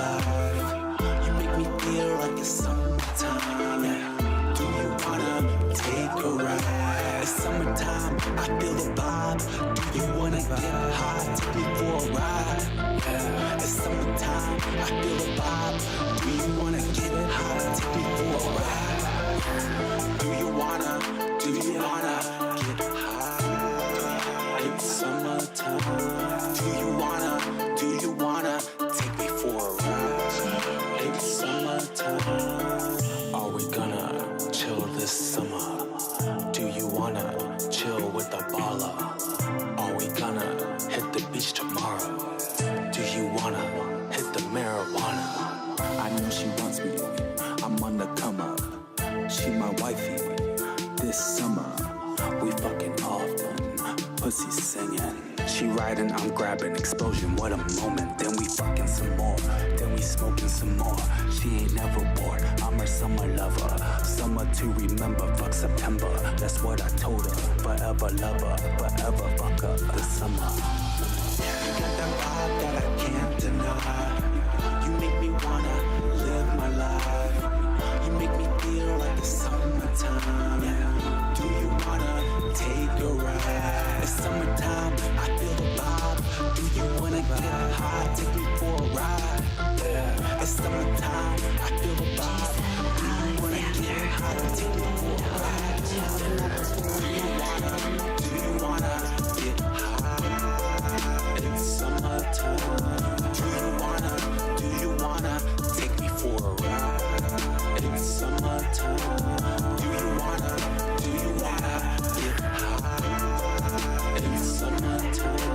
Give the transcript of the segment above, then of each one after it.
life. You make me feel like it's summertime. Yeah. Do you wanna take a ride? It's summertime, I feel the vibe. Do you wanna get high? Take me for a ride. Yeah. It's summertime, I feel the vibe. Do you wanna get high? Take me for a ride. Do you wanna get high? It's summertime. Do you wanna take me for a ride? It's summertime. Are we gonna chill this summer? Do you wanna chill with a baller? Are we gonna hit the beach tomorrow? Do you wanna hit the marijuana? I know she wants me, I'm on the come up. She my wifey, this summer we fucking often. Pussy singing, she riding, I'm grabbing. Explosion, what a moment. Then we fucking some more, then we smoking some more. She ain't never bored, I'm her summer lover. Summer to remember, fuck September. That's what I told her, forever love her, forever fuck her this summer. You got that vibe that I can't deny. You make me wanna live my life. You make me feel like it's summertime. Yeah. Do you wanna take a ride? It's summertime, I feel the vibe. Do you wanna get high? Take me for a ride. Yeah. It's summertime, I feel the vibe. Do you wanna get high? Take me for a ride. Do you wanna get high? It's summertime. Do you wanna take me for a ride? It's summertime. Do you wanna get high? It's summertime.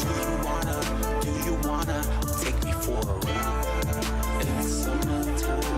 Do you wanna take me for a ride? It's summertime.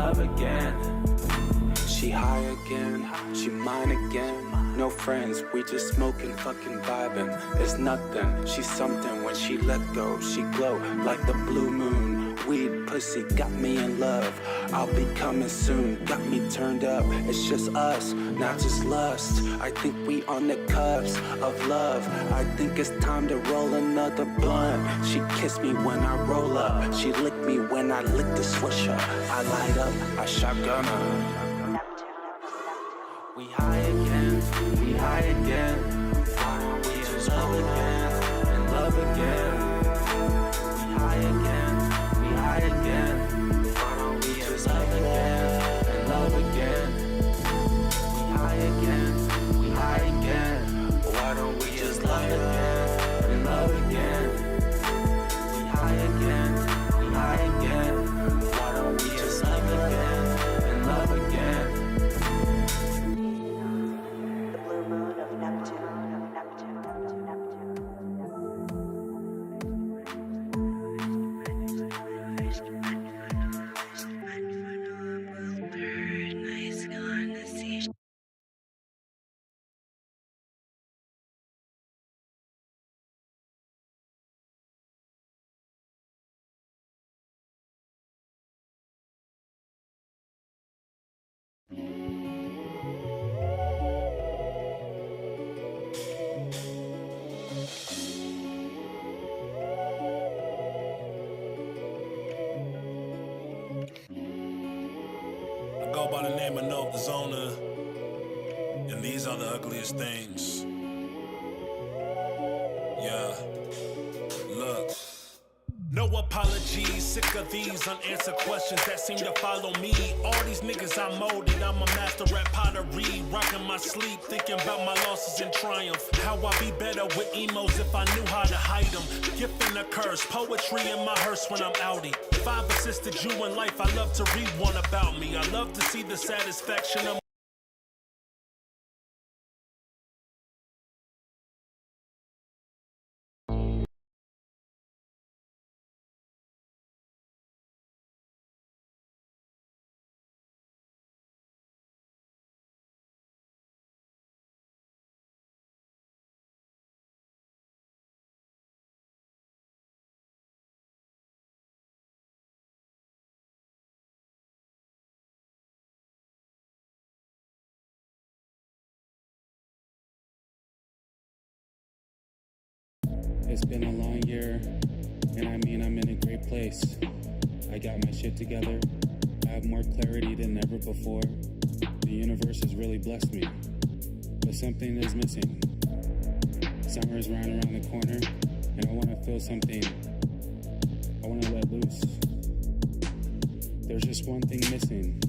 love again. She high again, she mine again. No friends, we just smoking, fucking vibing. It's nothing, she's something. When she let go, she glow like the blue moon. Weed pussy got me in love. I'll be coming soon, got me turned up. It's just us, not just lust. I think we on the cusp of love. I think it's time to roll another blunt. She kissed me when I roll up. She licked me when I lick the swisher. I light up, I shotgun her. We high again, we high again. Why don't we just love again and love again? We high again, we high again. Why don't we just love again and love again? We high again, we high again. Why don't we just love again and love again? We high again, we high again. Why don't we just love again and love again? I go by the name of Note Zona, and these are the ugliest things. Yeah, look. No apologies, sick of these unanswered questions that seem to follow me. All these niggas I molded, I'm a master at pottery. Rocking my sleep, thinking about my losses and triumph. How I be better with emos if I knew how to hide them. Gift and a curse, poetry in my hearse when I'm outie. If I've assisted you in life, I love to read one about me. I love to see the satisfaction of It's been a long year, and I mean I'm in a great place. I got my shit together, I have more clarity than ever before. The universe has really blessed me, but something is missing. Summer is right around the corner, and I want to feel something. I want to let loose. There's just one thing missing,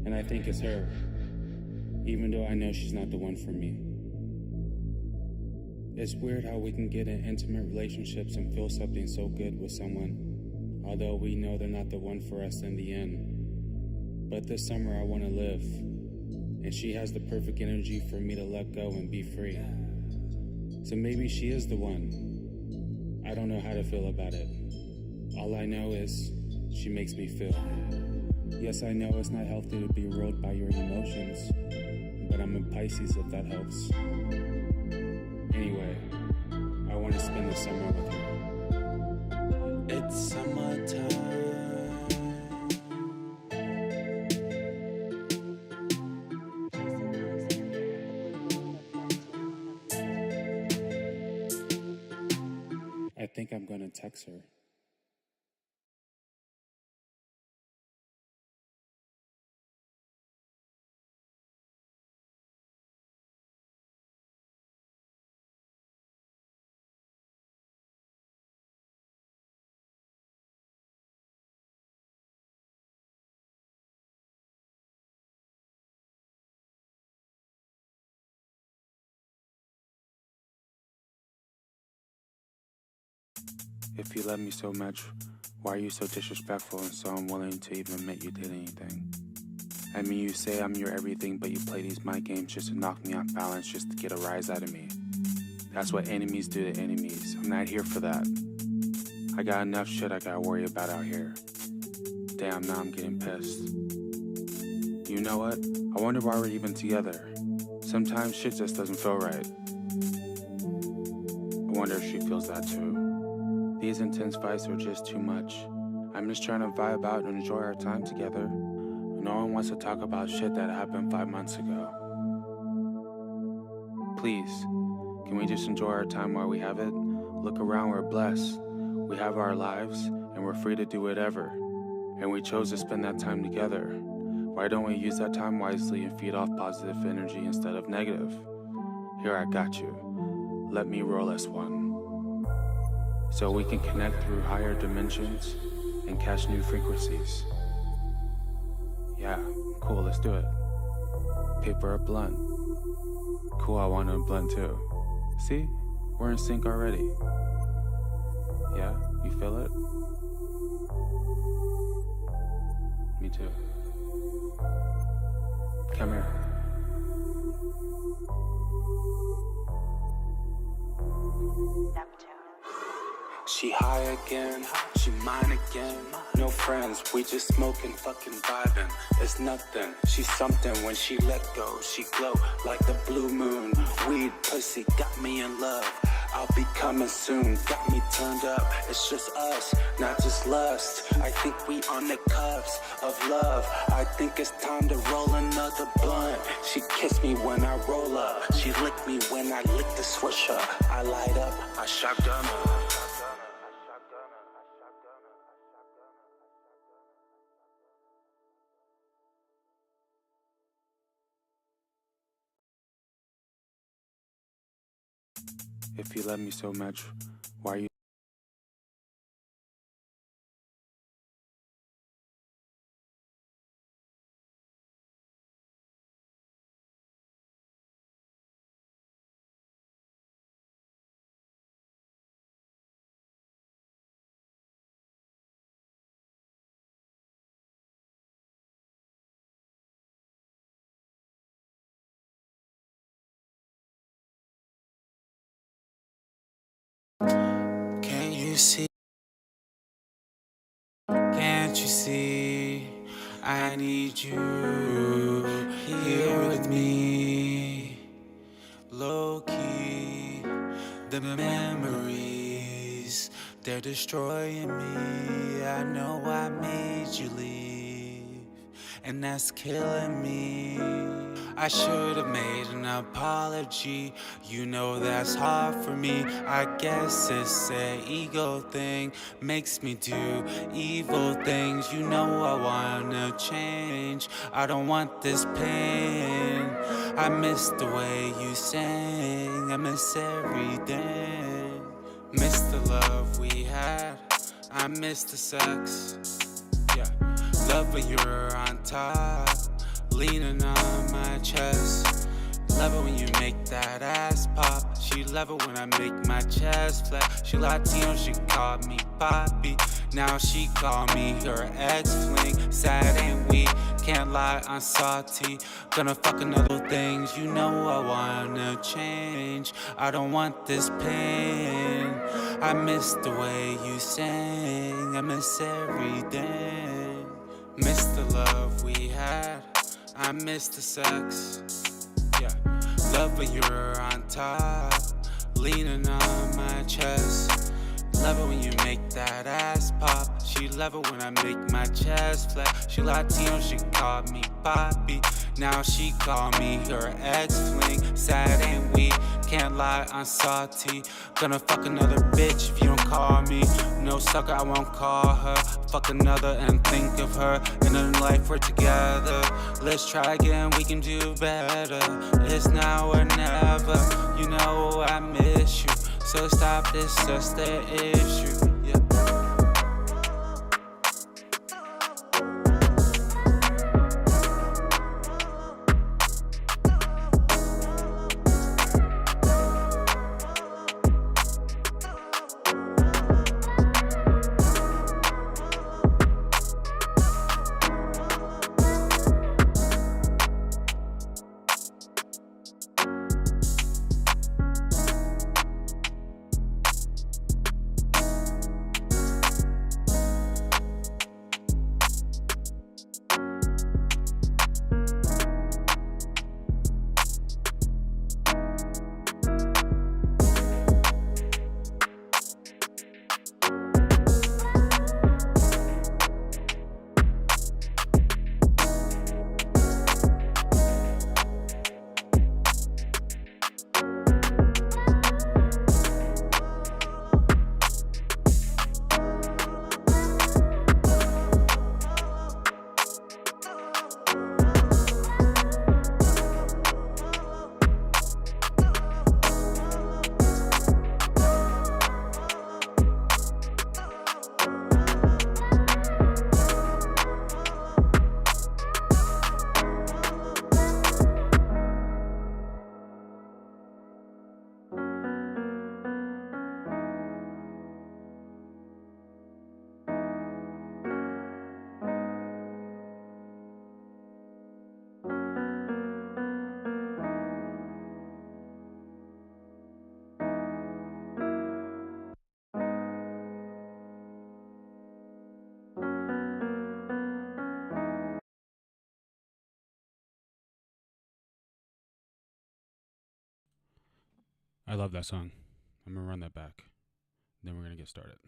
and I think it's her, even though I know she's not the one for me. It's weird how we can get in intimate relationships and feel something so good with someone, although we know they're not the one for us in the end. But this summer I want to live, and she has the perfect energy for me to let go and be free. So maybe she is the one. I don't know how to feel about it. All I know is she makes me feel. Yes, I know it's not healthy to be ruled by your emotions, but I'm in Pisces if that helps. Anyway, I want to spend the summer with her. It's summertime. I think I'm going to text her. If you love me so much, why are you so disrespectful and so unwilling to even admit you did anything? I mean, you say I'm your everything, but you play these mind games just to knock me off balance, just to get a rise out of me. That's what enemies do to enemies. I'm not here for that. I got enough shit I gotta worry about out here. Damn, now I'm getting pissed. You know what? I wonder why we're even together. Sometimes shit just doesn't feel right. I wonder if she feels that too. These intense fights are just too much. I'm just trying to vibe out and enjoy our time together. No one wants to talk about shit that happened 5 months ago. Please, can we just enjoy our time while we have it? Look around, we're blessed. We have our lives, and we're free to do whatever. And we chose to spend that time together. Why don't we use that time wisely and feed off positive energy instead of negative? Here, I got you. Let me roll as one. So we can connect through higher dimensions and catch new frequencies. Yeah, cool, let's do it. Paper or blunt? Cool, I want a blunt too. See? We're in sync already. Yeah, you feel it? Me too. Come here. She high again, she mine again. No friends, we just smoking, fucking vibing. It's nothing, she's something when she let go. She glow like the blue moon. Weed, pussy, got me in love. I'll be coming soon, got me turned up. It's just us, not just lust. I think we on the cusp of love. I think it's time to roll another blunt. She kissed me when I roll up. She licked me when I lick the swisher. I light up, I shotgun her. If you love me so much, why are you? Can't you see? Can't you see? I need you here with me. Low key, the memories, they're destroying me. I know I made you leave, and that's killing me. I should have made an apology. You know that's hard for me. I guess it's an ego thing, makes me do evil things. You know I wanna change, I don't want this pain. I miss the way you sang, I miss everything. Miss the love we had, I miss the sex. Yeah, love when you're on top, leaning on my chest. Love it when you make that ass pop. She love it when I make my chest flat. She Latino, she called me Poppy. Now she call me her ex-fling. Sad ain't we? Can't lie, I'm salty. Gonna fuck another things. You know I wanna change, I don't want this pain. I miss the way you sang, I miss everything. Miss the love we had, I miss the sex. Yeah, love when you're on top, leaning on my chest. Love it when you make that ass pop. She love it when I make my chest flat. She Latino, she called me Poppy. Now she call me her ex-fling. Sad ain't we? Can't lie, I'm salty. Gonna fuck another bitch if you don't call me. No sucker, I won't call her. Fuck another and think of her. And in life we're together. Let's try again, we can do better. It's now or never. You know I miss you, so stop this, just the issue. Yeah. I love that song. I'm going to run that back. Then we're going to get started.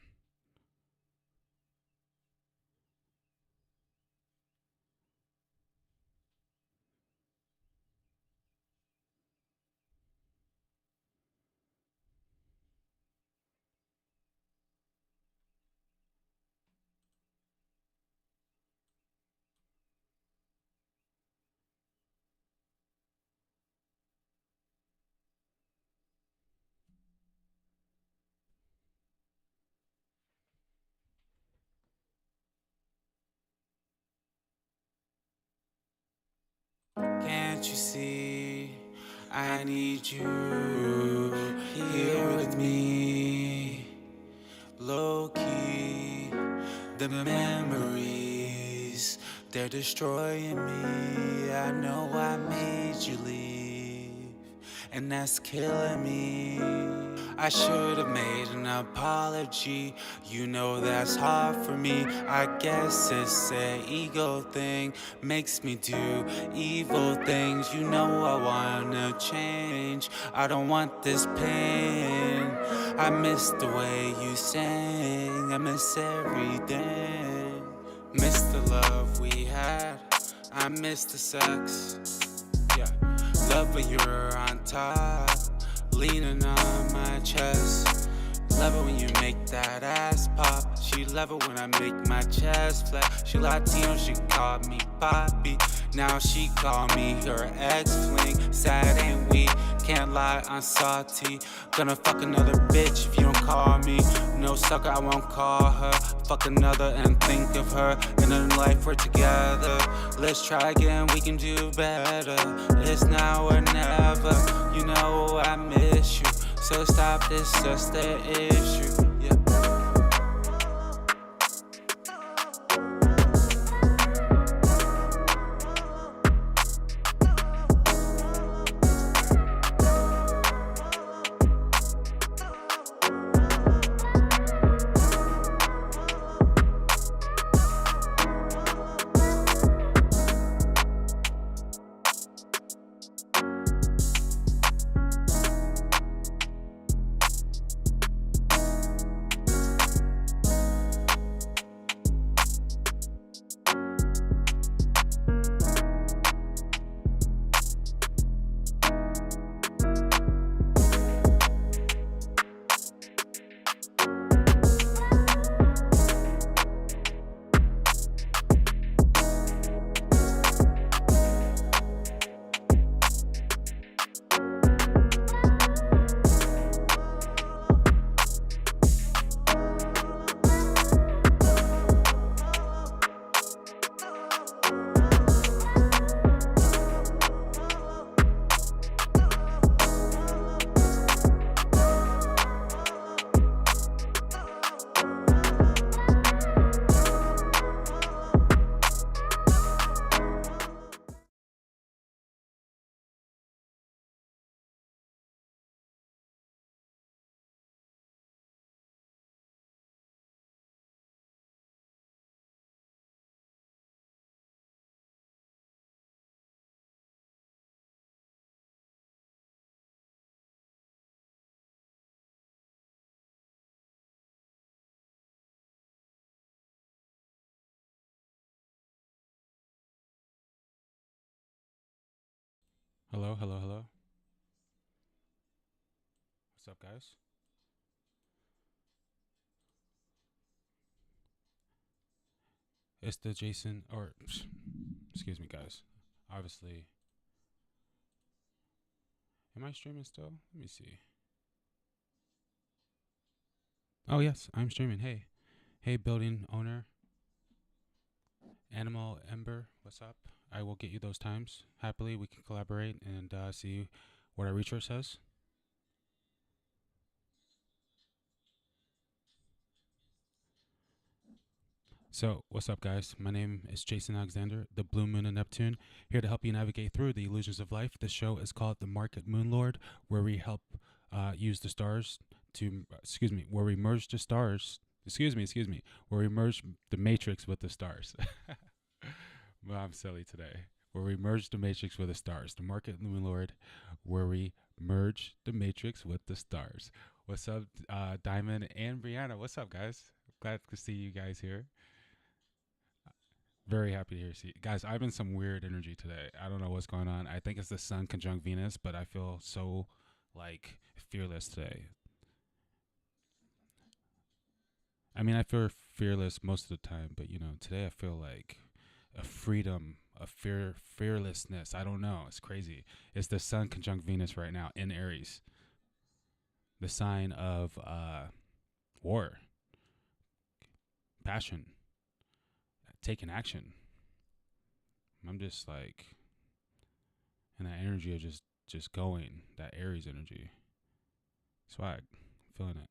Can't you see? I need you here with me. Low key, the memories, they're destroying me. I know I made you leave, and that's killing me. I should have made an apology. You know that's hard for me. I guess it's an ego thing, makes me do evil things. You know I wanna change. I don't want this pain. I miss the way you sang. I miss everything. Miss the love we had. I miss the sex. Yeah, love when you're on top, leaning on my chest. Love it when you make that ass pop. She love it when I make my chest flat. She Latino, she called me Poppy. Now she call me her ex-fling. Sad ain't we? Can't lie, I'm salty. Gonna fuck another bitch if you don't call me. No sucker, I won't call her. Fuck another and think of her. In a life we're together. Let's try again, we can do better. It's now or never. You know I miss you. So stop this, just the issue. Yeah. Hello, hello, hello. What's up, guys? It's the Jason, or excuse me, guys. Obviously, am I streaming still? Let me see. Oh yes, I'm streaming. Hey, building owner, Animal Ember. What's up? I will get you those times. Happily, we can collaborate and see what our reacher says. So, what's up, guys? My name is Jason Alexander, the Blue Moon of Neptune, here to help you navigate through the illusions of life. This show is called The Market Moon Lord, where we help use the stars to, where we merge the stars, where we merge the matrix with the stars. Well, I'm silly today. Where we merge the matrix with the stars. The Market Moon Lord, where we merge the matrix with the stars. What's up, Diamond and Brianna? What's up, guys? Glad to see you guys here. Very happy to see you guys. I'm in some weird energy today. I don't know what's going on. I think it's the Sun conjunct Venus, but I feel so like fearless today. I mean, I feel fearless most of the time, but today I feel like a freedom, a fearlessness. I don't know. It's crazy. It's the Sun conjunct Venus right now in Aries, the sign of war, passion, taking action. I'm just like in that energy of just going, that Aries energy. Swag, feeling it.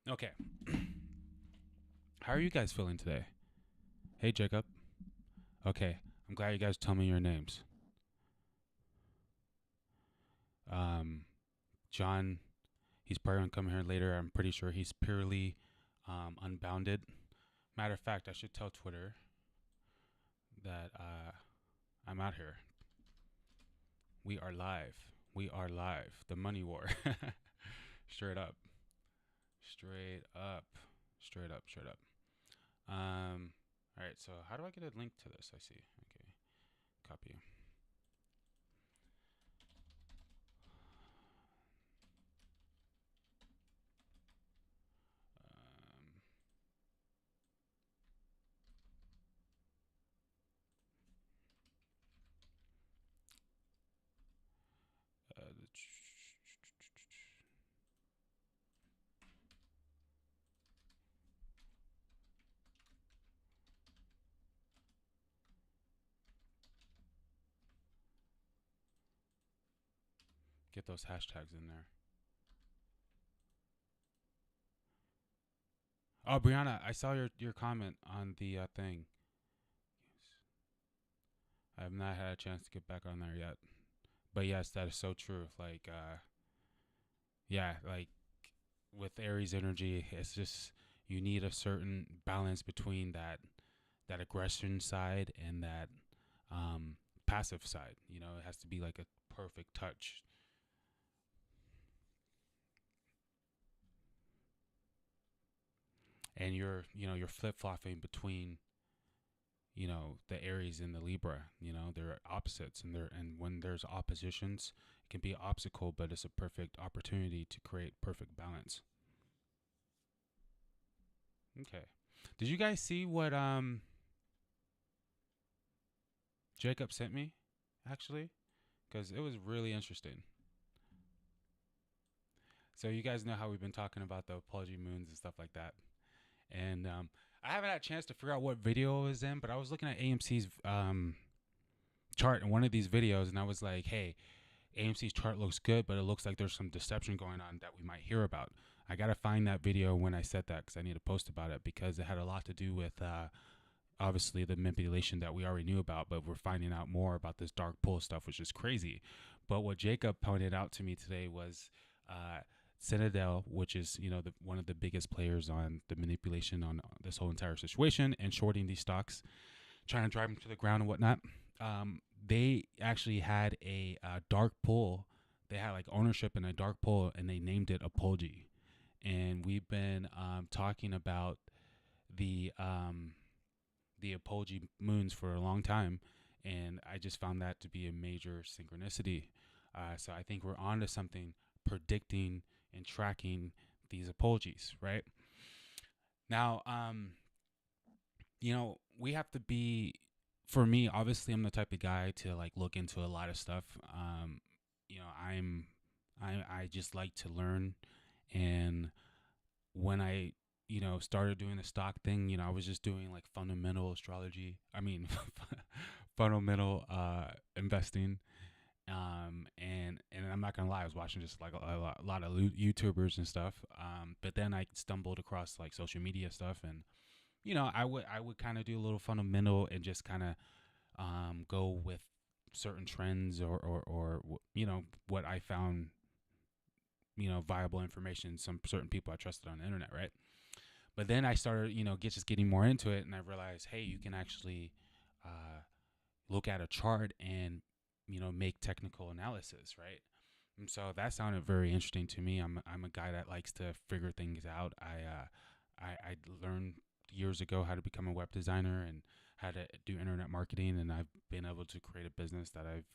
Okay. How are you guys feeling today? Hey, Jacob. Okay, I'm glad you guys tell me your names. John, he's probably gonna come here later. I'm pretty sure he's purely unbounded. Matter of fact, I should tell Twitter that I'm out here. We are live. We are live. The money war. Straight up. Straight up. Straight up. Straight up. All right. So how do I get a link to this? I see. Okay. Copy. Get those hashtags in there. Oh, Brianna, I saw your comment on the thing. I have not had a chance to get back on there yet. But yes, that is so true. Like, yeah, like with Aries energy, it's just you need a certain balance between that aggression side and that passive side. It has to be like a perfect touch. And you're flip-flopping between the Aries and the Libra. They're opposites, and when there's oppositions, it can be an obstacle, but it's a perfect opportunity to create perfect balance. Okay, did you guys see what Jacob sent me, actually? Because it was really interesting. So you guys know how we've been talking about the Apology moons and stuff like that. And I haven't had a chance to figure out what video it was in, but I was looking at AMC's chart in one of these videos, and I was like, hey, AMC's chart looks good, but it looks like there's some deception going on that we might hear about. I got to find that video when I said that because I need to post about it, because it had a lot to do with obviously the manipulation that we already knew about, but we're finding out more about this dark pull stuff, which is crazy. But what Jacob pointed out to me today was Citadel, which is one of the biggest players on the manipulation on this whole entire situation and shorting these stocks, trying to drive them to the ground and whatnot. They actually had a dark pull. They had like ownership in a dark pull, and they named it Apology. And we've been talking about the Apology moons for a long time, and I just found that to be a major synchronicity. So I think we're on to something, predicting and tracking these apologies, right? Now, we have to be, for me, obviously I'm the type of guy to like look into a lot of stuff. I just like to learn. And when I, started doing the stock thing, I was just doing like fundamental astrology. Fundamental investing. And I'm not gonna lie, I was watching just like a lot of YouTubers and stuff. But then I stumbled across like social media stuff, and I would kind of do a little fundamental and just kind of go with certain trends or what I found viable information. Some certain people I trusted on the internet, right? But then I started, just getting more into it, and I realized, hey, you can actually look at a chart and make technical analysis, right? And so that sounded very interesting to me. I'm a guy that likes to figure things out. I learned years ago how to become a web designer and how to do internet marketing, and I've been able to create a business that I've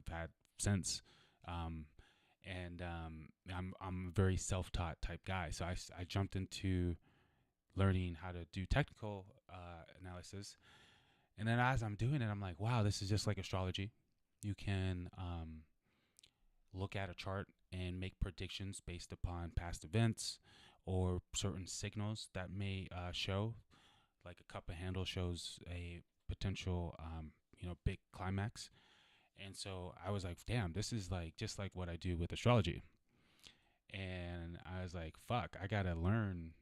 had since. I'm a very self-taught type guy, so I jumped into learning how to do technical analysis. And then as I'm doing it, I'm like, wow, this is just like astrology. You can look at a chart and make predictions based upon past events or certain signals that may show. Like a cup of handle shows a potential, big climax. And so I was like, damn, this is like just like what I do with astrology. And I was like, fuck, I gotta learn,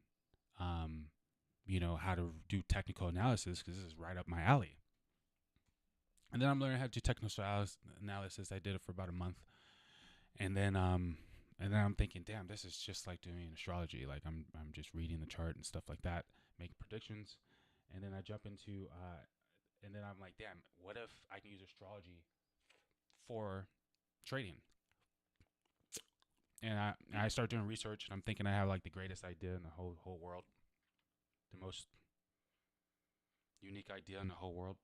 how to do technical analysis, because this is right up my alley. And then I'm learning how to do technical analysis. I did it for about a month, and then I'm thinking, damn, this is just like doing astrology. Like I'm just reading the chart and stuff like that, making predictions, and then I jump into, and then I'm like, damn, what if I can use astrology for trading? And I start doing research, and I'm thinking I have like the greatest idea in the whole world, the most unique idea in the whole world.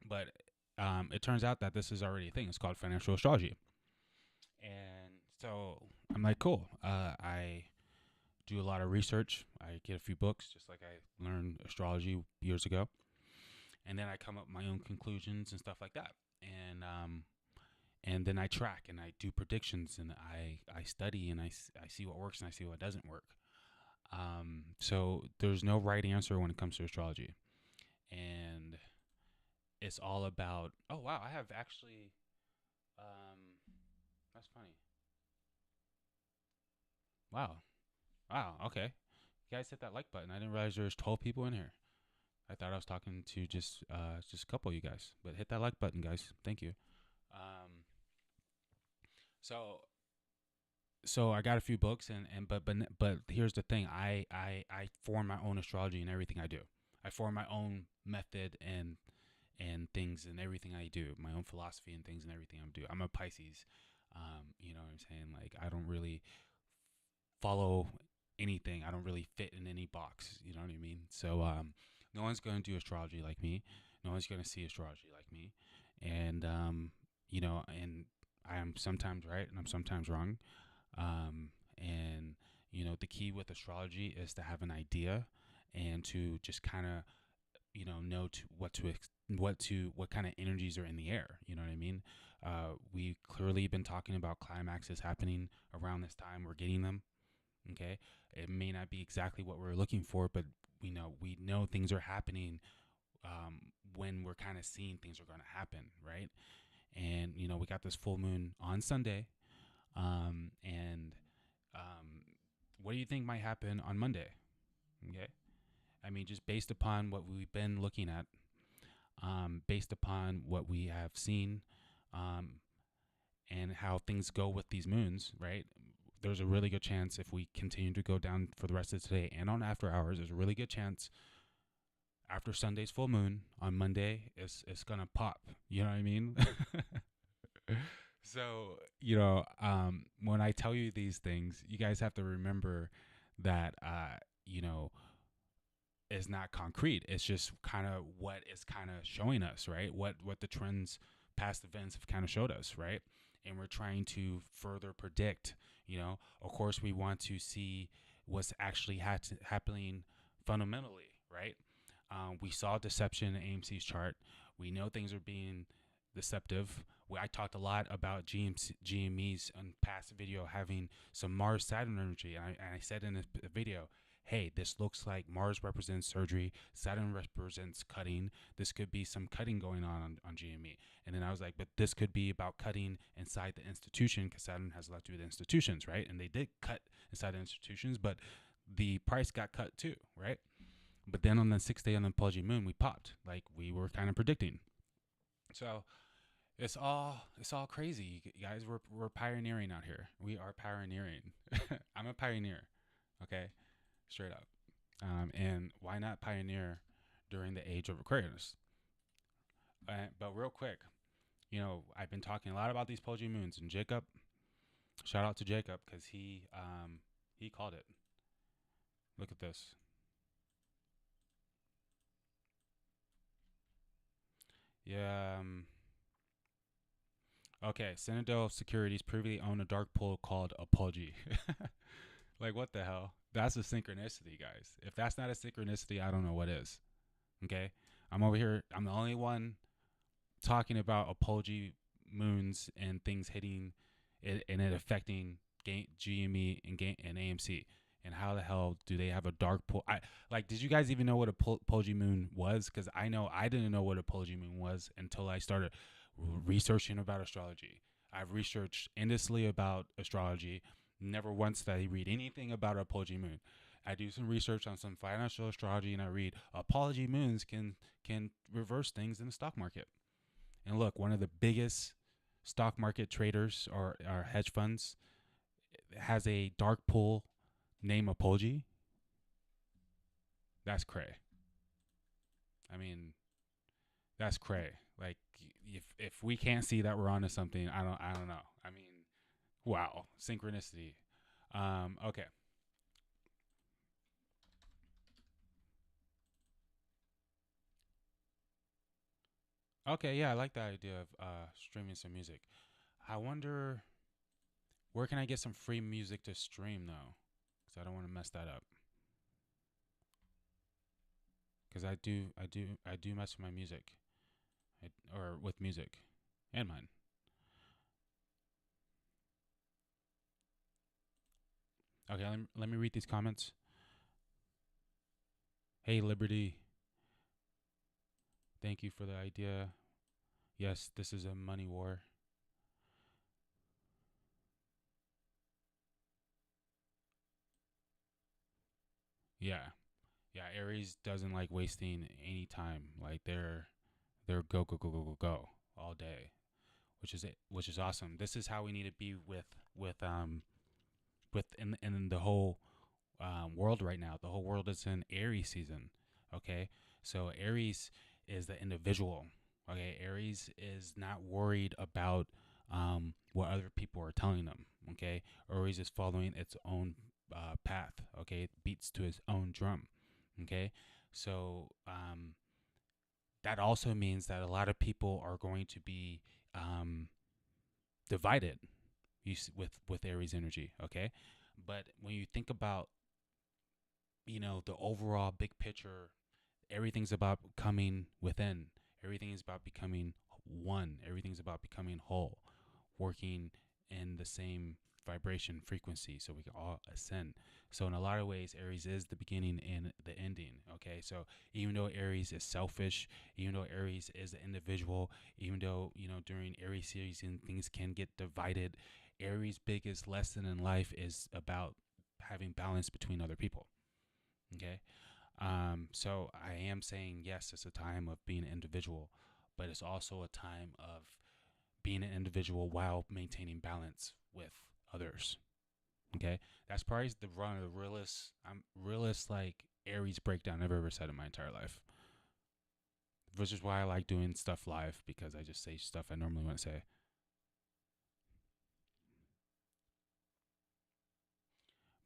But it turns out that this is already a thing. It's called financial astrology. And so I'm like, cool. I do a lot of research. I get a few books, just like I learned astrology years ago. And then I come up with my own conclusions and stuff like that. And then I track and I do predictions, and I study, and I see what works and I see what doesn't work. So there's no right answer when it comes to astrology. And it's all about, oh, wow, I have actually, that's funny. Wow, okay. You guys hit that like button. I didn't realize there's 12 people in here. I thought I was talking to just a couple of you guys. But hit that like button, guys. Thank you. So I got a few books, but here's the thing. I form my own astrology in everything I do. I form my own method and things and everything I do, my own philosophy and things and everything I do. I'm a Pisces. You know what I'm saying? Like, I don't really follow anything. I don't really fit in any box. You know what I mean? So no one's going to do astrology like me. No one's going to see astrology like me. And and I am sometimes right and I'm sometimes wrong. And the key with astrology is to have an idea and to just kind of know what kind of energies are in the air. You know what I mean? We clearly been talking about climaxes happening around this time. We're getting them. Okay, it may not be exactly what we're looking for, but we know things are happening when we're kind of seeing things are going to happen, right? And we got this full moon on Sunday, and what do you think might happen on Monday? Okay, I mean, just based upon what we've been looking at, based upon what we have seen, and how things go with these moons, right? There's a really good chance, if we continue to go down for the rest of today and on after hours, there's a really good chance after Sunday's full moon on Monday, it's gonna pop. You know what I mean? So, when I tell you these things, you guys have to remember that, is not concrete. It's just kind of what is kind of showing us, right? What the trends, past events have kind of showed us, right? And we're trying to further predict, of course we want to see what's actually happening fundamentally, right? We saw deception in AMC's chart. We know things are being deceptive. I talked a lot about GME's on past video having some Mars Saturn energy. And I said in a video, hey, this looks like Mars represents surgery, Saturn represents cutting. This could be some cutting going on GME. And then I was like, but this could be about cutting inside the institution, because Saturn has a lot to do with institutions, right? And they did cut inside the institutions, but the price got cut too, right? But then on the 6th day on the Pudgy moon, we popped, like we were kind of predicting. So it's all crazy, guys. We're pioneering out here. We are pioneering. I'm a pioneer, okay, straight up. And why not pioneer during the age of Aquarius? But real quick, I've been talking a lot about these Poji moons, and Jacob, shout out to Jacob because he called it. Look at this. Yeah. Okay, Citadel Securities previously owned a dark pool called Apogee. Like, what the hell? That's a synchronicity, guys. If that's not a synchronicity, I don't know what is. Okay? I'm over here. I'm the only one talking about Apogee moons and things hitting it and it affecting GME and AMC. And how the hell do they have a dark pool? Did you guys even know what a Apogee moon was? Because I know I didn't know what a Apogee moon was until I started researching about astrology. I've researched endlessly about astrology. Never once did I read anything about a Apogee moon. I do some research on some financial astrology, and I read Apogee moons can reverse things in the stock market. And look, one of the biggest stock market traders or hedge funds has a dark pool named Apogee. That's cray. I mean, that's cray. Like, if we can't see that we're onto something, I don't know. I mean, wow, synchronicity. Okay. Okay, yeah, I like that idea of streaming some music. I wonder where can I get some free music to stream though, because I don't want to mess that up. Because I do mess with my music, or with music, and mine. Okay, let me read these comments. Hey, Liberty. Thank you for the idea. Yes, this is a money war. Yeah. Yeah, Aries doesn't like wasting any time. Like they're go go go go go go all day, which is awesome. This is how we need to be with in the whole world right now. The whole world is in Aries season. Okay, so Aries is the individual. Okay, Aries is not worried about what other people are telling them. Okay, Aries is following its own path. Okay, it beats to its own drum. Okay, so that also means that a lot of people are going to be divided with Aries energy. Okay, but when you think about the overall big picture, everything's about coming within. Everything is about becoming one. Everything's about becoming whole, working in the same vibration frequency so we can all ascend. So in a lot of ways, Aries is the beginning and the ending. Okay, so even though Aries is selfish, even though Aries is the individual, even though during Aries season things can get divided, Aries' biggest lesson in life is about having balance between other people. Okay, so I am saying yes, it's a time of being an individual, but it's also a time of being an individual while maintaining balance with others. Okay, that's probably one of the realest like Aries breakdown I've ever said in my entire life. Which is why I like doing stuff live, because I just say stuff I normally wouldn't say.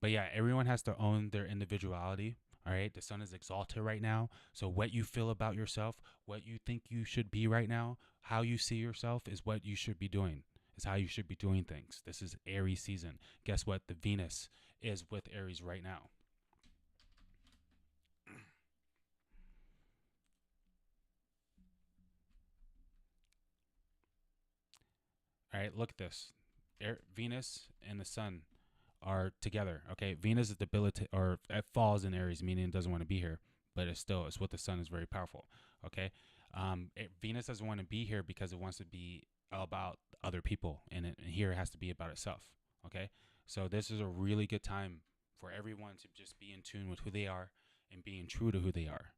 But yeah, everyone has to own their individuality. All right, the sun is exalted right now. So what you feel about yourself, what you think you should be right now, how you see yourself is what you should be doing. Is how you should be doing things. This is Aries season. Guess what? The Venus is with Aries right now. All right, look at this. Venus and the sun are together. Okay, Venus is debilitated, or it falls in Aries, meaning it doesn't want to be here, but it's with the sun is very powerful. Okay, Venus doesn't want to be here because it wants to be about other people, and here it has to be about itself. Okay, so this is a really good time for everyone to just be in tune with who they are and being true to who they are.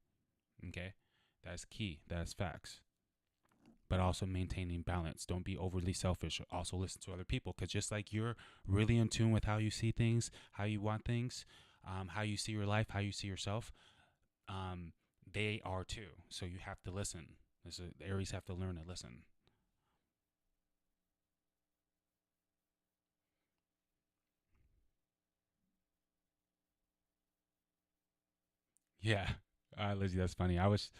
Okay, that's key. That's facts. But also maintaining balance. Don't be overly selfish. Also listen to other people, because just like you're really in tune with how you see things, how you want things, how you see your life, how you see yourself, they are too. So you have to listen. The Aries have to learn to listen. Yeah, Lizzie, that's funny. I was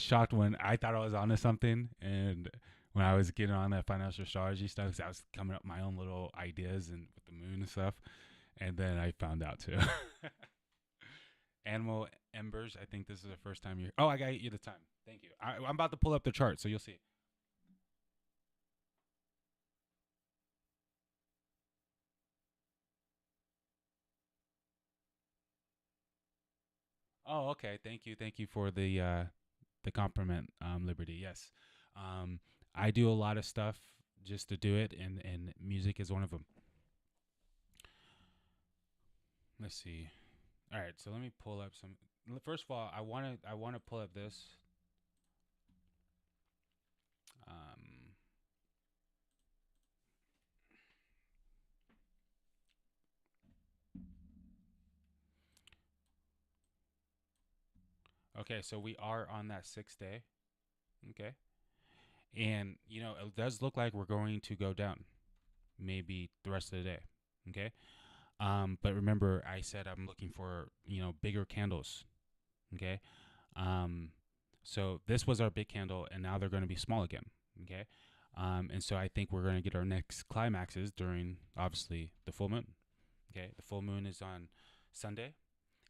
shocked when I thought I was onto something, and when I was getting on that financial astrology stuff, 'cause I was coming up with my own little ideas and with the moon and stuff, and then I found out too. Animal Embers. I think this is the first time you're. Oh, I got you the time. Thank you. I'm about to pull up the chart, so you'll see. Oh, okay. Thank you. Thank you for the compliment, Liberty. Yes, um, I do a lot of stuff just to do it, and music is one of them. Let's see. All right, so let me pull up some. First of all, I want to pull up this. Um, okay, so we are on that 6th day. Okay, and it does look like we're going to go down, maybe the rest of the day. Okay, but remember, I said I'm looking for bigger candles. Okay, um, so this was our big candle, and now they're going to be small again. Okay, and so I think we're going to get our next climaxes during obviously the full moon. Okay, the full moon is on Sunday,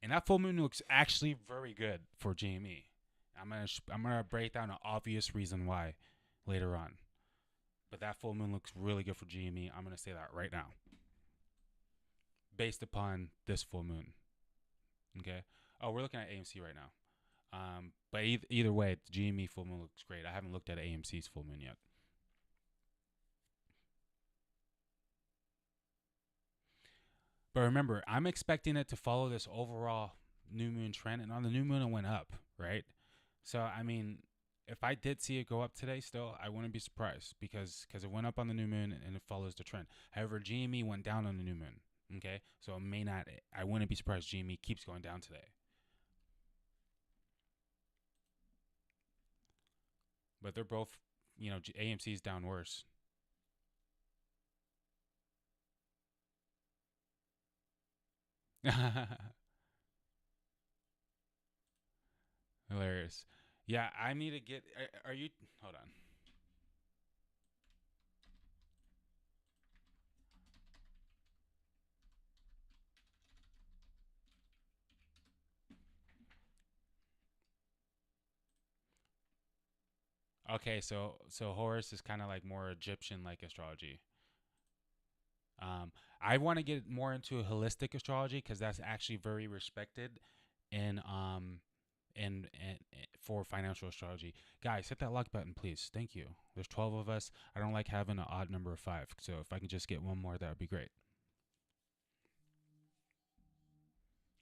and that full moon looks actually very good for GME. I'm gonna break down an obvious reason why later on, but that full moon looks really good for GME. I'm gonna say that right now, based upon this full moon. Okay. Oh, we're looking at AMC right now. But either way, the GME full moon looks great. I haven't looked at AMC's full moon yet. But remember, I'm expecting it to follow this overall new moon trend, and on the new moon it went up, right? So I mean, if I did see it go up today, still I wouldn't be surprised because it went up on the new moon and it follows the trend. However, GME went down on the new moon. Okay, so it may not. I wouldn't be surprised GME keeps going down today. But they're both, AMC's down worse. Hilarious. Yeah, I need to get. Are you? Hold on. Okay, so Horus is kind of like more Egyptian like astrology. Um, I want to get more into holistic astrology because that's actually very respected in for financial astrology. Guys, hit that like button, please. Thank you. There's 12 of us. I don't like having an odd number of 5. So if I can just get one more, that would be great.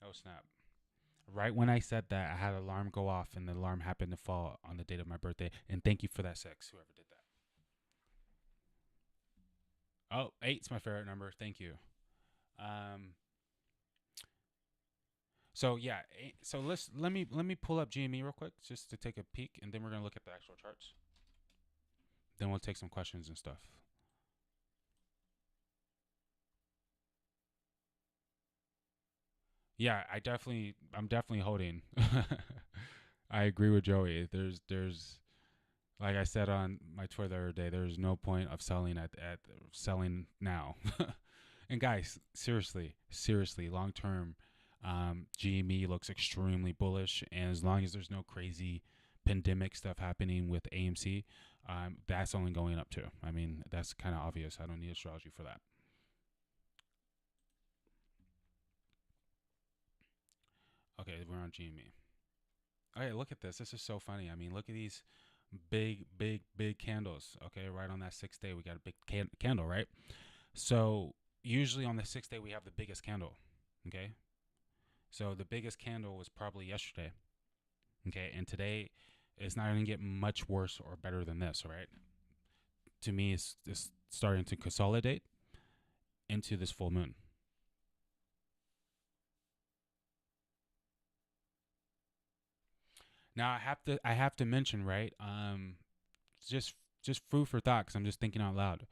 Oh snap! Right when I said that, I had an alarm go off, and the alarm happened to fall on the date of my birthday. And thank you for that, sex, whoever did that. Oh, 8's my favorite number. Thank you. Um, so yeah, so let me pull up GME real quick just to take a peek, and then we're gonna look at the actual charts. Then we'll take some questions and stuff. Yeah, I'm definitely holding. I agree with Joey. There's like I said on my Twitter the other day, there's no point of selling at selling now. And guys, seriously, long term, GME looks extremely bullish, and as long as there's no crazy pandemic stuff happening with AMC, that's only going up too. I mean, that's kind of obvious. I don't need astrology for that. Okay, we're on GME. Okay, look at this. This is so funny. I mean, look at these big candles. Okay, right on that 6th day, we got a big candle, right? So usually on the 6th day, we have the biggest candle. Okay, so the biggest candle was probably yesterday. Okay, and today it's not going to get much worse or better than this, right? To me, it's starting to consolidate into this full moon. Now I have to mention, right? Just food for thought, because I'm just thinking out loud.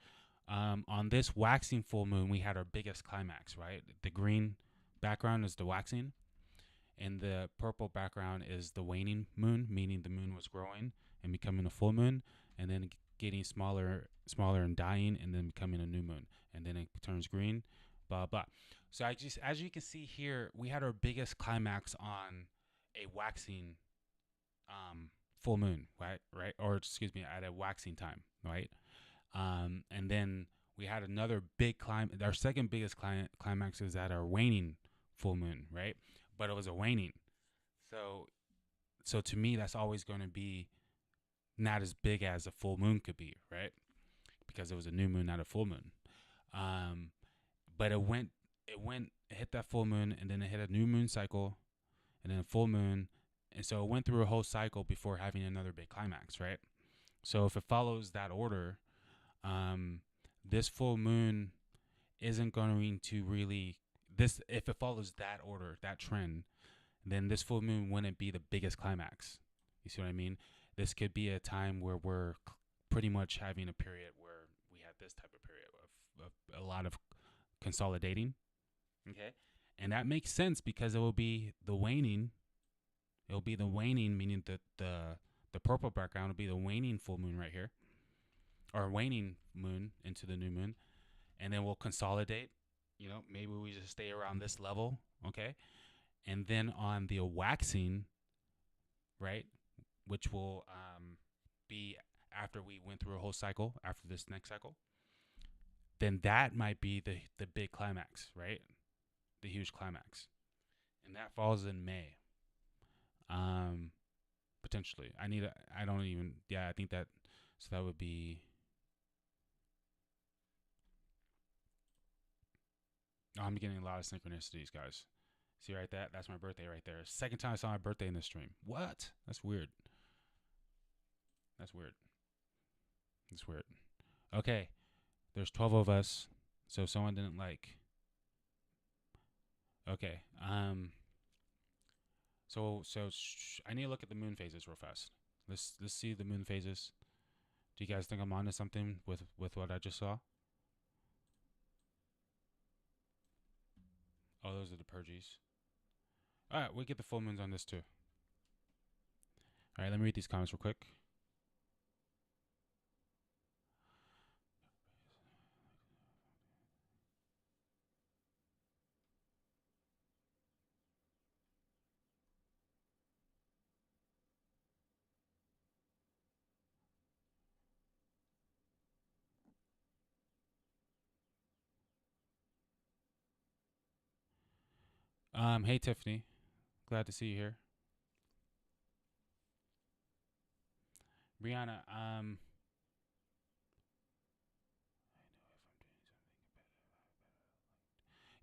On this waxing full moon, we had our biggest climax, right? The green background is the waxing, and the purple background is the waning moon, meaning the moon was growing and becoming a full moon, and then getting smaller, and dying, and then becoming a new moon, and then it turns green, blah blah. So I just, as you can see here, we had our biggest climax on a waxing full moon, right, or excuse me, at a waxing time, right? And then we had another big our second biggest climax is at our waning full moon, right? But it was a waning. So to me, that's always going to be not as big as a full moon could be, right? Because it was a new moon, not a full moon. But it hit that full moon, and then it hit a new moon cycle, and then a full moon, and so it went through a whole cycle before having another big climax, right? So if it follows that order, this full moon isn't going to really if it follows that order, that trend, then this full moon wouldn't be the biggest climax. You see what I mean? This could be a time where we're pretty much having a period where we had this type of period of a lot of consolidating. Okay, and that makes sense because it will be the waning. It will be the waning, meaning that the purple background will be the waning full moon right here, or waning moon into the new moon, and then we'll consolidate. You know, maybe we just stay around this level, okay? And then on the waxing, right, which will be after we went through a whole cycle, after this next cycle, then that might be the big climax, right? The huge climax. And that falls in May. Potentially. I think that, so that would be, I'm getting a lot of synchronicities, guys. See right there? That's my birthday right there. Second time I saw my birthday in this stream. What? That's weird. That's weird. That's weird. Okay. There's 12 of us. So if someone didn't like. Okay. So I need to look at the moon phases real fast. Let's see the moon phases. Do you guys think I'm onto something with what I just saw? Oh, those are the purges. All right, we get the full moons on this too. All right, let me read these comments real quick. Hey Tiffany, glad to see you here. Brianna,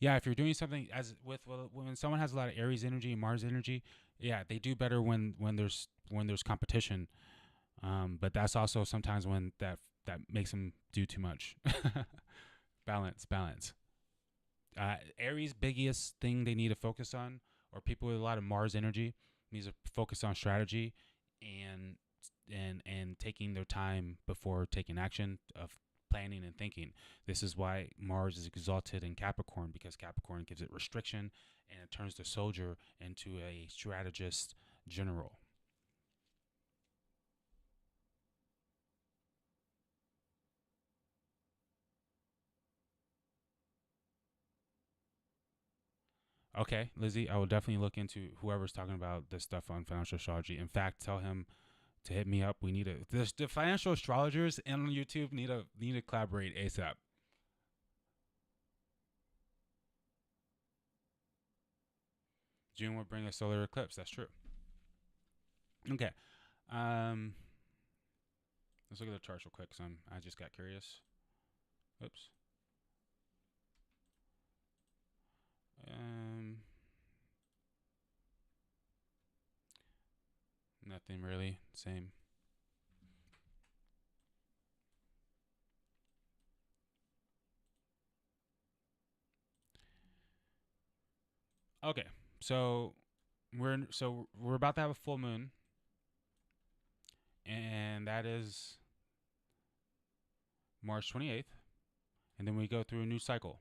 yeah, if you're doing something as with when someone has a lot of Aries energy, Mars energy, yeah, they do better when there's competition. But that's also sometimes when that makes them do too much. Balance. Aries' biggest thing they need to focus on, or people with a lot of Mars energy, needs to focus on strategy and taking their time before taking action of planning and thinking. This is why Mars is exalted in Capricorn, because Capricorn gives it restriction and it turns the soldier into a strategist general. Okay, Lizzie, I will definitely look into whoever's talking about this stuff on financial astrology. In fact, tell him to hit me up. We need the financial astrologers on YouTube need to collaborate ASAP. June will bring a solar eclipse. That's true. Okay. Let's look at the charts real quick, because I just got curious. Oops. Nothing really. Same. Okay. So we're about to have a full moon. and that is March 28th. And then we go through a new cycle,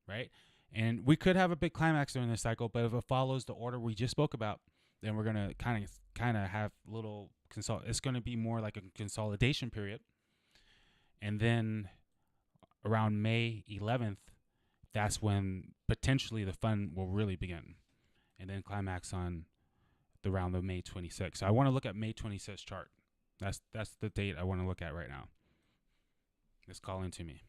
right? And we could have a big climax during this cycle, but if it follows the order we just spoke about, then we're gonna kind of have little It's going to be more like a consolidation period, and then around May 11th, that's when potentially the fun will really begin, and then climax on the round of May 26th. So I want to look at May 26th chart. That's the date I want to look at right now. It's calling to me.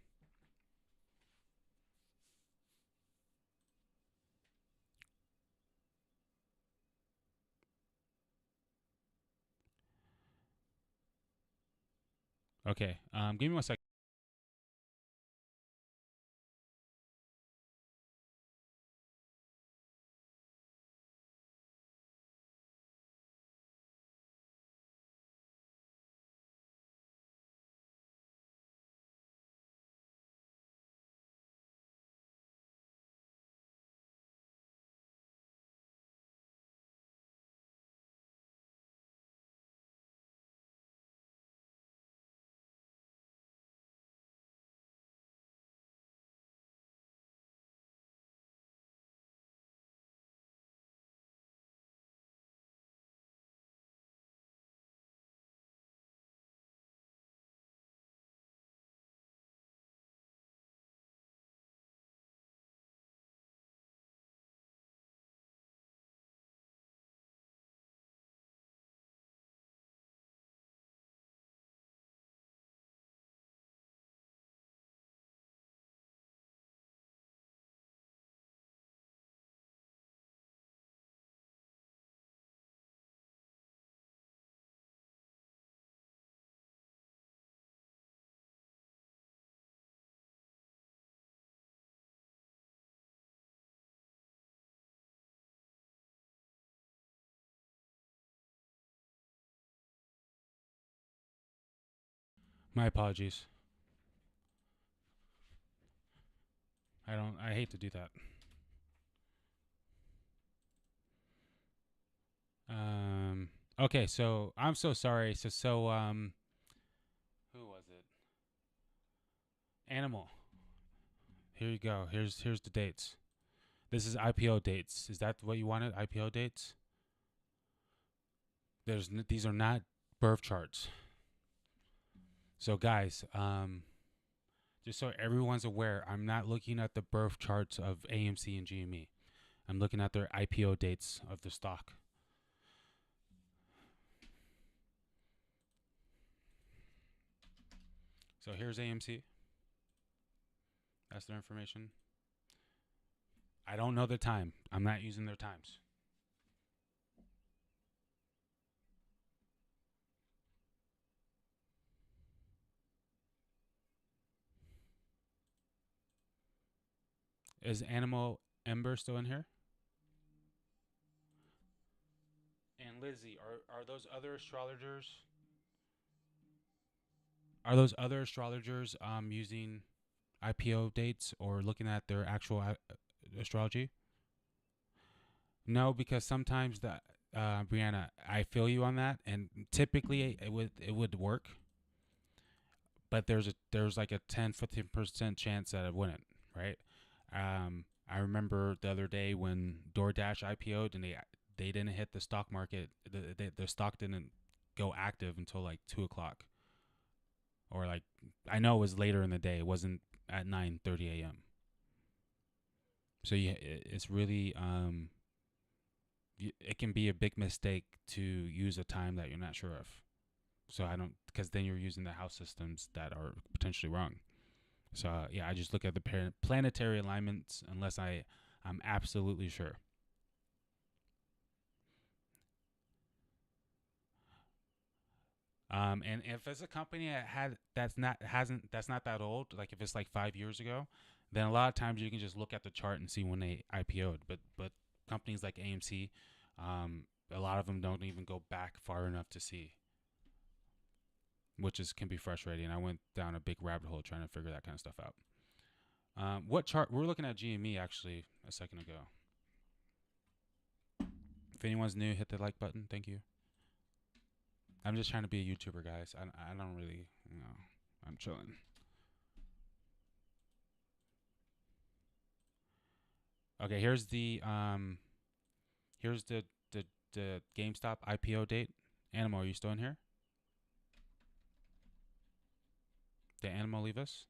Okay, give me 1 second. My apologies. I hate to do that. Okay, so I'm so sorry. Who was it? Animal. Here you go. Here's the dates. This is IPO dates. Is that what you wanted? IPO dates? These are not birth charts. So guys, just so everyone's aware, I'm not looking at the birth charts of AMC and GME. I'm looking at their IPO dates of the stock. So here's AMC. That's their information. I don't know the time. I'm not using their times. Is Animal Ember still in here? And Lizzie, are those other astrologers? Are those other astrologers using IPO dates or looking at their actual astrology? No, because sometimes Brianna, I feel you on that, and typically it would work, but there's like a 10-15% chance that it wouldn't, right? I remember the other day when DoorDash IPO'd and they didn't hit the stock market. The stock didn't go active until like 2:00, or like I know it was later in the day. It wasn't at 9:30 a.m. So yeah, it's really it can be a big mistake to use a time that you're not sure of. So because then you're using the house systems that are potentially wrong. So yeah, I just look at the planetary alignments unless I'm absolutely sure. And if it's a company that's not that old, like if it's like 5 years ago, then a lot of times you can just look at the chart and see when they IPO'd. But companies like AMC, a lot of them don't even go back far enough to see, which can be frustrating. I went down a big rabbit hole trying to figure that kind of stuff out. What chart? We're looking at GME actually a second ago. If anyone's new, hit the like button. Thank you. I'm just trying to be a YouTuber, guys. I don't really, I'm chilling. Okay, here's the the GameStop IPO date. Animal, are you still in here? Did Animal leave us?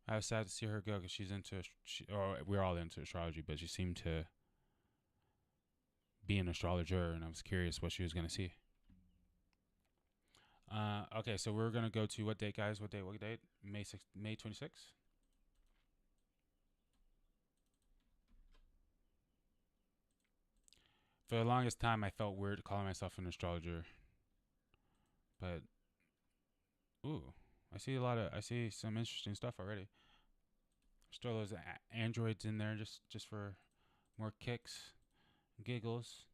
I was sad to see her go because she's into, or we're all into astrology, but she seemed to be an astrologer, and I was curious what she was going to see. Okay, so we're going to go to what date, guys? What date? May 26th? For the longest time, I felt weird calling myself an astrologer. But, ooh, I see some interesting stuff already. Still those androids in there just for more kicks, giggles.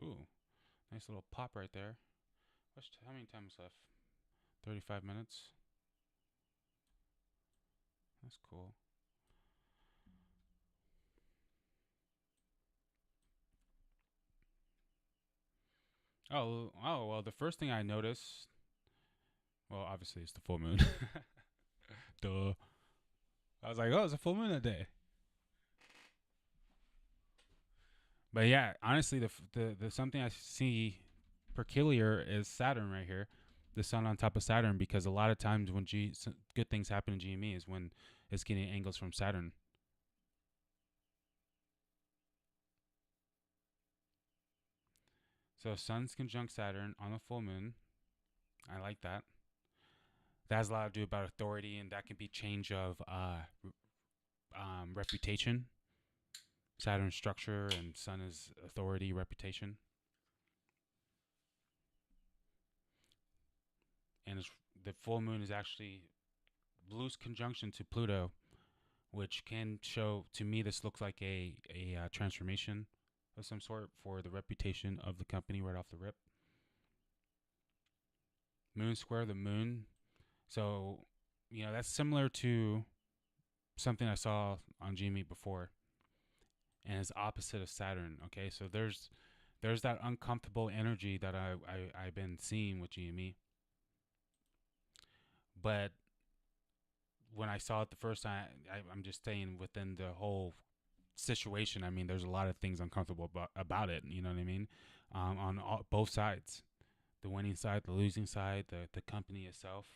Ooh, nice little pop right there. How many times left? 35 minutes. That's cool. Oh, well, the first thing I noticed, well, obviously it's the full moon. Duh. I was like, oh, it's a full moon that day. But yeah, honestly, the something I see peculiar is Saturn right here, the sun on top of Saturn, because a lot of times when good things happen in GME is when it's getting angles from Saturn. So sun's conjunct Saturn on a full moon. I like that. That has a lot to do about authority, and that can be change of reputation. Saturn's structure, and sun is authority, reputation. And the full moon is actually loose conjunction to Pluto, which can show, to me, this looks like a transformation of some sort for the reputation of the company right off the rip. Moon square the moon. So, that's similar to something I saw on GME before, and it's opposite of Saturn. Okay, so there's that uncomfortable energy that I've been seeing with GME. But when I saw it the first time, I'm just saying within the whole situation, I mean, there's a lot of things uncomfortable about it. You know what I mean? On both sides, the winning side, the losing side, the company itself.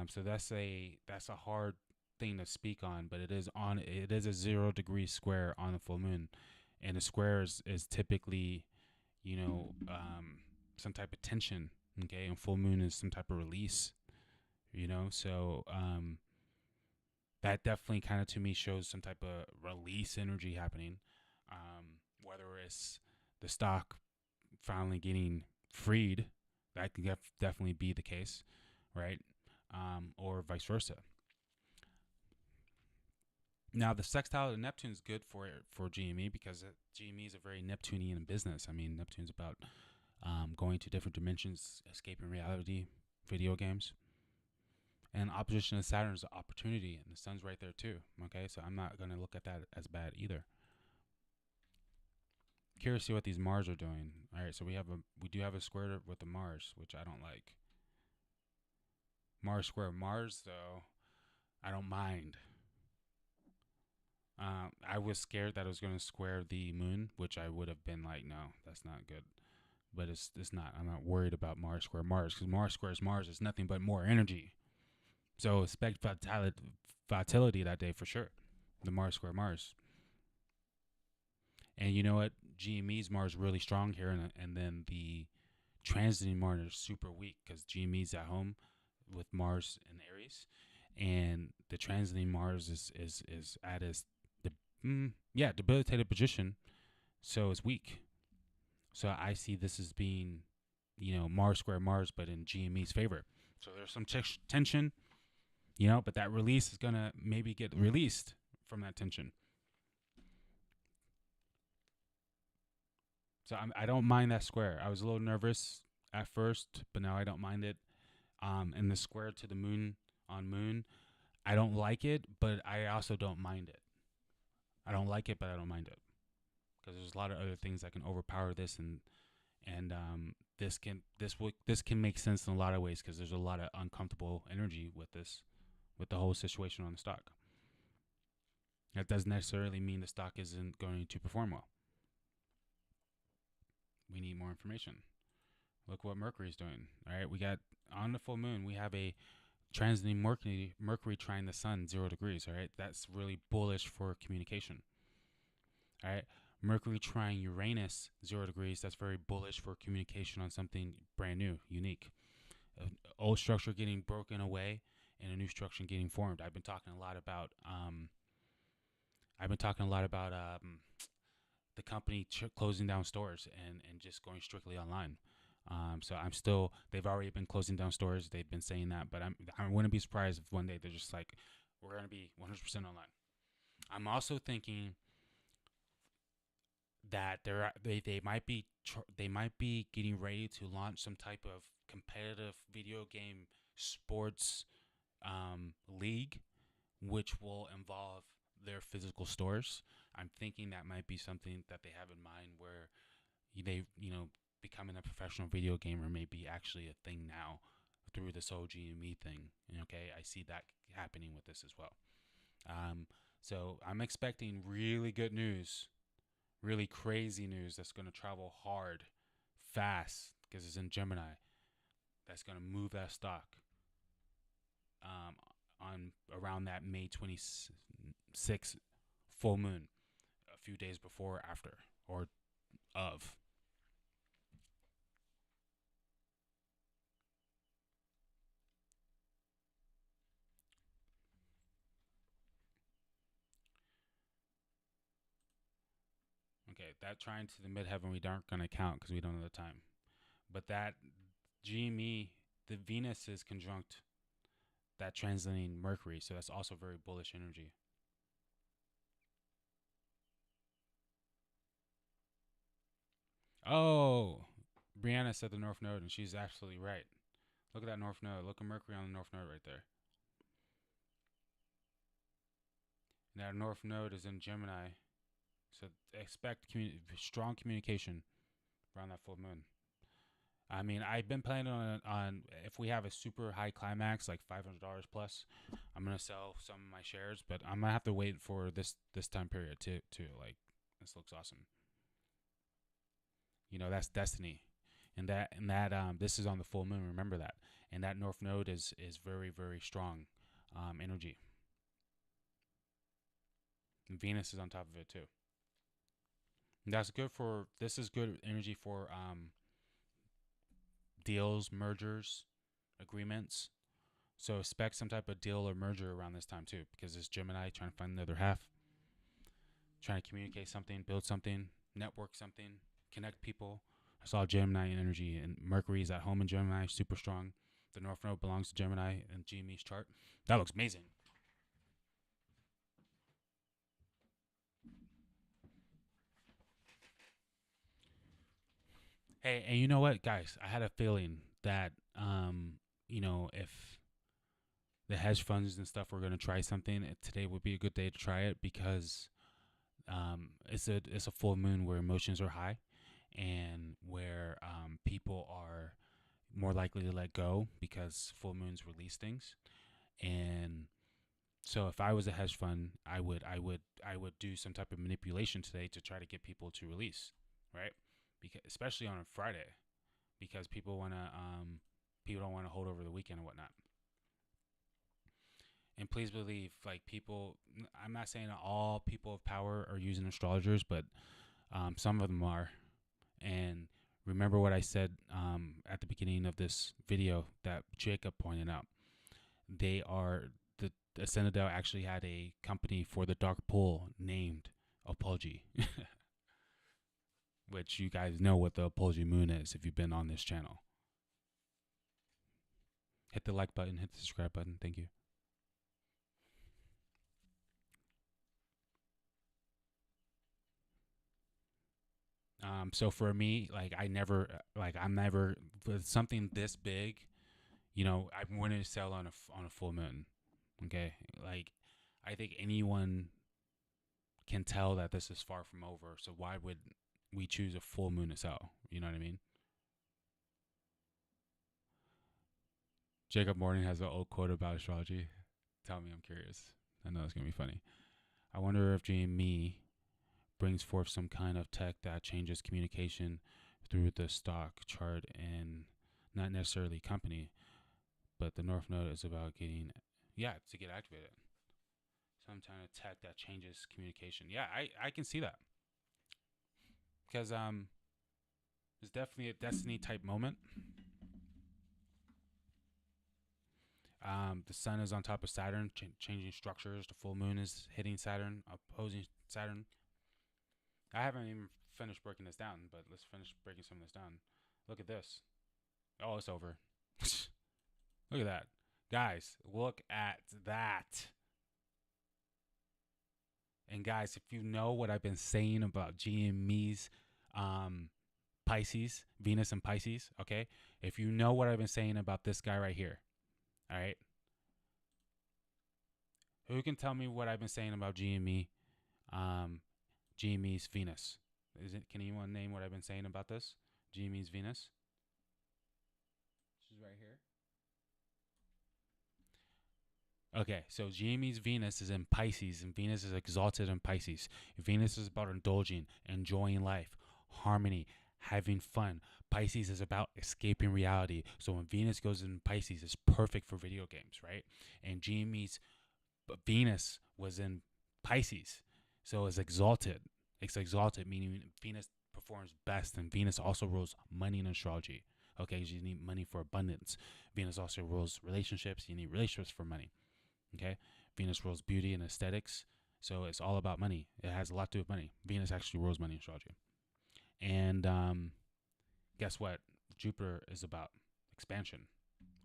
So that's a hard thing to speak on, but it is a 0 degree square on the full moon, and a square is typically, some type of tension. Okay, and full moon is some type of release. So that definitely kind of to me shows some type of release energy happening. Whether it's the stock finally getting freed, that could definitely be the case, right? Or vice versa. Now, the sextile to Neptune is good for GME because GME is a very Neptunian business. I mean, Neptune's about going to different dimensions, escaping reality, video games. And opposition to Saturn is an opportunity, and the sun's right there too. Okay, so I'm not going to look at that as bad either. Curious to see what these Mars are doing. All right, so we do have a square with the Mars, which I don't like. Mars square Mars, though, I don't mind. I was scared that it was going to square the moon, which I would have been like, no, that's not good. But it's not. I'm not worried about Mars square Mars, because Mars squares Mars is nothing but more energy. So expect vitality that day for sure. The Mars square Mars. And you know what? GME's Mars really strong here, and then the transiting Mars is super weak because GME's at home with Mars in Aries, and the transiting Mars is at its debilitated position, so it's weak. So I see this as being, Mars square Mars, but in GME's favor. So there's some tension. But that release is going to maybe get released from that tension. So I don't mind that square. I was a little nervous at first, but now I don't mind it. And the square to the moon on moon, I don't like it, but I also don't mind it. I don't like it, but I don't mind it, because there's a lot of other things that can overpower this, and this can make sense in a lot of ways, because there's a lot of uncomfortable energy with the whole situation on the stock. That doesn't necessarily mean the stock isn't going to perform well. We need more information. Look what Mercury's doing. All right, we got on the full moon, we have a transiting Mercury trying the sun 0 degrees. All right, that's really bullish for communication. All right, Mercury trying Uranus 0 degrees. That's very bullish for communication on something brand new, unique. Old structure getting broken away and a new structure getting formed. I've been talking a lot about the company closing down stores and just going strictly online. So they've already been closing down stores. They've been saying that, but I wouldn't be surprised if one day they're just like, we're going to be 100% online. I'm also thinking that they might be getting ready to launch some type of competitive video game sports league, which will involve their physical stores. I'm thinking that might be something that they have in mind, where becoming a professional video gamer may be actually a thing now through this whole GME thing. Okay, I see that happening with this as well. So I'm expecting really good news, really crazy news that's going to travel hard, fast, because it's in Gemini. That's going to move that stock on around that May 26th full moon, a few days before, after, or of. Okay, that trine to the midheaven we aren't going to count because we don't know the time. But that GME, the Venus is conjunct that translating Mercury, so that's also very bullish energy. Oh, Brianna said the North Node, and she's absolutely right. Look at that North Node. Look at Mercury on the North Node right there. And that North Node is in Gemini, so expect strong communication around that full moon. I mean, I've been planning on if we have a super high climax, like $500 plus, I'm gonna sell some of my shares, but I'm gonna have to wait for this time period to like, this looks awesome. That's destiny, and that this is on the full moon. Remember that, and that North Node is very, very strong energy. And Venus is on top of it too. And that's good for. This is good energy for deals, mergers, agreements. So expect some type of deal or merger around this time too, because it's Gemini trying to find the other half, trying to communicate something, build something, network something, connect people. I saw Gemini energy, and Mercury is at home in Gemini, super strong. The North Node belongs to Gemini in GME's chart. That looks amazing. Hey, and you know what, guys? I had a feeling that, if the hedge funds and stuff were going to try something, today would be a good day to try it, because it's a full moon where emotions are high, and where people are more likely to let go because full moons release things. And so if I was a hedge fund, I would do some type of manipulation today to try to get people to release, right? Because especially on a Friday, because people don't want to hold over the weekend and whatnot. And please believe, like, people, I'm not saying that all people of power are using astrologers, but some of them are. And remember what I said at the beginning of this video that Jacob pointed out. The Ascendedale actually had a company for the dark pool named Apology, which you guys know what the Apology moon is if you've been on this channel. Hit the like button, hit the subscribe button. Thank you. So for me, like I'm never with something this big, you know, I'm willing to sell on a full moon. Okay, like I think anyone can tell that this is far from over. So why would we choose a full moon to sell? You know what I mean? Jacob Morning has an old quote about astrology. Tell me, I'm curious. I know it's gonna be funny. I wonder if GME brings forth some kind of tech that changes communication through the stock chart and not necessarily company, but the North Node is about getting, to get activated. Some kind of tech that changes communication. Yeah, I can see that. Because it's definitely a destiny type moment. The sun is on top of Saturn, changing structures. The full moon is hitting Saturn, opposing Saturn. I haven't even finished breaking this down, but let's finish breaking some of this down. Look at this. Oh, it's over. Look at that. Guys, look at that. And guys, if you know what I've been saying about GME's Pisces, Venus and Pisces, okay? If you know what I've been saying about this guy right here, all right? Who can tell me what I've been saying about GME, GME's Venus? Can anyone name what I've been saying about this? GME's Venus? This is right here. Okay, so GME's Venus is in Pisces, and Venus is exalted in Pisces. Venus is about indulging, enjoying life, harmony, having fun. Pisces is about escaping reality. So when Venus goes in Pisces, it's perfect for video games, right? And GME's Venus was in Pisces, so it's exalted. It's exalted, meaning Venus performs best, and Venus also rules money in astrology. Okay, you need money for abundance. Venus also rules relationships. You need relationships for money. Okay, Venus rules beauty and aesthetics, so it's all about money. It has a lot to do with money. Venus actually rules money in astrology. And guess what? Jupiter is about expansion.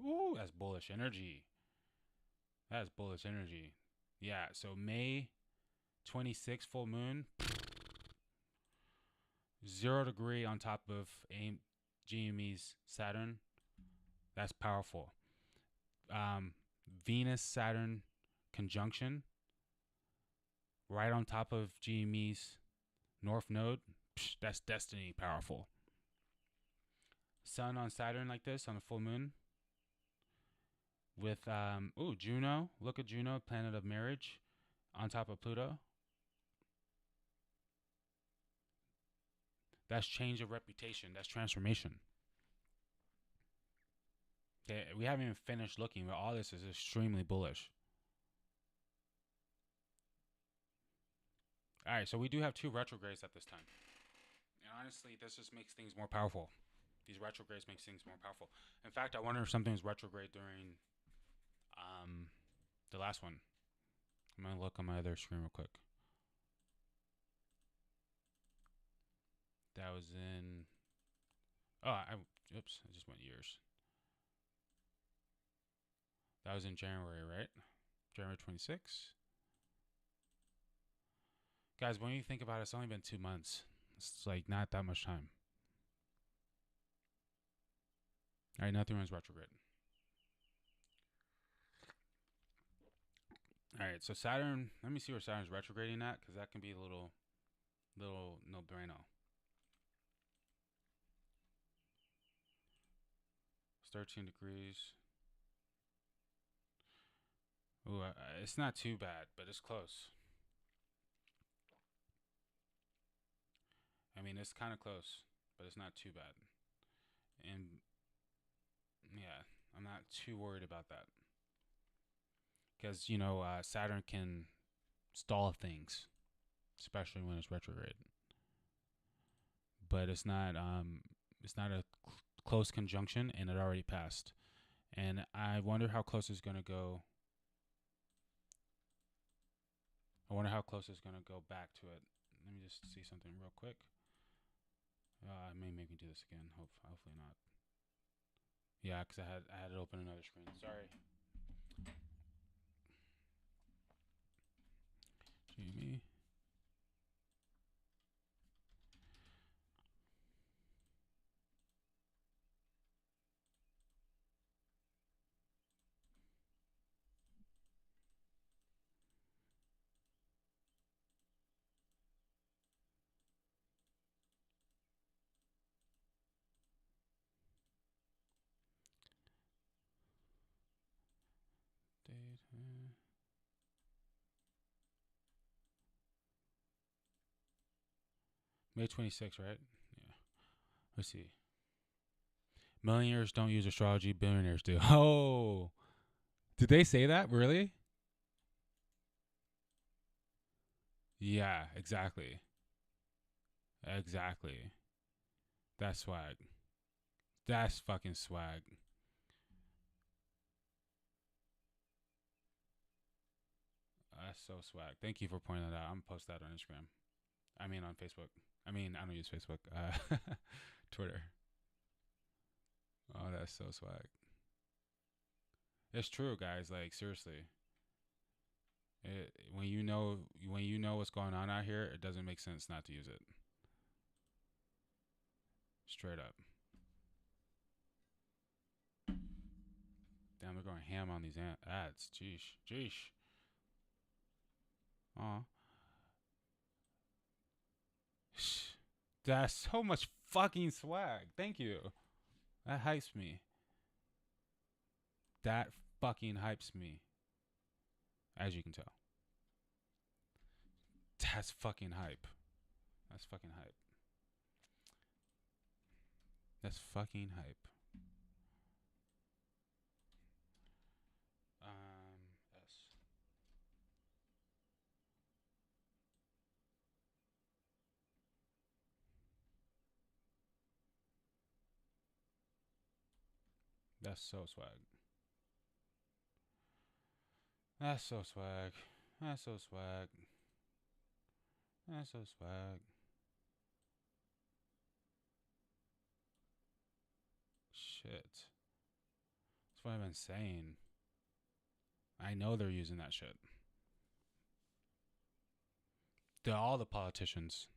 Ooh, that's bullish energy. That's bullish energy. Yeah, so May 26th full moon, 0 degree on top of GME's Saturn. That's powerful. Venus Saturn conjunction right on top of GME's North Node. That's destiny powerful. Sun on Saturn like this on a full moon. With Juno. Look at Juno, planet of marriage, on top of Pluto. That's change of reputation. That's transformation. Okay, we haven't even finished looking, but all this is extremely bullish. All right, so we do have 2 retrogrades at this time. And honestly, this just makes things more powerful. These retrogrades make things more powerful. In fact, I wonder if something was retrograde during the last one. I'm going to look on my other screen real quick. That was in... I just went years. That was in January, right? January 26th. Guys, when you think about it, it's only been 2 months. It's like not that much time. All right, nothing was retrograde. All right, so Saturn, let me see where Saturn's retrograding at, because that can be a little no bueno. It's 13 degrees. Ooh, it's not too bad, but it's close. I mean, it's kind of close, but it's not too bad. And yeah, I'm not too worried about that. Because, Saturn can stall things, especially when it's retrograde. But it's not a close conjunction, and it already passed. And I wonder how close it's going to go. I wonder how close it's going to go back to it. Let me just see something real quick. It may make me do this again. Hopefully not. Yeah, because I had it open another screen. Sorry. Jamie. May 26th, right? Yeah. Let's see. Millionaires don't use astrology. Billionaires do. Oh, did they say that? Really? Yeah, exactly. Exactly. That's swag. That's fucking swag. That's so swag. Thank you for pointing that out. I'm gonna post that on Instagram. I mean, on Facebook. I mean, I don't use Facebook. Twitter. Oh, that's so swag. It's true, guys. Like, seriously. When you know what's going on out here, it doesn't make sense not to use it. Straight up. Damn, they're going ham on these ads. Jeesh. Aw. That's so much fucking swag. Thank you. That hypes me. That fucking hypes me. As you can tell. That's fucking hype. That's fucking hype. That's fucking hype. S. That's so swag. That's so swag. That's so swag. That's so swag. Shit. That's what I've been saying. I know they're using that shit. All the politicians.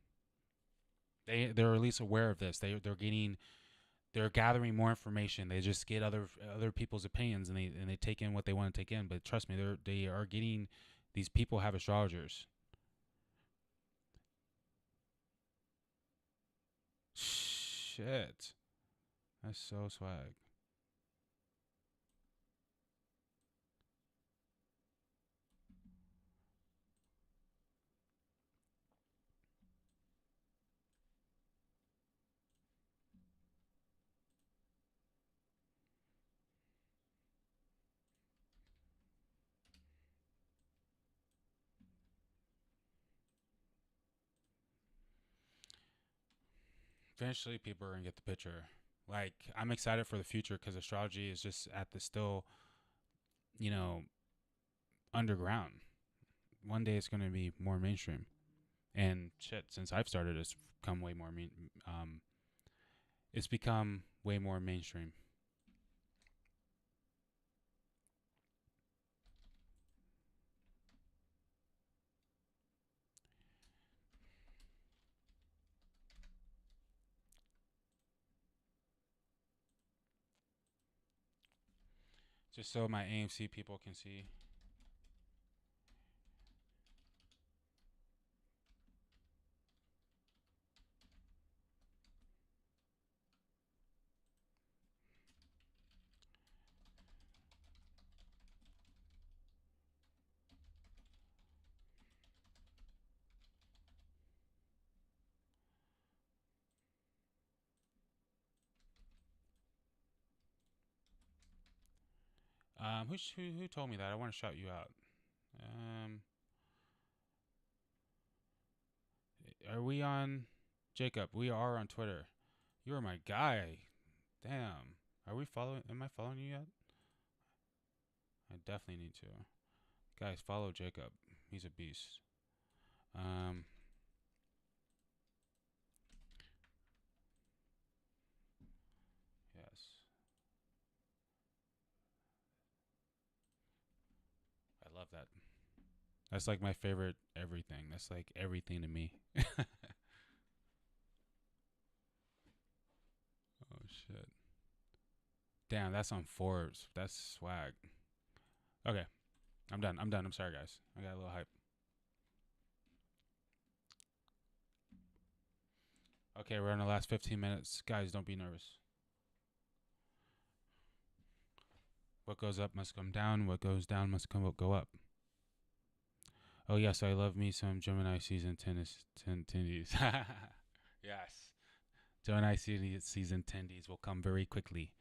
They're at least aware of this. They're gathering more information. They just get other people's opinions and they take in what they want to take in. But trust me, they are getting, these people have astrologers. Shit. That's so swag. Eventually people are going to get the picture. Like, I'm excited for the future because astrology is just at the still, underground. One day it's going to be more mainstream. And shit, since I've started, it's become way more it's become way more mainstream. Just so my AMC people can see. Who told me that? I want to shout you out. Are we on, Jacob? We are on Twitter. You are my guy. Damn. Are we following? Am I following you yet? I definitely need to. Guys, follow Jacob. He's a beast. Yes. I love that. That's like my favorite everything. That's like everything to me. Oh, shit. Damn, that's on Forbes. That's swag. Okay. I'm done. I'm sorry, guys. I got a little hype. Okay, we're in the last 15 minutes. Guys, don't be nervous. What goes up must come down. What goes down must go up. Oh, yes, I love me some Gemini season tennis tendies. Yes. Gemini season attendees will come very quickly.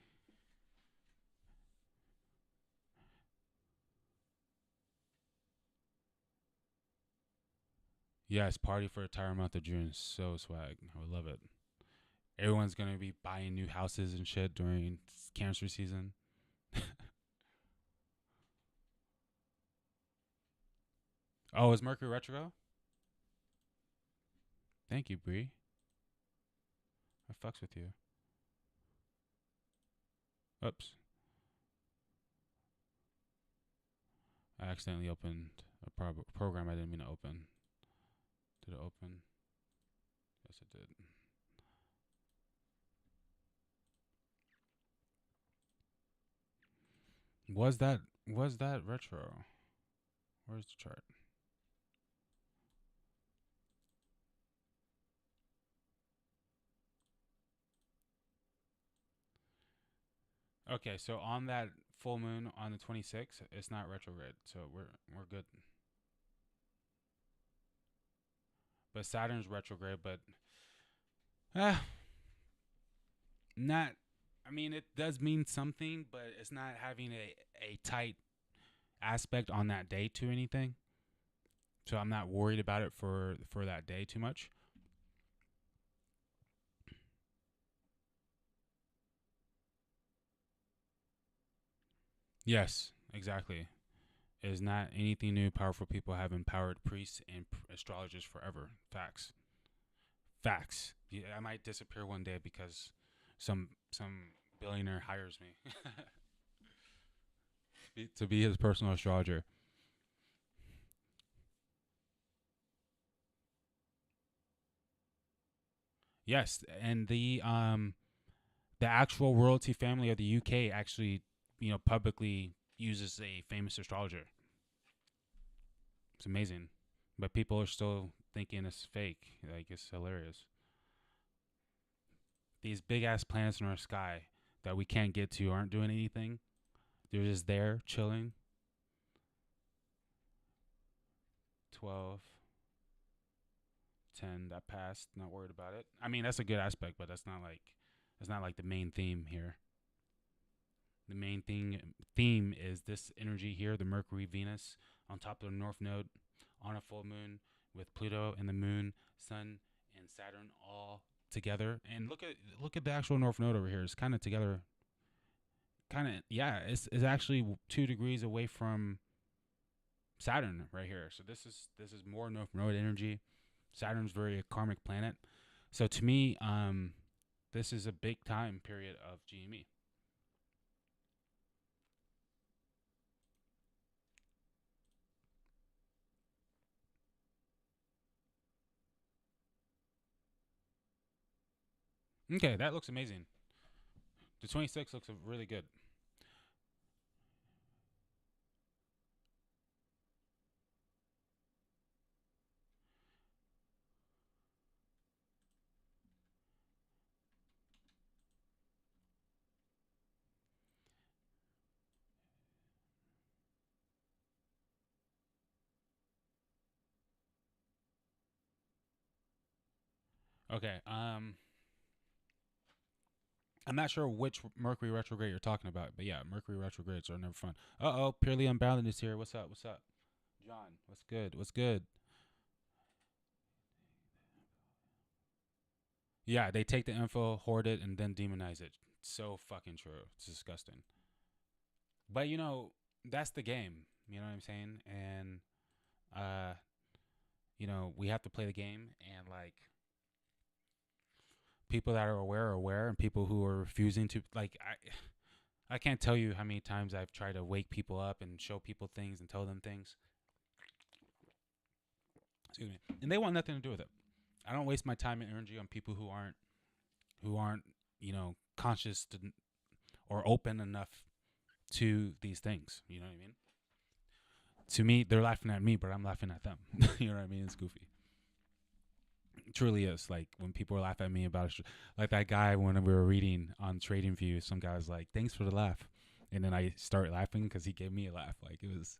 Yes, party for the entire month of June. So swag. I would love it. Everyone's gonna be buying new houses and shit during Cancer season. Oh, is Mercury retro? Thank you, Bree. I fucks with you. Oops. I accidentally opened a program I didn't mean to open. Did it open? Yes, it did. Was that retro? Where's the chart? Okay, so on that full moon on the 26th, it's not retrograde, so we're good. But Saturn's retrograde, but uh, not. I mean, it does mean something, but it's not having a tight aspect on that day to anything. So I'm not worried about it for that day too much. Yes, exactly. It is not anything new. Powerful people have empowered priests and astrologers forever. Facts. Facts. Yeah, I might disappear one day because some billionaire hires me to be his personal astrologer. Yes, and the actual royalty family of the UK actually, publicly uses a famous astrologer. It's amazing, but people are still thinking it's fake. Like, it's hilarious. These big ass planets in our sky that we can't get to aren't doing anything. They're just there chilling. 12, 10, that passed. Not worried about it. I mean, that's a good aspect, but that's not like the main theme here. The main theme is this energy here, the Mercury Venus on top of the North Node on a full moon with Pluto and the Moon, Sun, and Saturn all together. And look at the actual North Node over here. It's kind of together. Kind of, yeah. It's actually 2 degrees away from Saturn right here. So this is more North Node energy. Saturn's very a karmic planet. So to me, this is a big time period of GME. Okay, that looks amazing. The 26 looks really good. Okay, I'm not sure which Mercury retrograde you're talking about, but yeah, Mercury retrogrades are never fun. Purely Unbounded is here. What's up? What's up? John, what's good? What's good? Yeah, they take the info, hoard it, and then demonize it. So fucking true. It's disgusting. But that's the game. You know what I'm saying? And uh, we have to play the game, and like people that are aware, and people who are refusing to, like, I can't tell you how many times I've tried to wake people up and show people things and tell them things. Excuse me. And they want nothing to do with it. I don't waste my time and energy on people who aren't conscious or open enough to these things. You know what I mean? To me, they're laughing at me, but I'm laughing at them. You know what I mean? It's goofy. It truly is. Like when people laugh at me about it, like that guy when we were reading on Trading View, some guy was like, "Thanks for the laugh," and then I start laughing because he gave me a laugh. Like it was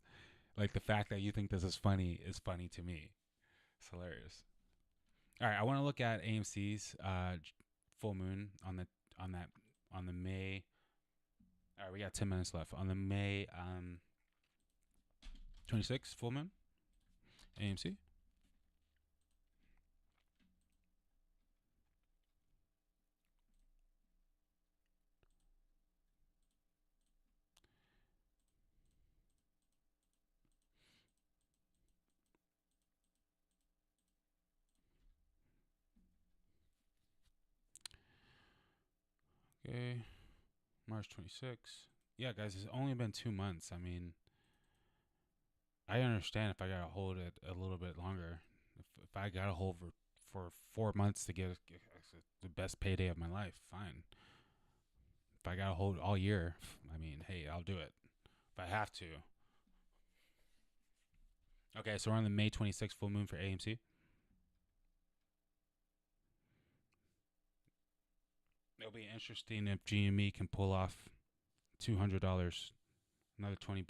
like the fact that you think this is funny to me. It's hilarious. All right, I want to look at AMC's full moon on the May. All right, we got 10 minutes left on the May 26th full moon. AMC. Okay, March 26th. Yeah, guys, it's only been 2 months. I mean, I understand if I gotta hold it a little bit longer. If I gotta hold for 4 months to get the best payday of my life, fine. If I gotta hold all year, I mean, hey, I'll do it if I have to. Okay, so we're on the May 26th full moon for AMC. It'll be interesting if GME can pull off $200, another $20.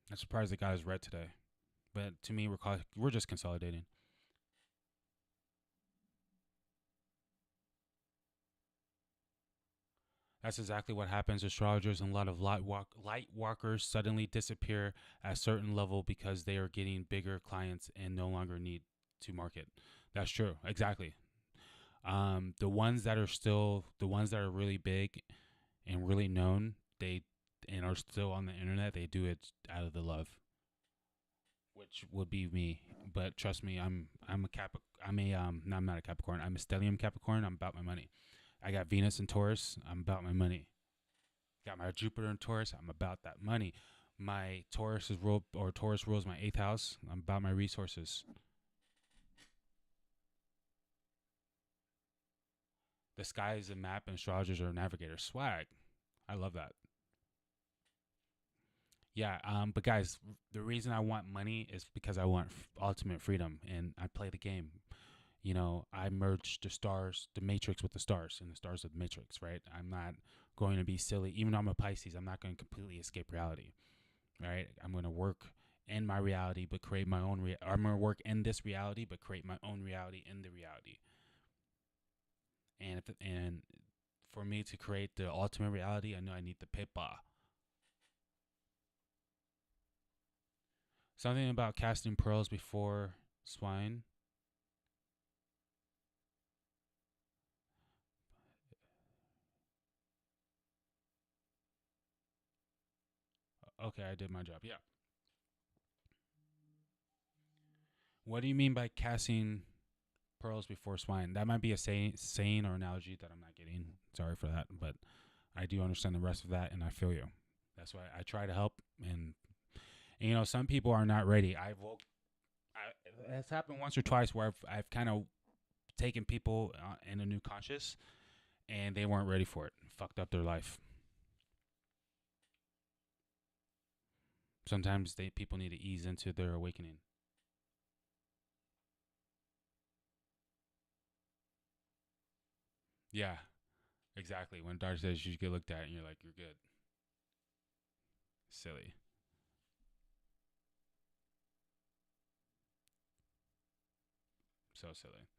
I'm surprised the guy is red today, but to me, we're just consolidating. That's exactly what happens. Astrologers and a lot of light walkers suddenly disappear at a certain level because they are getting bigger clients and no longer need to market. That's true. Exactly. The ones that are really big and really known, and are still on the internet, they do it out of the love, which would be me. But trust me, I'm not a Capricorn. I'm a stellium Capricorn. I'm about my money. I got Venus in Taurus. I'm about my money. Got my Jupiter in Taurus. I'm about that money. My Taurus rules my 8th house. I'm about my resources. The sky is a map and astrologers are navigators. Swag. I love that. Yeah, but guys, the reason I want money is because I want ultimate freedom, and I play the game. You know, I merge the matrix with the stars, and the stars with the matrix, right? I'm not going to be silly. Even though I'm a Pisces, I'm not going to completely escape reality, right? I'm going to work in my reality, but create my own I'm going to work in this reality, but create my own reality in the reality. And for me to create the ultimate reality, I know I need the paper. Something about casting pearls before swine. Okay, I did my job. Yeah. What do you mean by casting pearls before swine? That might be a saying or analogy that I'm not getting. Sorry for that, but I do understand the rest of that, and I feel you. That's why I try to help. And you know, some people are not ready. It's happened once or twice where I've kind of taken people in a new conscious, and they weren't ready for it. Fucked up their life. Sometimes people need to ease into their awakening. Yeah, exactly. When dark says you get looked at and you're like, you're good. Silly. So silly.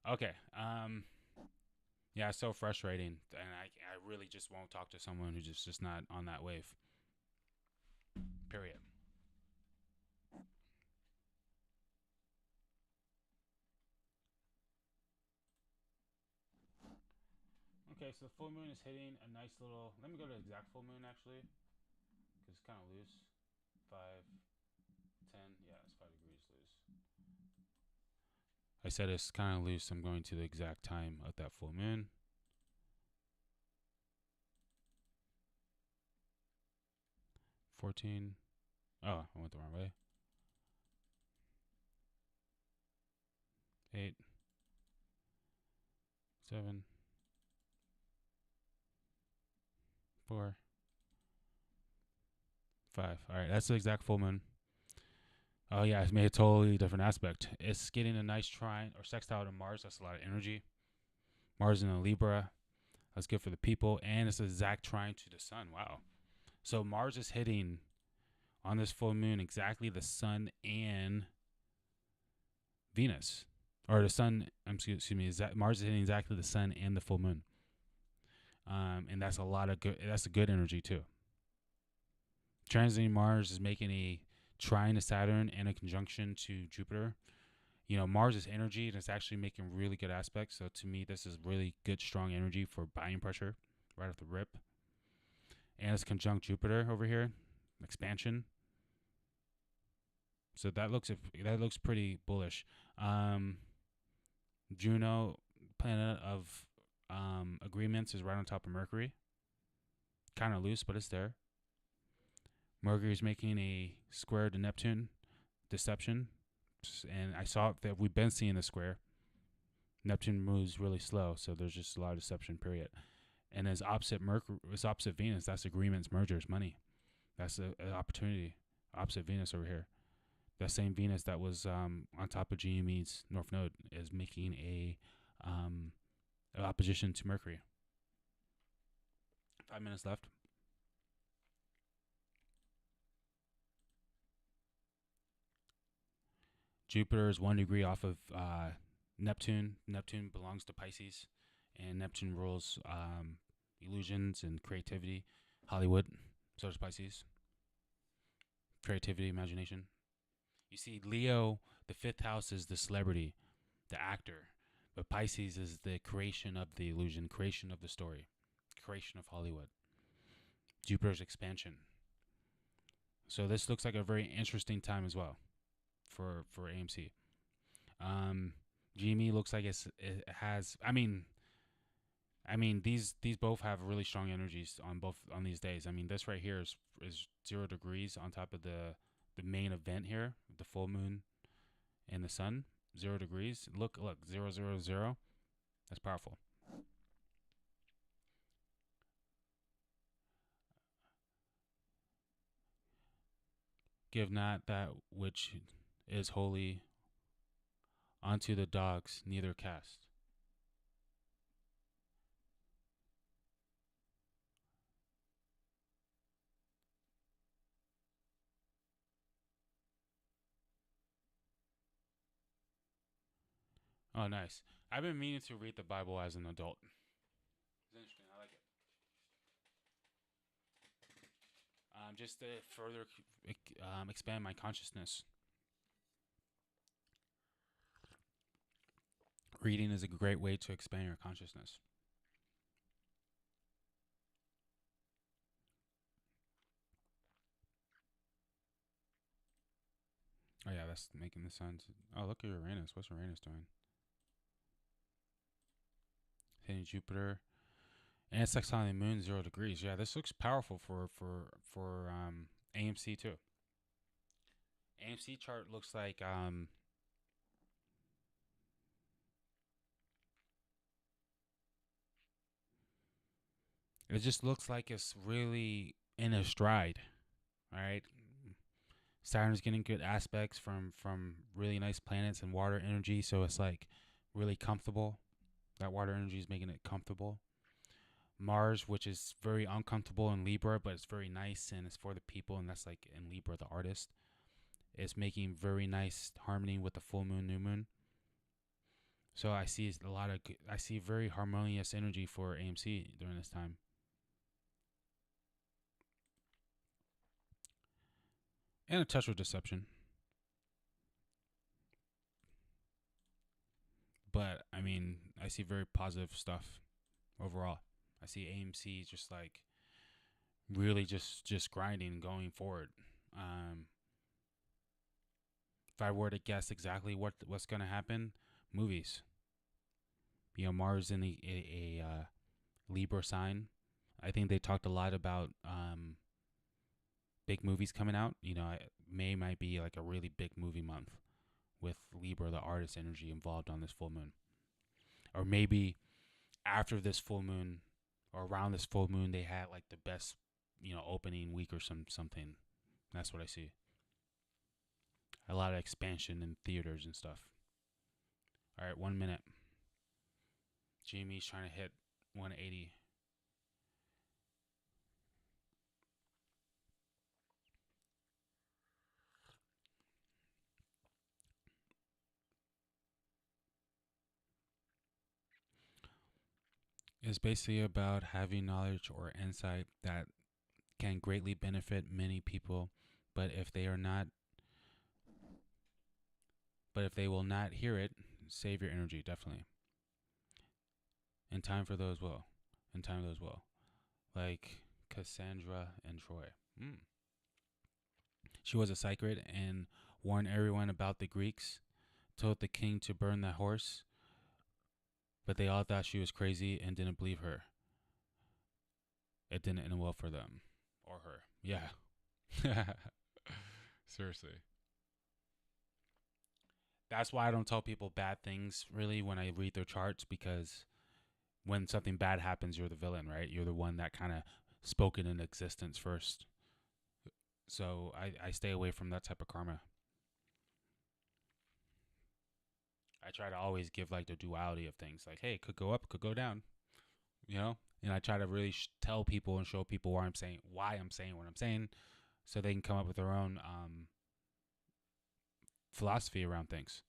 Okay. Yeah, it's so frustrating. And I really just won't talk to someone who's just not on that wave. Period. Okay, so the full moon is hitting a nice little. Let me go to the exact full moon actually, because it's kind of loose. 5, 10. Yeah, it's 5 degrees loose. I said it's kind of loose. I'm going to the exact time of that full moon. $14. Oh, I went the wrong way. 8, 7, 4, 5. All right, that's the exact full moon. Oh yeah, it's made a totally different aspect. It's getting a nice trine or sextile to Mars. That's a lot of energy. Mars in a Libra. That's good for the people, and it's an exact trine to the sun. Wow. So Mars is hitting on this full moon, exactly the sun and Venus, or the sun. Excuse me. Is that Mars is hitting exactly the sun and the full moon, and that's a lot of good. That's a good energy too. Transiting Mars is making a trine to Saturn and a conjunction to Jupiter. You know, Mars is energy and it's actually making really good aspects. So to me, this is really good, strong energy for buying pressure right off the rip. And it's conjunct Jupiter over here, expansion. So that looks pretty bullish. Juno, planet of agreements, is right on top of Mercury. Kind of loose, but it's there. Mercury is making a square to Neptune, deception. And I saw that we've been seeing the square. Neptune moves really slow, so there's just a lot of deception, period. And as opposite Mercury, as opposite Venus, that's agreements, mergers, money. That's an opportunity. Opposite Venus over here. That same Venus that was on top of GME's North Node is making a opposition to Mercury. 5 minutes left. Jupiter is 1 degree off of Neptune. Neptune belongs to Pisces, and Neptune rules illusions and creativity. Hollywood, so does Pisces. Creativity, imagination. You see, Leo, the 5th house is the celebrity, the actor. But Pisces is the creation of the illusion, creation of the story, creation of Hollywood. Jupiter's expansion. So this looks like a very interesting time as well for AMC. GME looks like it has. I mean, these both have really strong energies on these days. I mean, this right here is 0 degrees on top of the main event here, the full moon and the sun. 0 degrees. Look, 0, 0, 0. That's powerful. Give not that which is holy unto the dogs, neither cast. Oh, nice. I've been meaning to read the Bible as an adult. It's interesting. I like it. Just to further expand my consciousness. Reading is a great way to expand your consciousness. Oh yeah, that's making the sun. Oh, look at Uranus. What's Uranus doing? Hitting Jupiter, and it's sextiling the moon, 0 degrees. Yeah, this looks powerful for AMC too. AMC chart looks like it just looks like it's really in a stride. All right, Saturn's getting good aspects from really nice planets and water energy, so it's like really comfortable. That water energy is making it comfortable. Mars, which is very uncomfortable in Libra, but it's very nice and it's for the people, and that's like in Libra, the artist. It's making very nice harmony with the full moon, new moon. So I see I see very harmonious energy for AMC during this time. And a touch of deception. But I mean, I see very positive stuff overall. I see AMC just like really just grinding and going forward. If I were to guess exactly what's going to happen, movies. You know, Mars in a Libra sign. I think they talked a lot about big movies coming out. You know, May might be like a really big movie month with Libra, the artist energy involved on this full moon. Or maybe after this full moon or around this full moon, they had like the best, you know, opening week or something. That's what I see. A lot of expansion in theaters and stuff. All right, 1 minute. Jamie's trying to hit 180. It's basically about having knowledge or insight that can greatly benefit many people, but if they are not, but if they will not hear it, save your energy, definitely. In time for those will. In time those will. Like Cassandra and Troy. She was a psychic and warned everyone about the Greeks, told the king to burn the horse, but they all thought she was crazy and didn't believe her. It didn't end well for them. Or her. Yeah. Seriously. That's why I don't tell people bad things, really, when I read their charts, because when something bad happens, you're the villain, right? You're the one that kind of spoke it into existence first. So I stay away from that type of karma. I try to always give like the duality of things. Like, hey, it could go up, it could go down, you know? And I try to really tell people and show people why I'm saying what I'm saying, so they can come up with their own philosophy around things.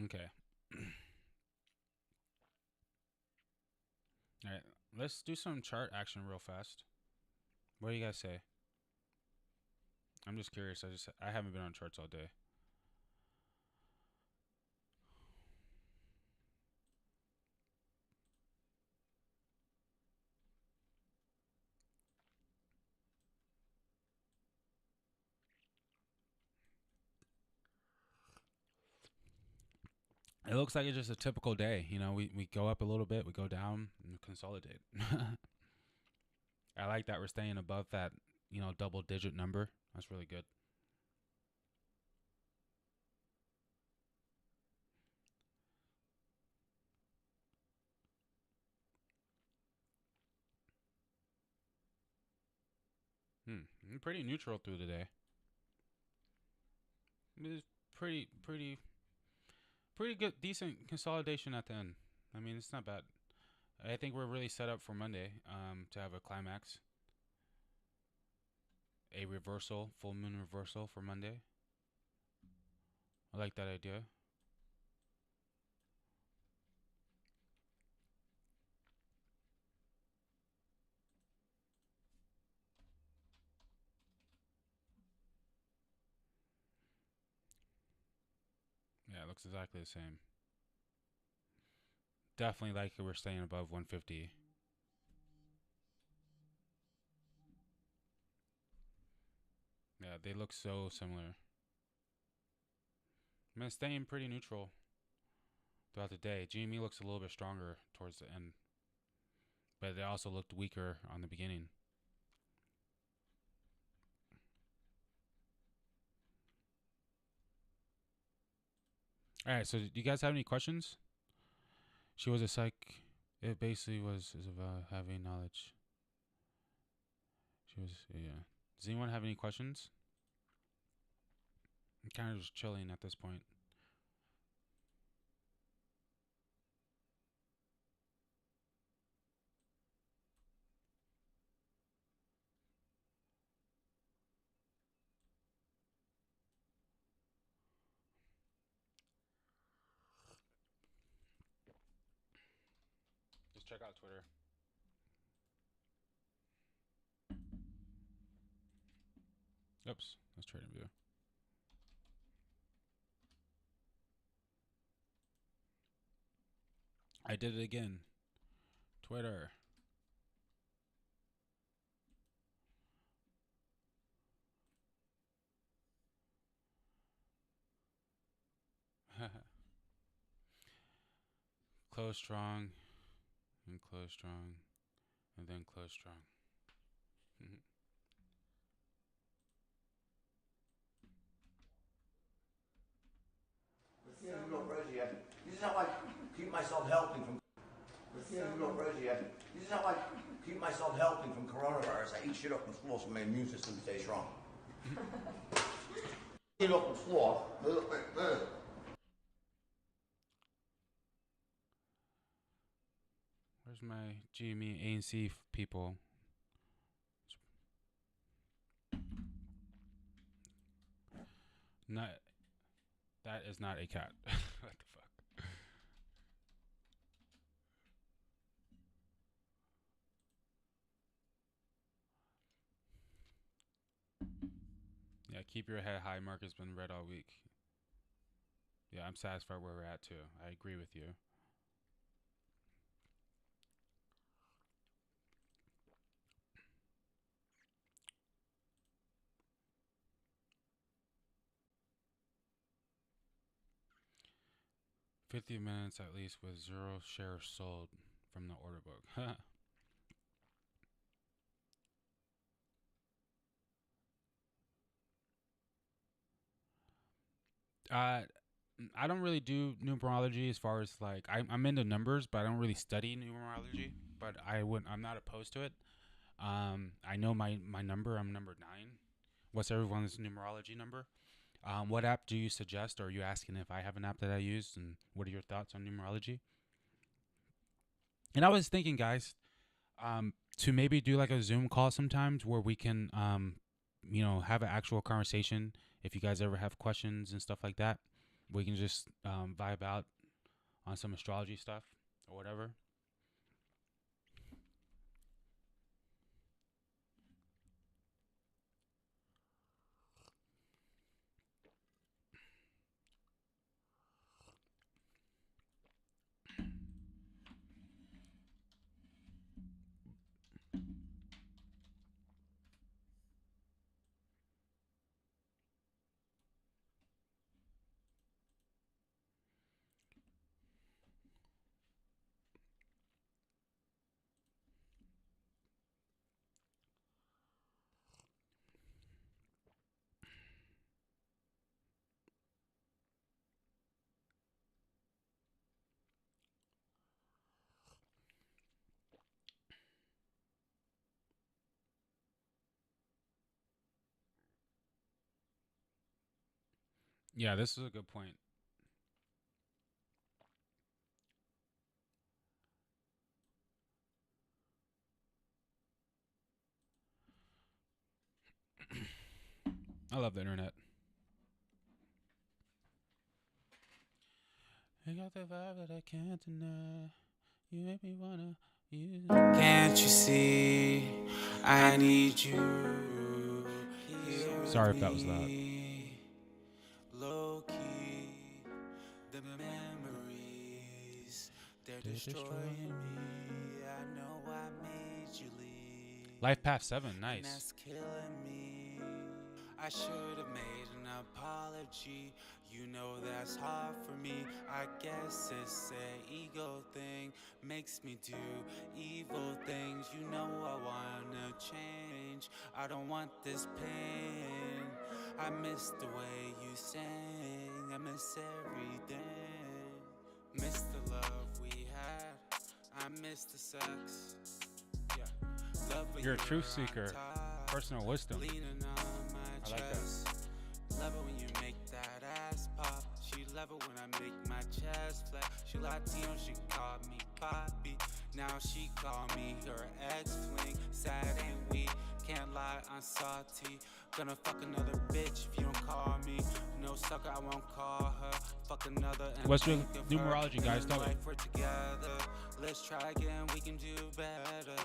Okay. All right. Let's do some chart action real fast. What do you guys say? I'm just curious. I haven't been on charts all day. It looks like it's just a typical day. You know, we go up a little bit, we go down, and we consolidate. I like that we're staying above that, double digit number. That's really good. I'm pretty neutral through the day. It's pretty good, decent consolidation at the end. I mean, it's not bad. I think we're really set up for Monday to have a climax. A reversal, full moon reversal for Monday. I like that idea. Yeah, it looks exactly the same. Definitely like we're staying above 150. Yeah, they look so similar. I mean, staying pretty neutral throughout the day. GME looks a little bit stronger towards the end, but it also looked weaker on the beginning. All right, so do you guys have any questions? She was a psych. It basically is about having knowledge. She was, yeah. Does anyone have any questions? I'm kind of just chilling at this point. Just check out Twitter. Oops, let's trade and view. I did it again. Twitter. Close strong, and close strong, and then close strong. This is how I keep myself healthy from. This is how I keep myself healthy from coronavirus. I eat shit off the floor so my immune system stays strong. Eat off the floor. Where's my GME ANC people? Not that is not a cat. What the fuck? Yeah, keep your head high. Mark has been read all week. Yeah, I'm satisfied where we're at too. I agree with you. $50 at least with 0 shares sold from the order book. uh, I don't really do numerology as far as like I'm into numbers, but I don't really study numerology. But I'm not opposed to it. I know my number. I'm number 9. What's everyone's numerology number? What app do you suggest? Or are you asking if I have an app that I use? And what are your thoughts on numerology? And I was thinking, guys, to maybe do like a Zoom call sometimes where we can, have an actual conversation. If you guys ever have questions and stuff like that, we can just vibe out on some astrology stuff or whatever. Yeah, this is a good point. I love the internet. I got the vibe that I can't deny. You make me wanna use. Can't you see? I need you. Sorry if that was loud. Low key, the memories, they're destroying me. I know I made you leave. Life Path 7, And nice. that's killing me. I should have made an apology. You know that's hard for me. I guess it's an ego thing. Makes me do evil things. You know I wanna change. I don't want this pain. I miss the way you sang. I miss everything. Miss the love we had. I miss the sex. Yeah. Love when You're a you truth were on seeker. top, Personal wisdom. leaning on my I like that. chest. Love it when you make that ass pop. She love it when I make my chest flat. She Latino, she called me Poppy. Now she call me her ex-fling. Sad ain't we? Can't lie, I'm salty. Gonna fuck another bitch if you don't call me. No sucker, I won't call her. Fuck another. And What's your think of numerology, her. guys? In Tell me. life we're together. Let's try again, we can do better.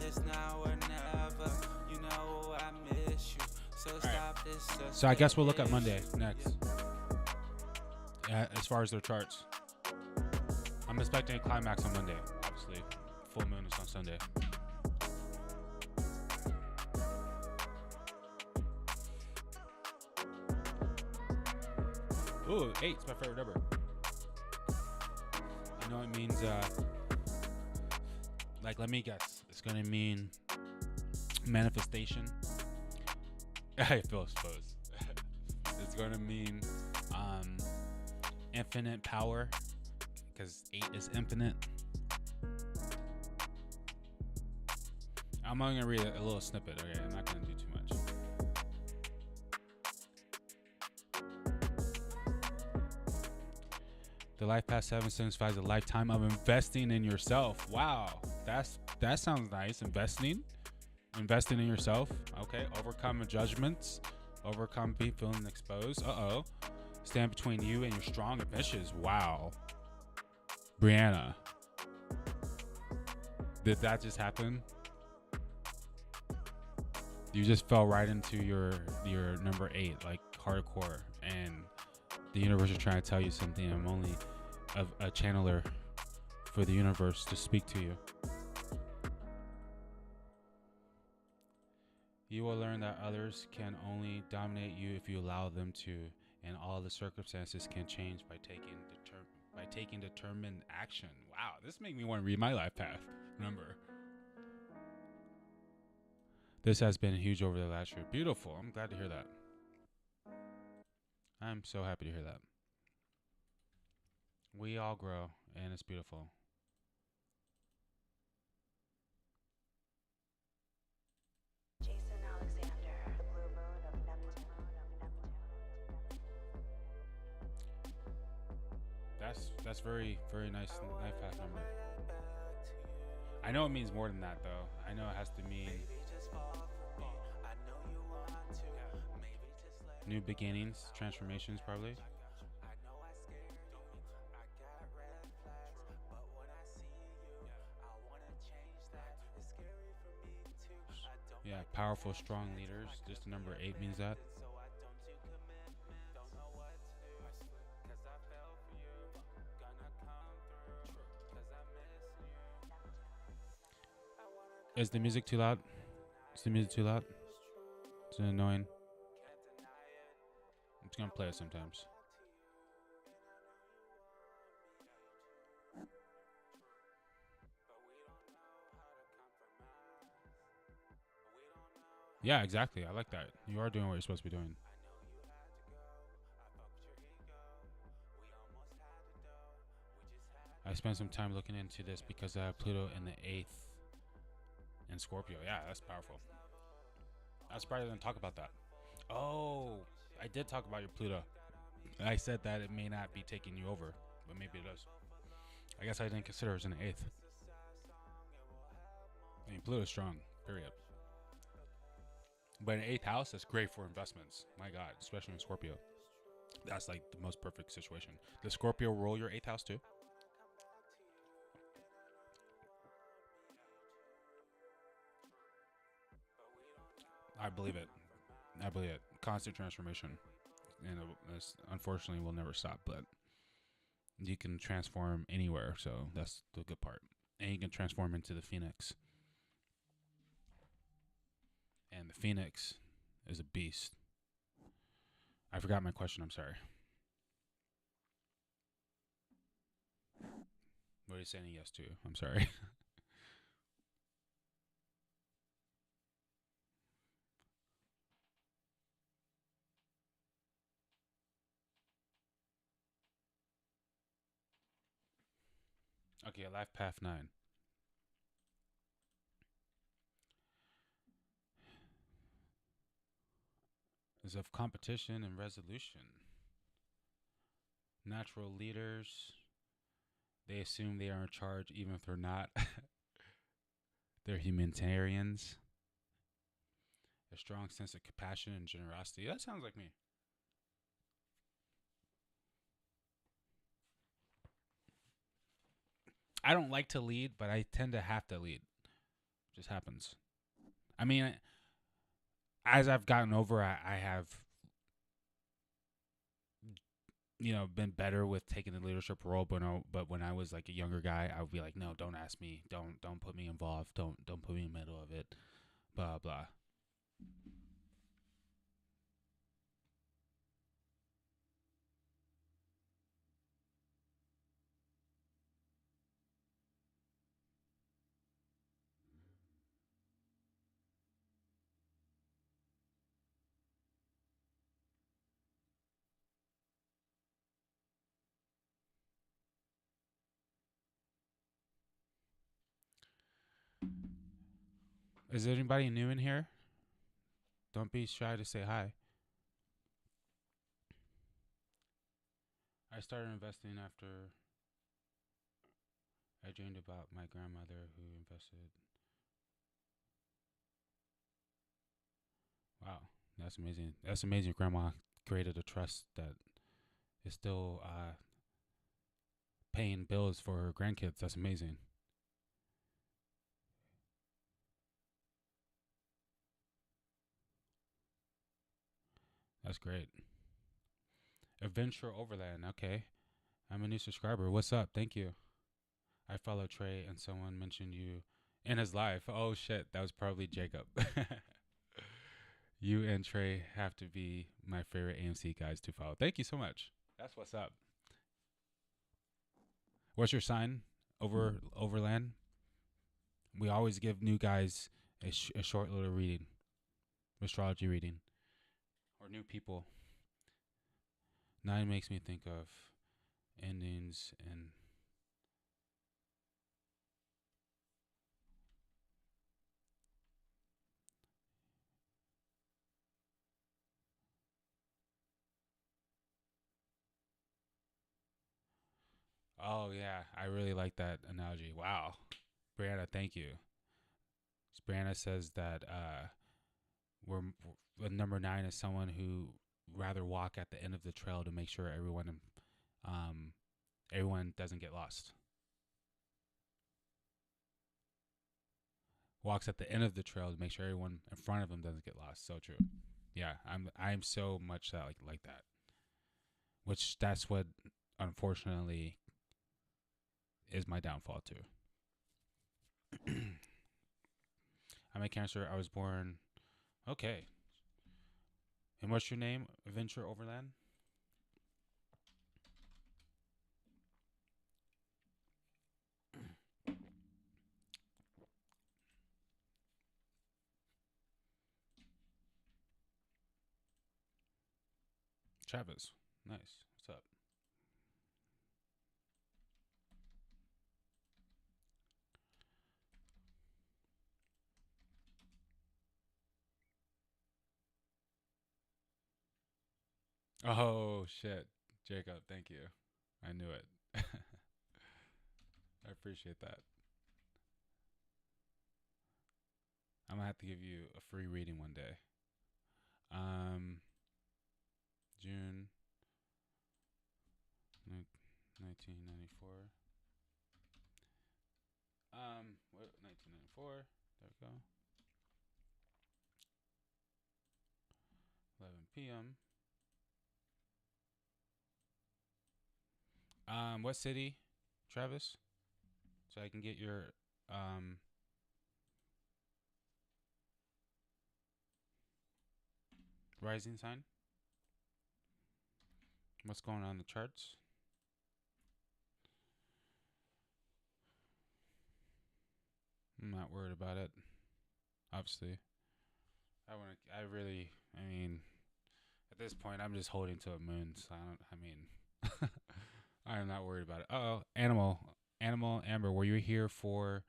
It's now or never. You know I miss you. So stop this. So I guess we'll look at Monday next. As far as their charts. I'm expecting a climax on Monday. Obviously, full moon is on Sunday. Ooh, 8's my favorite number. I know it means, let me guess. It's going to mean manifestation. I feel exposed. It's going to mean infinite power, because 8 is infinite. I'm only going to read a little snippet, okay? I'm not going to do too much. The Life Path 7 signifies a lifetime of investing in yourself. Wow, that sounds nice. Investing in yourself. Okay, overcome judgments, Overcome feeling exposed. Uh-oh. Stand between you and your strong ambitions. Wow. Brianna. Did that just happen? You just fell right into your number 8, like hardcore, and the universe is trying to tell you something. I'm only a channeler for the universe to speak to you. You will learn that others can only dominate you if you allow them to, and all the circumstances can change by taking determined action. Wow, this made me want to read my life path. Remember, this has been huge over the last year. Beautiful. I'm glad to hear that. I'm so happy to hear that. We all grow, and it's beautiful. That's very, very nice life path number. I know it means more than that, though. I know it has to mean new beginnings, transformations, probably. Yeah, powerful, strong leaders. Just the number 8 means that. Is the music too loud? Is the music too loud? Is it annoying? I'm just gonna play it sometimes. Yeah, exactly. I like that. You are doing what you're supposed to be doing. I spent some time looking into this because I have Pluto in the 8th in Scorpio. Yeah, that's powerful. I was surprised I didn't talk about that. Oh, I did talk about your Pluto. I said that it may not be taking you over, but maybe it does. I guess I didn't consider it was in the 8th. I mean, Pluto's strong, period. But an 8th house is great for investments. My God, especially in Scorpio. That's like the most perfect situation. Does Scorpio rule your 8th house too? I believe it. I believe it. Constant transformation. And this unfortunately will never stop, but you can transform anywhere, so that's the good part. And you can transform into the Phoenix. And the Phoenix is a beast. I forgot my question, I'm sorry. What are you saying yes to? I'm sorry. Okay, life path 9. Is of competition and resolution. Natural leaders. They assume they are in charge even if they're not. They're humanitarians. A strong sense of compassion and generosity. That sounds like me. I don't like to lead, but I tend to have to lead. It just happens. I mean, as I've gotten over, I have, been better with taking the leadership role. But when I was like a younger guy, I would be like, no, don't ask me. Don't put me involved. Don't put me in the middle of it. Blah blah. Is there anybody new in here? Don't be shy to say hi. I started investing after I dreamed about my grandmother who invested. Wow, That's amazing. That's amazing. Grandma created a trust that is still paying bills for her grandkids. That's amazing. That's great. Adventure Overland. Okay. I'm a new subscriber. What's up? Thank you. I follow Trey and someone mentioned you in his life. Oh shit, that was probably Jacob. You and Trey have to be my favorite AMC guys to follow. Thank you so much. That's what's up. What's your sign? Overland. We always give new guys a short little reading, astrology reading, or new people. 9 makes me think of endings and oh yeah, I really like that analogy. Wow. Brianna, thank you. Brianna says that we're number 9 is someone who rather walk at the end of the trail to make sure everyone doesn't get lost. Walks at the end of the trail to make sure everyone in front of him doesn't get lost. So true. Yeah, I'm so much that like that. Which that's what unfortunately is my downfall too. I'm a Cancer. I was born. Okay. And what's your name? Adventure Overland? Travis. Nice. What's up? Oh, shit. Jacob, thank you. I knew it. I appreciate that. I'm going to have to give you a free reading one day. June 1994. What? 1994. There we go. 11 p.m. What city, Travis? So I can get your rising sign. What's going on in the charts? I'm not worried about it. Obviously, I mean, at this point, I'm just holding to a moon. So I'm not worried about it. Animal, Amber, were you here for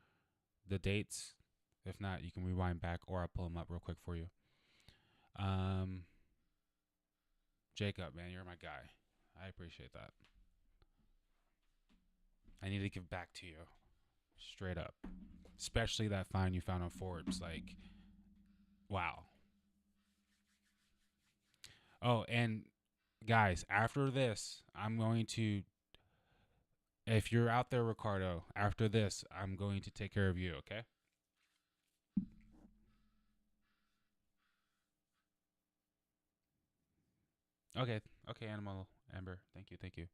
the dates? If not, you can rewind back, or I'll pull them up real quick for you. Jacob, man, you're my guy. I appreciate that. I need to give back to you, straight up. Especially that find you found on Forbes. Like, wow. Oh, and guys, after this, I'm going to, if you're out there, Ricardo, after this, I'm going to take care of you, okay? Okay, Animal Amber. Thank you.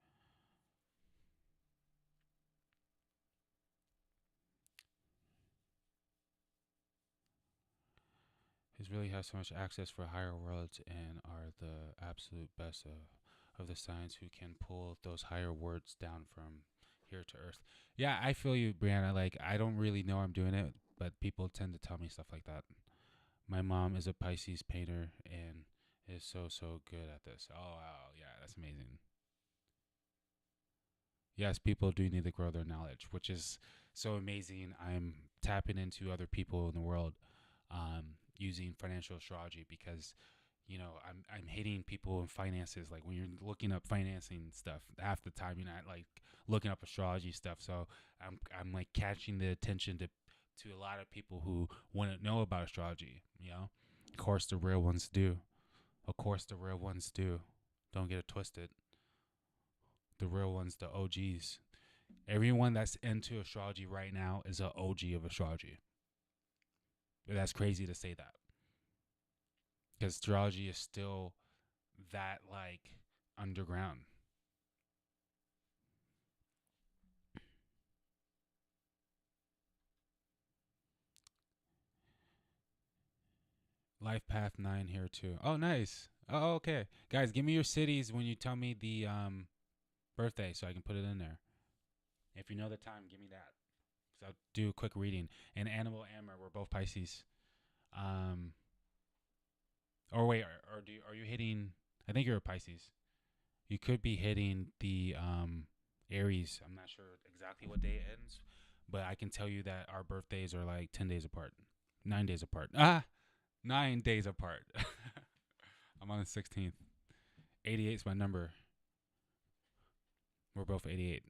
He's really has so much access for higher worlds and are the absolute best of the signs who can pull those higher words down from here to earth. Yeah, I feel you, Brianna. Like, I don't really know I'm doing it, but people tend to tell me stuff like that. My mom is a Pisces painter and is so good at this. Oh, wow. Yeah, that's amazing. Yes, people do need to grow their knowledge, which is so amazing. I'm tapping into other people in the world using financial astrology because, I'm hating people in finances. Like when you're looking up financing stuff, half the time you're not like looking up astrology stuff. So I'm like catching the attention to a lot of people who want to know about astrology. Of course, the real ones do. Of course, the real ones do. Don't get it twisted. The real ones, the OGs. Everyone that's into astrology right now is an OG of astrology. But that's crazy to say that. Because astrology is still that, like, underground. Life Path 9 here too. Oh, nice. Oh, okay. Guys, give me your cities when you tell me the birthday so I can put it in there. If you know the time, give me that. So I'll do a quick reading. And Animal Amber, we're both Pisces. Or wait, are you hitting? I think you're a Pisces. You could be hitting the Aries. I'm not sure exactly what day it ends, but I can tell you that our birthdays are like 10 days apart, 9 days apart. 9 days apart. I'm on the 16th. 88 is my number. We're both 88.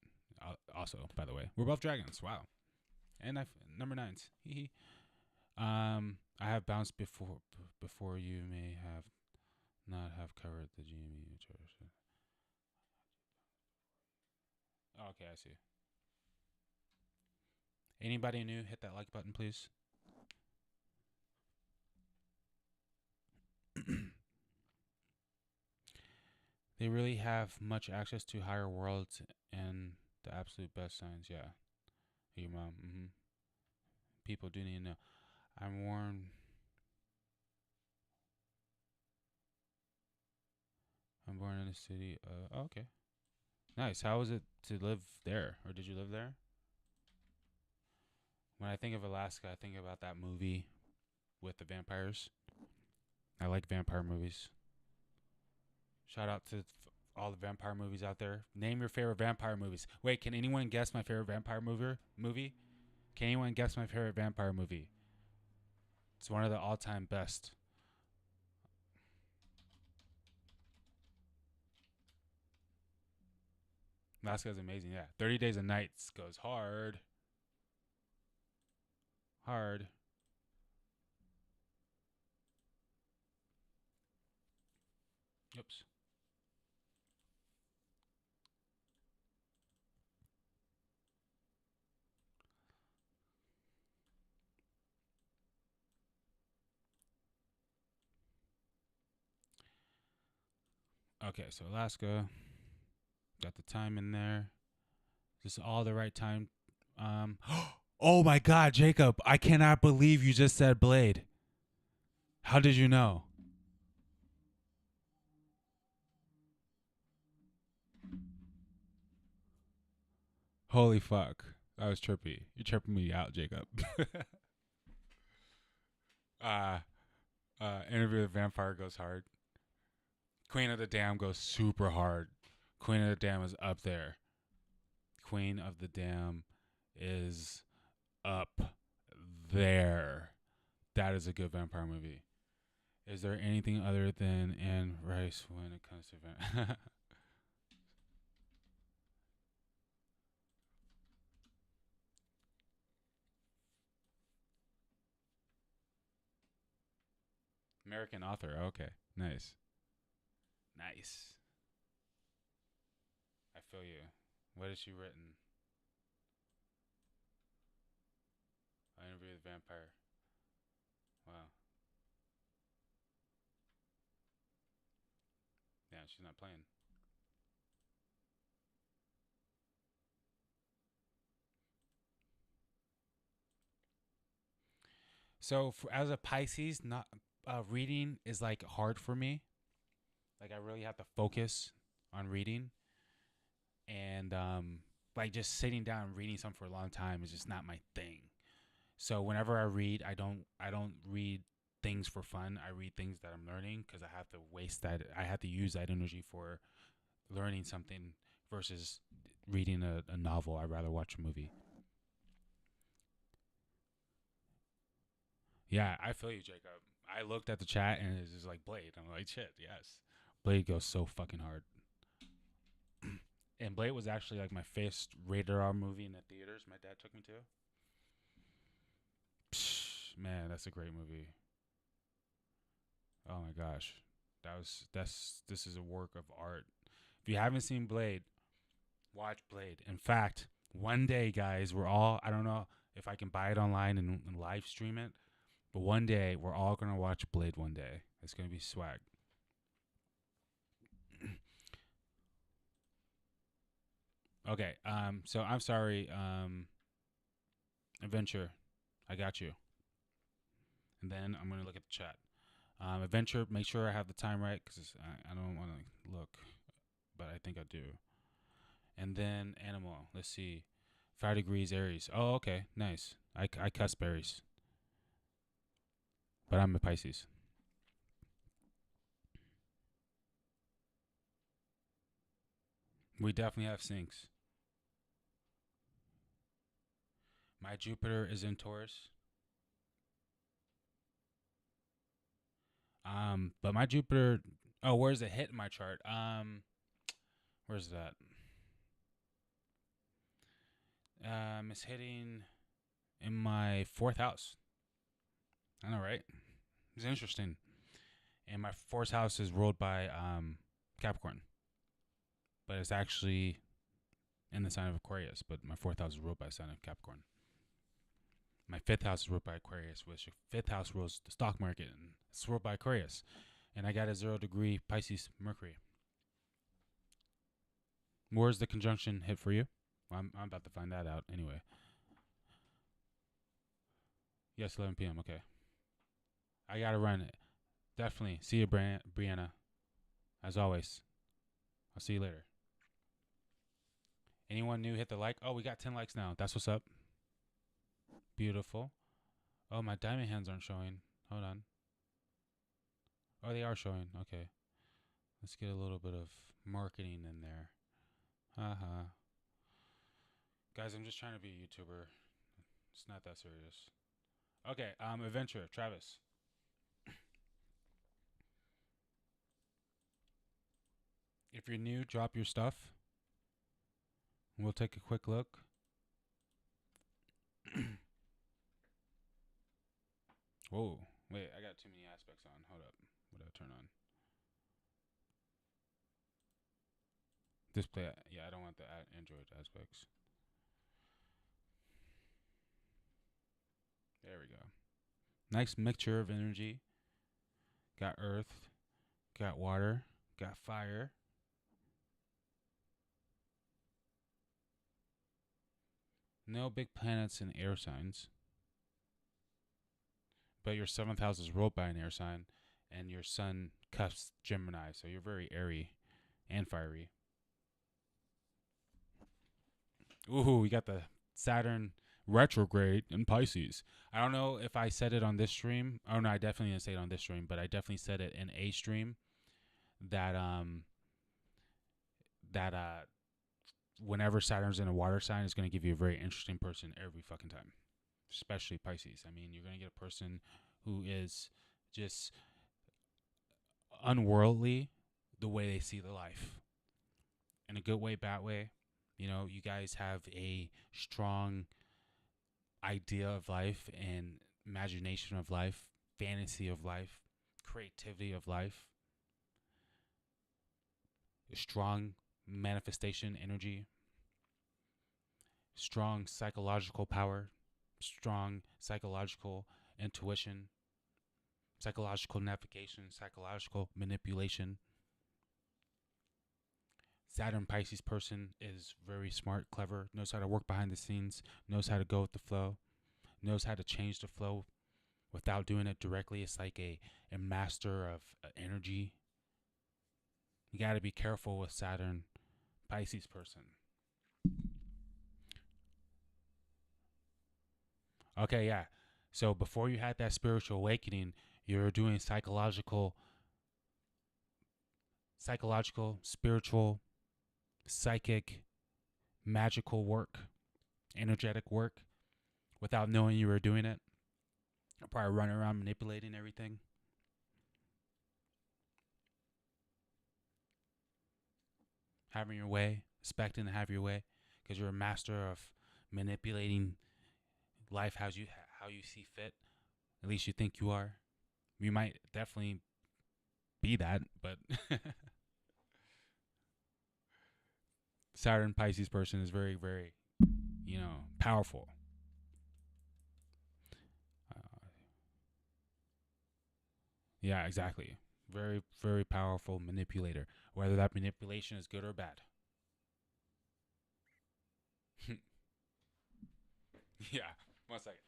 Also, by the way, we're both dragons. Wow. And number 9s. I have bounced before you may have not have covered the GME. Okay, I see. Anybody new, hit that like button, please. They really have much access to higher worlds and the absolute best signs. Yeah. Your mom. People do need to know. I'm warned. I'm born in a city. Okay. Nice. How was it to live there? Or did you live there? When I think of Alaska, I think about that movie with the vampires. I like vampire movies. Shout out to all the vampire movies out there. Name your favorite vampire movies. Wait, can anyone guess my favorite vampire movie? Can anyone guess my favorite vampire movie? It's one of the all-time best. Alaska's amazing, yeah. 30 Days and Nights goes hard. Hard. Oops. Okay, so Alaska. Got the time in there. Just all the right time. Oh my God, Jacob! I cannot believe you just said Blade. How did you know? Holy fuck! That was trippy. You're tripping me out, Jacob. Interview with the Vampire goes hard. Queen of the Dam goes super hard. Queen of the Dam is up there. Queen of the Dam is up there. That is a good vampire movie. Is there anything other than Anne Rice when it comes to vampire? American author. Okay, nice. Nice. I feel you. What has she written? I interviewed with a vampire. Wow. Yeah, she's not playing. So, as a Pisces, not reading is like hard for me. Like I really have to focus on reading, and like just sitting down and reading something for a long time is just not my thing. So whenever I read, I don't read things for fun. I read things that I'm learning because I have to waste that. I have to use that energy for learning something versus reading a novel. I'd rather watch a movie. Yeah, I feel you, Jacob. I looked at the chat and it's just like Blade. I'm like, shit, yes. Blade goes so fucking hard. And Blade was actually like my first rated R movie in the theaters my dad took me to. Psh, man, that's a great movie. Oh my gosh. This is a work of art. If you haven't seen Blade, watch Blade. In fact, one day, guys, I don't know if I can buy it online and live stream it, but one day we're all going to watch Blade one day. It's going to be swag. Okay, so I'm sorry, Adventure, I got you. And then I'm going to look at the chat. Adventure, make sure I have the time right, because I don't want to look, but I think I do. And then Animal, let's see. 5 degrees Aries. Oh, okay, nice. I cusp Aries. But I'm a Pisces. We definitely have syncs. My Jupiter is in Taurus. But my Jupiter, where's it hit in my chart? Where's that? It's hitting in my 4th house. I know, right? It's interesting. And my 4th house is ruled by Capricorn. But it's actually in the sign of Aquarius. But my 4th house is ruled by the sign of Capricorn. My 5th house is ruled by Aquarius, which 5th house rules the stock market, and it's ruled by Aquarius. And I got a 0-degree Pisces Mercury. Where's the conjunction hit for you? Well, I'm about to find that out anyway. Yes, 11 p.m. Okay. I gotta run it. Definitely. See you, Brianna. As always. I'll see you later. Anyone new, hit the like. Oh, we got 10 likes now. That's what's up. Beautiful. Oh, my diamond hands aren't showing. Hold on. Oh, they are showing. Okay. Let's get a little bit of marketing in there. Haha. Guys, I'm just trying to be a YouTuber. It's not that serious. Okay, Adventure, Travis. If you're new, drop your stuff. We'll take a quick look. Whoa, wait, I got too many aspects on. Hold up. What did I turn on? Display, yeah, I don't want the Android aspects. There we go. Nice mixture of energy. Got earth, got water, got fire. No big planets in air signs. But your 7th house is ruled by an air sign, and your sun cups Gemini, so you're very airy and fiery. Ooh, we got the Saturn retrograde in Pisces. I don't know if I said it on this stream. Oh no, I definitely didn't say it on this stream, but I definitely said it in a stream that whenever Saturn's in a water sign, it's going to give you a very interesting person every fucking time. Especially Pisces. I mean, you're going to get a person who is just unworldly the way they see the life. In a good way, bad way. You know, you guys have a strong idea of life and imagination of life, fantasy of life, creativity of life, a strong manifestation energy, strong psychological power, strong psychological intuition, psychological navigation, psychological manipulation. Saturn Pisces person is very smart, clever, knows how to work behind the scenes, knows how to go with the flow, knows how to change the flow without doing it directly. It's like a master of energy. You got to be careful with Saturn Pisces person. Okay, yeah. So before you had that spiritual awakening, you're doing psychological, spiritual, psychic, magical work, energetic work, without knowing you were doing it. You're probably running around manipulating everything. Having your way, expecting to have your way, because you're a master of manipulating life how you see fit. At least you think you are. You might definitely be that, but Saturn Pisces person is very, very, powerful. Yeah, exactly. Very, very powerful manipulator. Whether that manipulation is good or bad. Yeah. 1 second.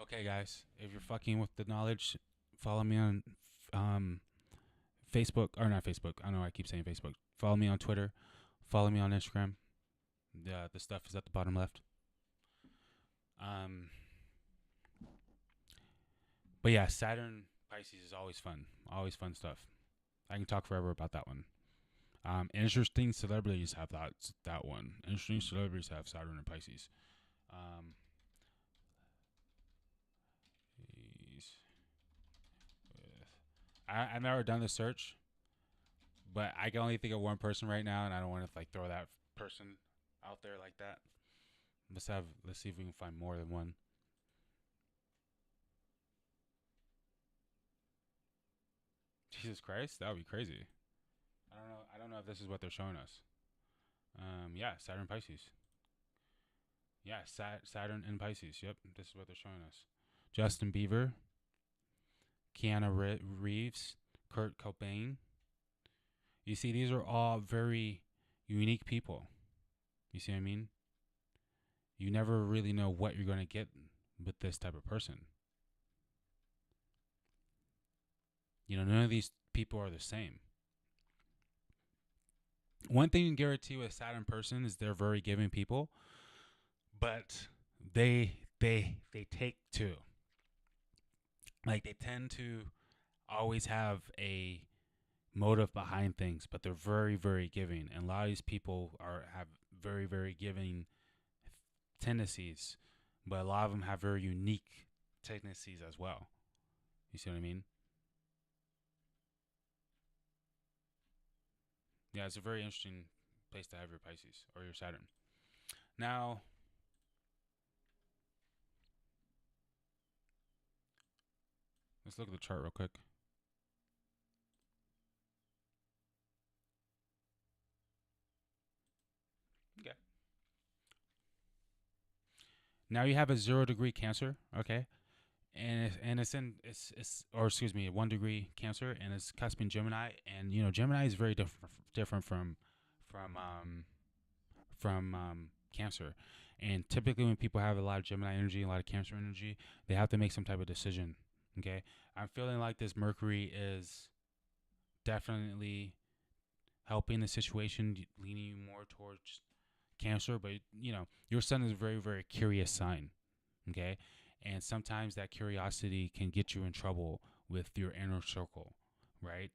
Okay, guys. If you're fucking with the knowledge, follow me on um, Facebook, or not Facebook. I know I keep saying Facebook. Follow me on Twitter. Follow me on Instagram. The stuff is at the bottom left. But yeah, Saturn Pisces is always fun. Always fun stuff. I can talk forever about that one. Interesting celebrities have that one. Interesting celebrities have Saturn and Pisces. I've never done the search, but I can only think of one person right now, and I don't want to throw that person out there like that. Let's see if we can find more than one. Jesus Christ, that would be crazy. I don't know if this is what they're showing us. Yeah, Saturn Pisces. Yeah, Saturn and Pisces. Yep, this is what they're showing us. Justin Bieber, Keanu Reeves, Kurt Cobain. You see, these are all very unique people. You see what I mean? You never really know what you're going to get with this type of person. None of these people are the same. One thing you can guarantee with a Saturn person is they're very giving people, but they take to. Like, they tend to always have a motive behind things, but they're very, very giving. And a lot of these people have very, very giving tendencies, but a lot of them have very unique tendencies as well. You see what I mean? Yeah, it's a very interesting place to have your Pisces or your Saturn. Now, let's look at the chart real quick. Okay. Now you have a 0-degree Cancer, okay, and it's 1-degree Cancer, and it's cusping Gemini, and Gemini is very different from Cancer, and typically when people have a lot of Gemini energy, a lot of Cancer energy, they have to make some type of decision. Okay, I'm feeling like this Mercury is definitely helping the situation, leaning you more towards Cancer, but your sun is a very, very curious sign. Okay, and sometimes that curiosity can get you in trouble with your inner circle, right?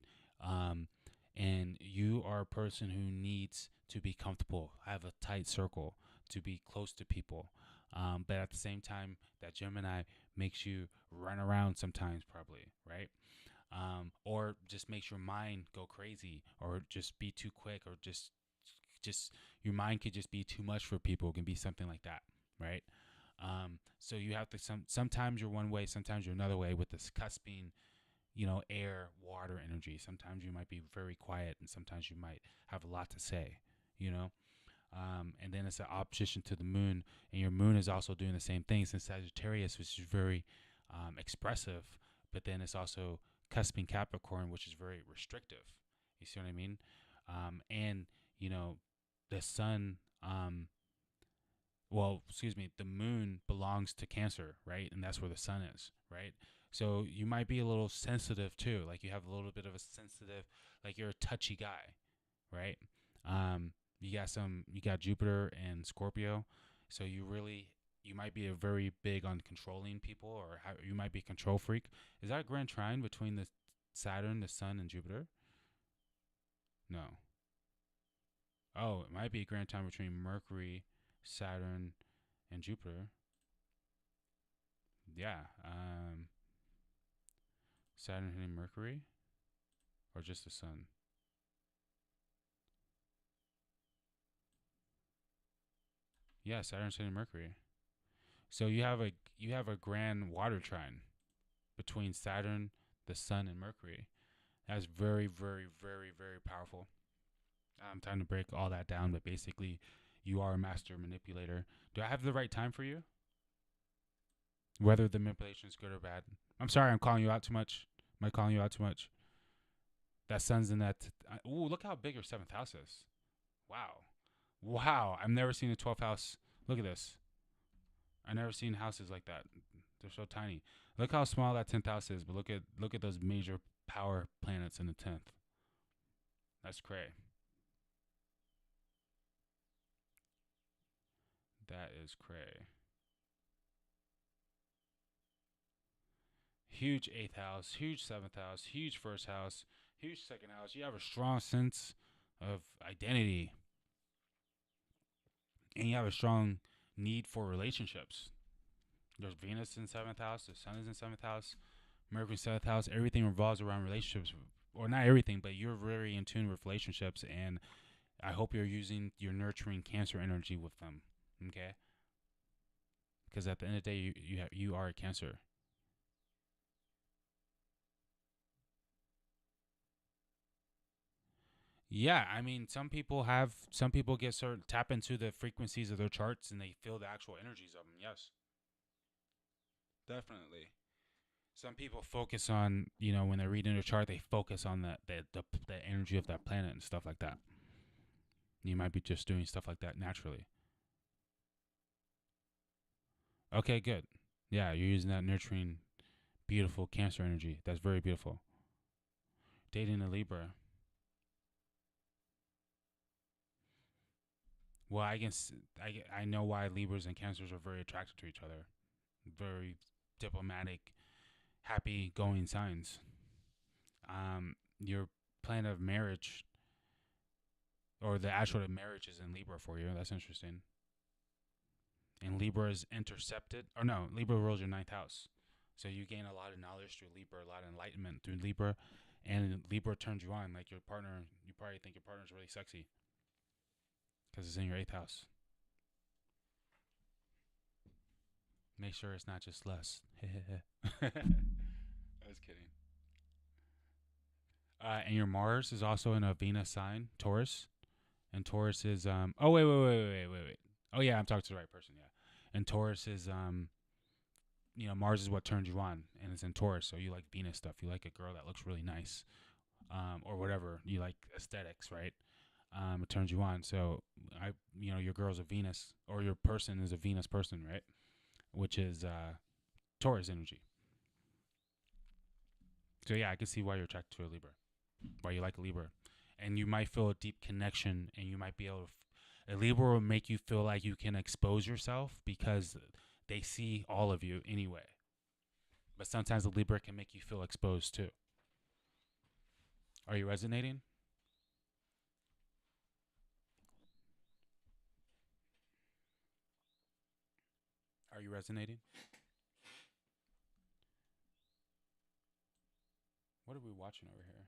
And you are a person who needs to be comfortable, have a tight circle, to be close to people. But at the same time, that Gemini makes you run around sometimes, probably, right? Or just makes your mind go crazy, or just be too quick, or just your mind could just be too much for people. It can be something like that, right? So you have to sometimes you're one way, sometimes you're another way with this cusping, air, water energy. Sometimes you might be very quiet, and sometimes you might have a lot to say, and then it's an opposition to the moon, and your moon is also doing the same thing. Since Sagittarius, which is very expressive, but then it's also cusping Capricorn, which is very restrictive. You see what I mean? And the sun, the moon belongs to Cancer, right? And that's where the sun is, right? So you might be a little sensitive too. Like, you have a little bit of a sensitive, like, you're a touchy guy, right? You got Jupiter and Scorpio. So you might be a very big on controlling people, or you might be a control freak. Is that a grand trine between the Saturn, the sun, and Jupiter? No. Oh, it might be a grand trine between Mercury, Saturn, and Jupiter. Yeah. Saturn hitting Mercury, or just the sun? Yeah, Saturn, Sun, and Mercury. So you have a grand water trine between Saturn, the Sun, and Mercury. That's very, very, very, very powerful. Time to break all that down, but basically, you are a master manipulator. Do I have the right time for you? Whether the manipulation is good or bad. I'm sorry, I'm calling you out too much. Am I calling you out too much? That sun's in that. Ooh, look how big your 7th house is. Wow. Wow. I've never seen a 12th house. Look at this. I've never seen houses like that. They're so tiny. Look how small that 10th house is, but look at those major power planets in the 10th. That's cray. That is cray. Huge 8th house, huge 7th house, huge 1st house, huge 2nd house. You have a strong sense of identity. And you have a strong need for relationships. There's Venus in 7th house, the Sun is in 7th house, Mercury in 7th house. Everything revolves around relationships. Or not everything, but you're very in tune with relationships. And I hope you're using your nurturing Cancer energy with them. Okay? Because at the end of the day, you are a Cancer. Yeah, I mean, some people get tap into the frequencies of their charts and they feel the actual energies of them. Yes, definitely. Some people focus on, when they're reading a chart, they focus on the energy of that planet and stuff like that. You might be just doing stuff like that naturally. Okay, good. Yeah, you're using that nurturing, beautiful Cancer energy. That's very beautiful. Dating a Libra. Well, I know why Libras and Cancers are very attracted to each other. Very diplomatic, happy going signs. Your plan of marriage, or the actual marriage, is in Libra for you. That's interesting. And Libra is intercepted, or no, Libra rules your 9th house. So you gain a lot of knowledge through Libra, a lot of enlightenment through Libra, and Libra turns you on. Like your partner, you probably think your partner's really sexy because it's in your 8th house. Make sure it's not just lust. I was kidding. And your Mars is also in a Venus sign, Taurus. And Taurus is oh wait. Oh yeah, I'm talking to the right person, yeah. And Taurus is Mars is what turns you on, and it's in Taurus, so you like Venus stuff. You like a girl that looks really nice. Or whatever. You like aesthetics, right? It turns you on. So your girl's a Venus, or your person is a Venus person, right? Which is Taurus energy. So yeah, I can see why you're attracted to a Libra, why you like a Libra, and you might feel a deep connection, and you might be able to. A Libra will make you feel like you can expose yourself because they see all of you anyway. But sometimes a Libra can make you feel exposed too. Are you resonating? Are you resonating? What are we watching over here?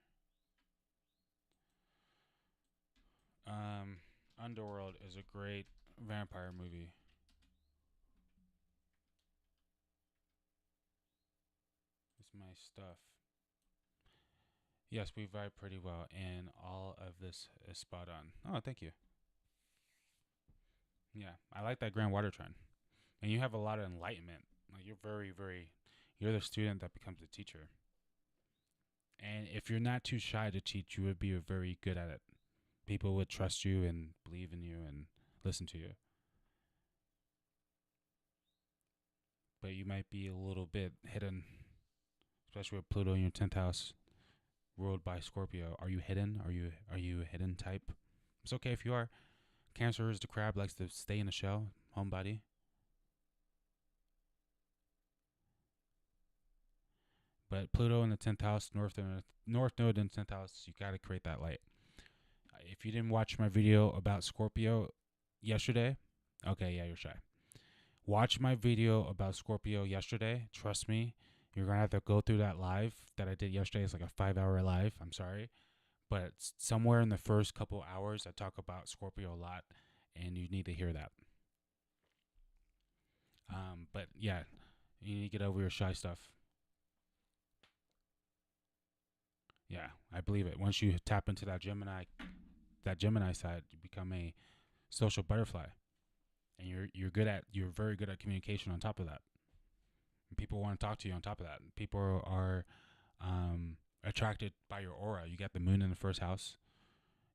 Underworld is a great vampire movie. It's my stuff. Yes, we vibe pretty well, and all of this is spot on. Oh, thank you. Yeah, I like that grand water trend. And you have a lot of enlightenment. Like you're very, very, you're the student that becomes the teacher. And if you're not too shy to teach, you would be very good at it. People would trust you and believe in you and listen to you. But you might be a little bit hidden, especially with Pluto in your 10th house, ruled by Scorpio. Are you hidden? Are you a hidden type? It's okay if you are. Cancer is the crab, likes to stay in a shell, homebody. But Pluto in the 10th house, North Node in the 10th house, you got to create that light. If you didn't watch my video about Scorpio yesterday, okay, yeah, you're shy. Watch my video about Scorpio yesterday. Trust me, you're going to have to go through that live that I did yesterday. It's like a 5-hour live. I'm sorry. But somewhere in the first couple hours, I talk about Scorpio a lot, and you need to hear that. But yeah, you need to get over your shy stuff. Yeah, I believe it. Once you tap into that Gemini side, you become a social butterfly, and you're very good at communication. On top of that, and people want to talk to you. On top of that, people are attracted by your aura. You got the moon in the first house.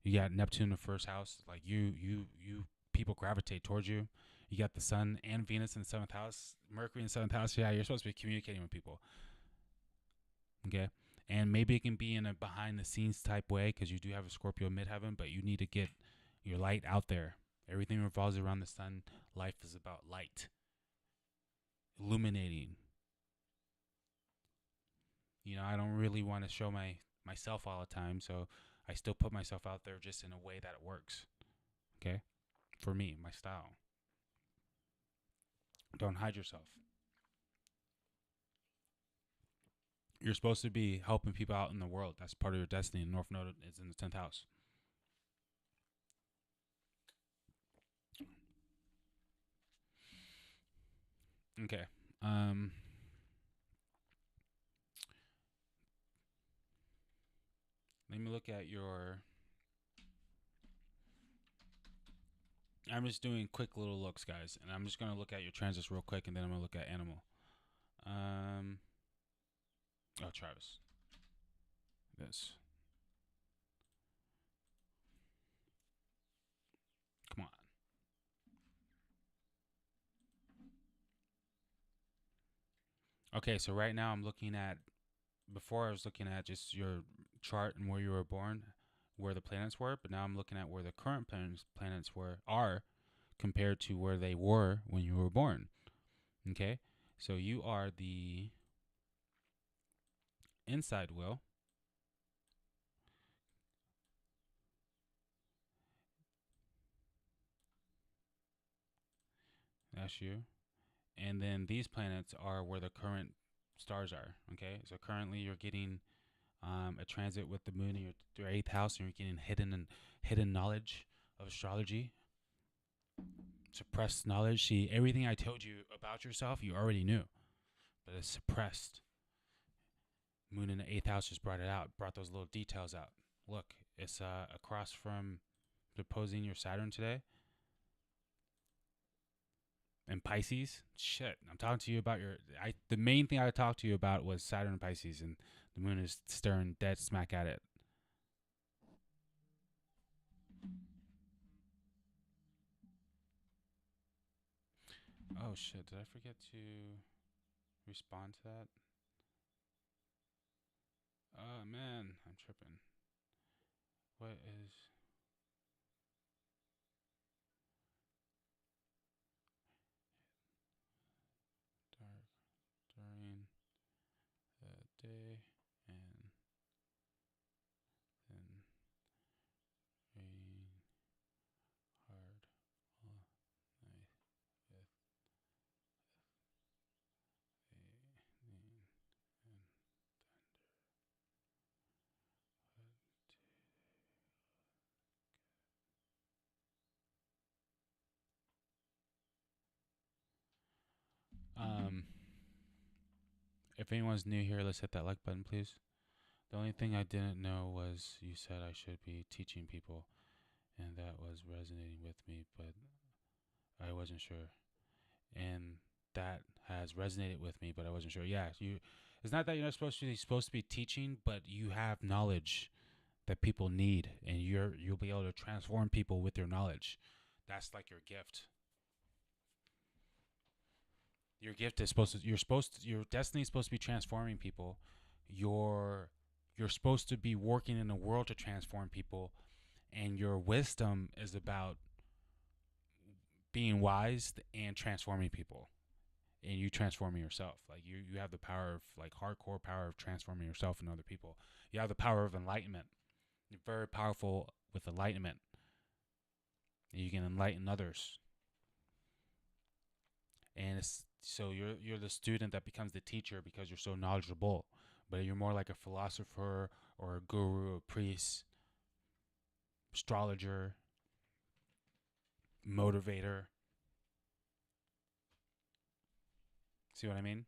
You got Neptune in the first house. Like you people gravitate towards you. You got the sun and Venus in the 7th house, Mercury in the 7th house. Yeah, you're supposed to be communicating with people. Okay. And maybe it can be in a behind the scenes type way because you do have a Scorpio midheaven, but you need to get your light out there. Everything revolves around the sun. Life is about light, illuminating. You know, I don't really want to show myself all the time, so I still put myself out there just in a way that it works. Okay? For me, my style. Don't hide yourself. You're supposed to be helping people out in the world. That's part of your destiny. And North Node is in the 10th house. Okay. Let me look at your... I'm just doing quick little looks, guys. And I'm just going to look at your transits real quick, and then I'm going to look at animal. Oh, Travis. This. Come on. Okay, so right now I'm looking at... Before I was looking at just your chart and where you were born, where the planets were, but now I'm looking at where the current planets are compared to where they were when you were born. Okay, so you are the inside wheel. That's you. And then these planets are where the current stars are. Okay, so currently you're getting a transit with the moon in your 8th house, and you're getting hidden knowledge of astrology, suppressed knowledge. See, everything I told you about yourself, you already knew, but it's suppressed. Moon in the 8th house just brought it out, brought those little details out. Look, it's across from opposing your Saturn today. And Pisces, shit, I'm talking to you about the main thing I talked to you about was Saturn and Pisces, and the moon is staring dead smack at it. Oh shit, did I forget to respond to that? Oh man, I'm tripping. What is... dark during the day and then rain hard all night with lightning and if anyone's new here, let's hit that like button, please. The only thing I didn't know was you said I should be teaching people, and that was resonating with me, but I wasn't sure. And that has resonated with me, but I wasn't sure. Yeah, it's not that you're not supposed to be teaching, but you have knowledge that people need, and you'll be able to transform people with your knowledge. That's like your gift. Your gift is your destiny is supposed to be transforming people. You're supposed to be working in the world to transform people, and your wisdom is about being wise and transforming people, and you transforming yourself. Like you have the power of, like, hardcore power of transforming yourself and other people. You have the power of enlightenment. You're very powerful with enlightenment. You can enlighten others. And so you're the student that becomes the teacher because you're so knowledgeable. But you're more like a philosopher or a guru, a priest, astrologer, motivator. See what I mean?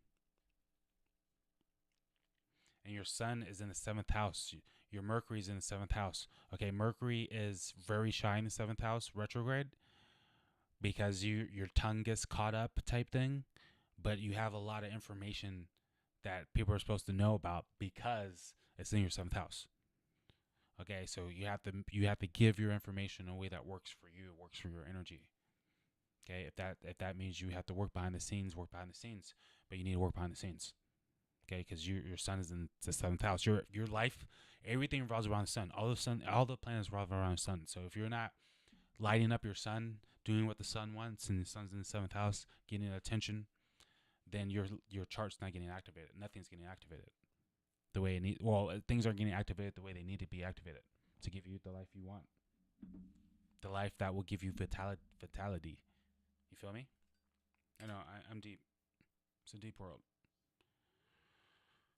And your sun is in the 7th house. Your Mercury is in the 7th house. Okay, Mercury is very shy in the 7th house, retrograde, because your tongue gets caught up type thing, but you have a lot of information that people are supposed to know about because it's in your 7th house. Okay, so you have to give your information in a way that works for you, works for your energy. Okay, if that means you have to work behind the scenes, but you need to work behind the scenes. Okay, because your sun is in the 7th house. Your life, everything revolves around the sun. All the planets revolve around the sun. So if you're not lighting up your sun, doing what the sun wants, and the sun's in the 7th house, getting attention, then your chart's not getting activated. Nothing's getting activated the way it needs. Well, things aren't getting activated the way they need to be activated to give you the life you want, the life that will give you vitality. You feel me? I know I'm deep. It's a deep world.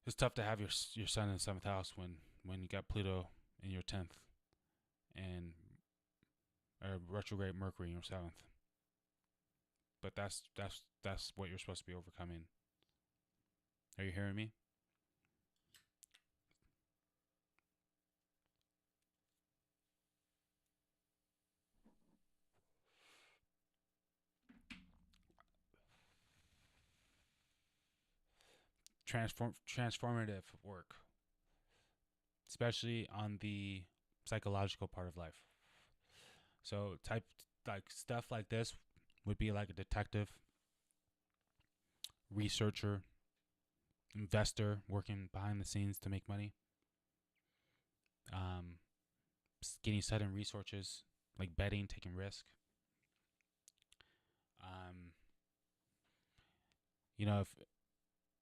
It's tough to have your sun in the 7th house when you got Pluto in your 10th and retrograde Mercury in your 7th. But that's what you're supposed to be overcoming. Are you hearing me? Transformative work, especially on the psychological part of life. So stuff like this would be like a detective, researcher, investor working behind the scenes to make money. Getting sudden resources like betting, taking risk.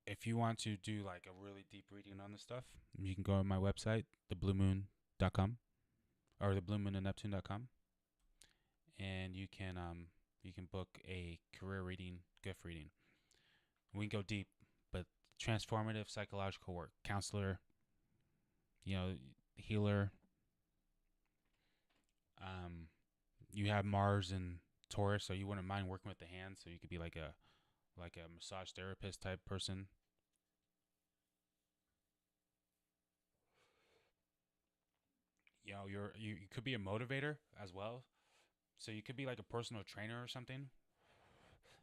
If you want to do like a really deep reading on this stuff, you can go on my website, thebluemoon.com or thebluemoonandneptune.com, and you can book a career reading, gift reading. We can go deep, but transformative psychological work, counselor, healer. You have Mars and Taurus, so you wouldn't mind working with the hands, so you could be like a massage therapist type person. You could be a motivator as well. So you could be like a personal trainer or something,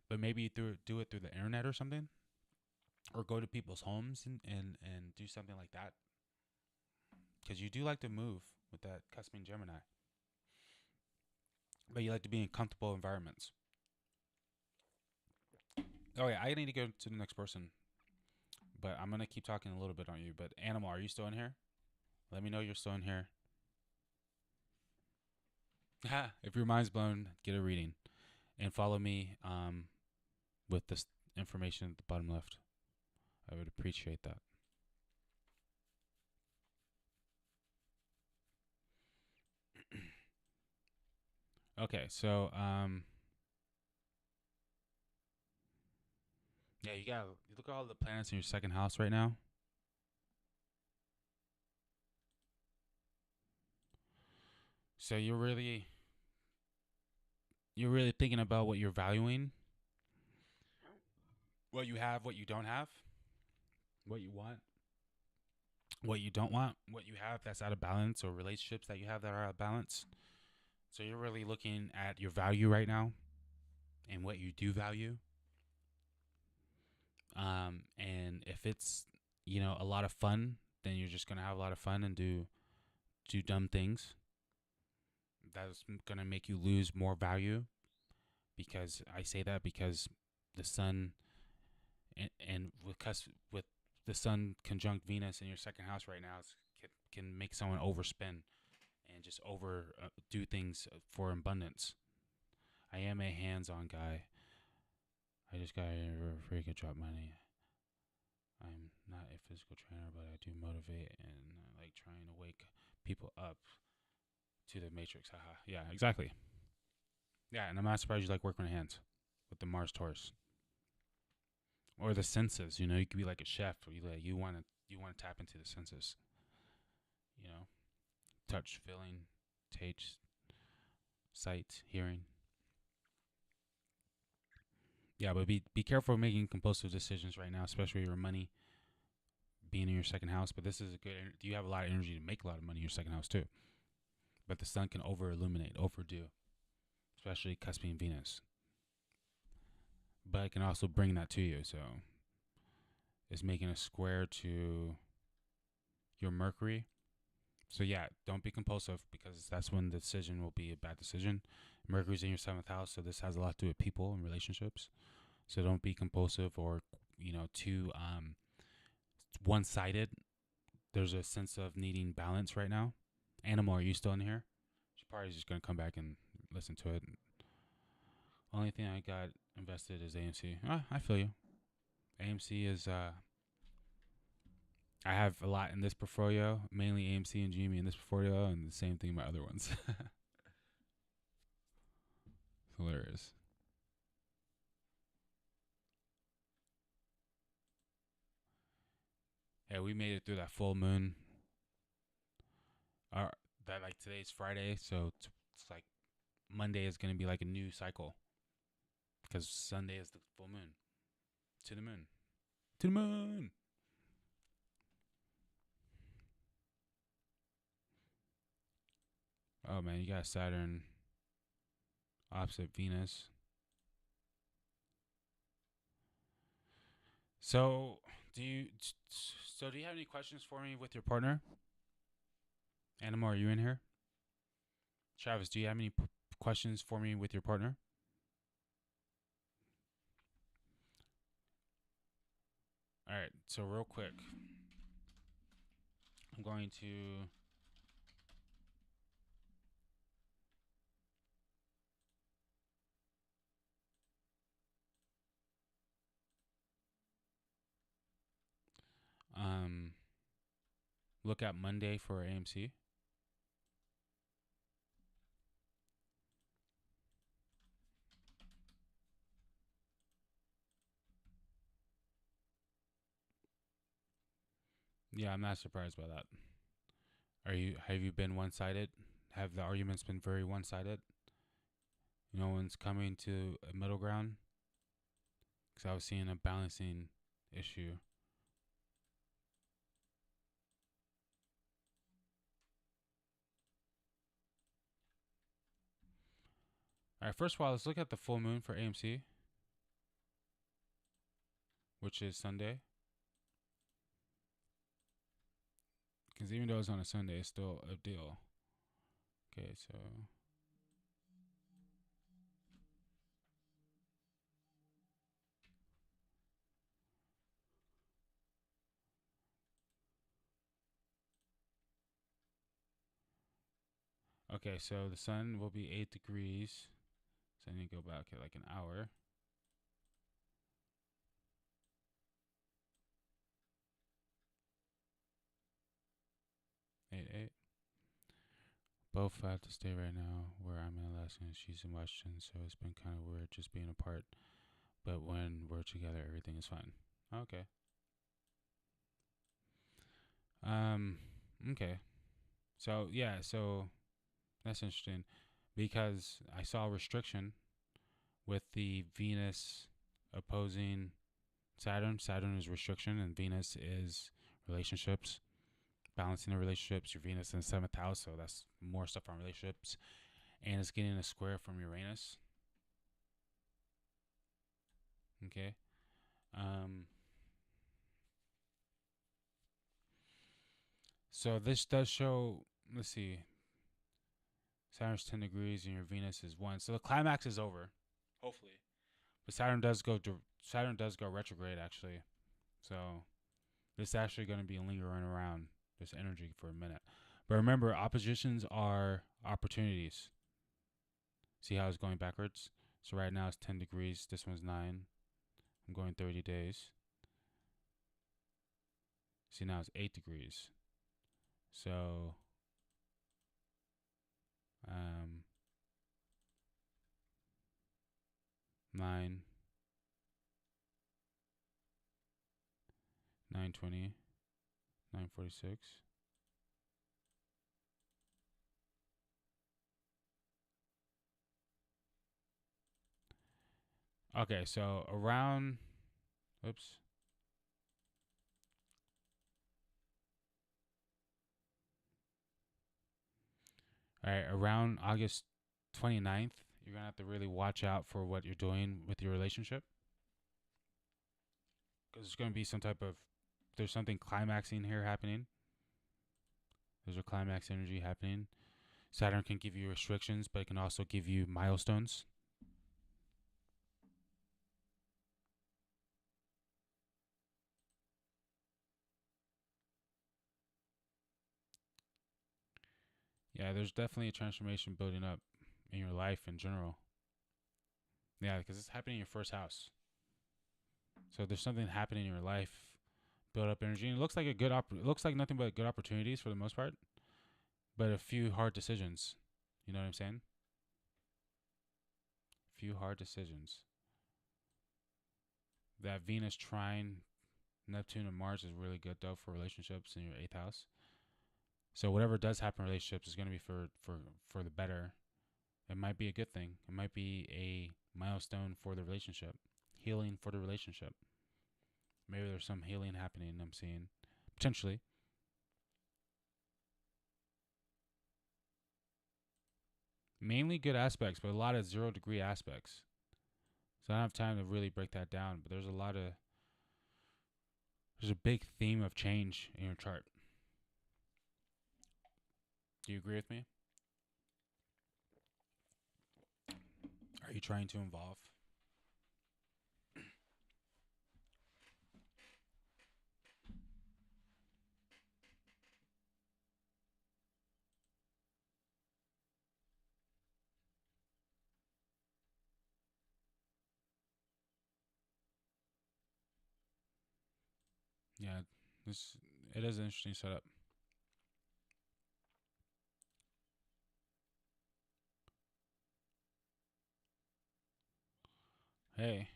but maybe do it through the internet or something, or go to people's homes and do something like that. Because you do like to move with that cusping Gemini, but you like to be in comfortable environments. Oh yeah, I need to go to the next person, but I'm gonna keep talking a little bit on you. But Animal, are you still in here? Let me know you're still in here. If your mind's blown, get a reading and follow me with this information at the bottom left. I would appreciate that. Okay, so yeah, you look at all the planets in your 2nd house right now. So you're really thinking about what you're valuing, what you have, what you don't have, what you want, what you don't want, what you have that's out of balance, or relationships that you have that are out of balance. So you're really looking at your value right now and what you do value. And if it's, a lot of fun, then you're just going to have a lot of fun and do dumb things. That's going to make you lose more value, because I say that because the sun and with the sun conjunct Venus in your 2nd house right now can make someone overspend and just do things for abundance. I am a hands-on guy. I just got a freaking drop money. I'm not a physical trainer, but I do motivate and I like trying to wake people up to the matrix. Haha. Yeah, exactly. Yeah, and I'm not surprised you like working with hands with the Mars Taurus. Or the senses, you could be like a chef, or you want to tap into the senses. Touch, feeling, taste, sight, hearing. Yeah, but be careful making compulsive decisions right now, especially your money being in your second house. But this is a good. You have a lot of energy to make a lot of money in your second house too. But the sun can over illuminate, overdo, especially cusping Venus. But it can also bring that to you. So it's making a square to your Mercury. So yeah, don't be compulsive, because that's when the decision will be a bad decision. Mercury's in your 7th house, so this has a lot to do with people and relationships. So don't be compulsive or, too one-sided. There's a sense of needing balance right now. Animal, are you still in here? She's probably just going to come back and listen to it. Only thing I got invested is AMC. I feel you. AMC is, I have a lot in this portfolio, mainly AMC and GME in this portfolio, and the same thing in my other ones. Hilarious. Hey, we made it through that full moon. That like today's Friday, so it's like Monday is gonna be like a new cycle, because Sunday is the full moon. To the moon. To the moon. Oh man, you got Saturn opposite Venus. So do you have any questions for me with your partner? Anima, are you in here? Travis, do you have any questions for me with your partner? All right, so real quick, I'm going to look at Monday for AMC. Yeah, I'm not surprised by that. Have you been one-sided? Have the arguments been very one-sided? No one's coming to a middle ground? Because I was seeing a balancing issue. All right, first of all, let's look at the full moon for AMC, which is Sunday. Because even though it's on a Sunday, it's still a deal. Okay, so the sun will be 8 degrees. So I need to go back at like an hour. 8. Both have to stay right now where I'm in Alaska and she's in Washington, so it's been kind of weird just being apart. But when we're together, everything is fine. Okay. Okay. So yeah, so that's interesting, because I saw restriction with the Venus opposing Saturn. Saturn is restriction and Venus is relationships, balancing the relationships. Your Venus in the 7th house, so that's more stuff on relationships. And it's getting a square from Uranus. Okay. So this does show, let's see, Saturn's 10 degrees and your Venus is 1. So the climax is over, hopefully. But Saturn does go retrograde, actually. So this is actually going to be lingering around this energy for a minute. But remember, oppositions are opportunities. See how it's going backwards? So right now it's 10 degrees. This one's 9. I'm going 30 days. See, now it's 8 degrees. So 9, 9:20, 9:46. Okay, so around, oops. All right, around August 29th, you're going to have to really watch out for what you're doing with your relationship. Because there's going to be there's something climaxing here happening. There's a climax energy happening. Saturn can give you restrictions, but it can also give you milestones. Yeah, there's definitely a transformation building up in your life in general. Yeah, because it's happening in your first house. So there's something happening in your life, build up energy. And it looks like it looks like nothing but good opportunities for the most part, but a few hard decisions. You know what I'm saying? A few hard decisions. That Venus trine Neptune and Mars is really good though for relationships in your 8th house. So whatever does happen in relationships is going to be for the better. It might be a good thing. It might be a milestone for the relationship, healing for the relationship. Maybe there's some healing happening I'm seeing, potentially. Mainly good aspects, but a lot of 0-degree aspects. So I don't have time to really break that down, but there's a big theme of change in your chart. Do you agree with me? Are you trying to evolve? Yeah, it is an interesting setup. Hey,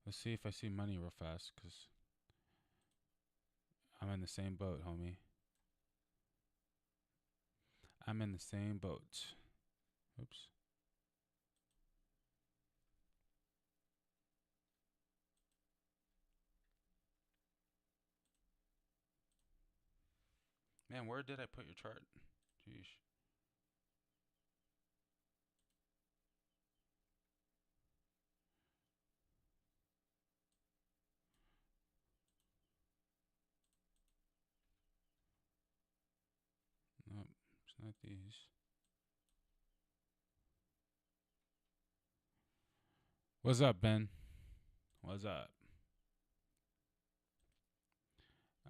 let's see if I see money real fast, cause I'm in the same boat, homie. I'm in the same boat. Oops. Man, where did I put your chart? Jeez. Nope, it's not these. What's up, Ben? What's up?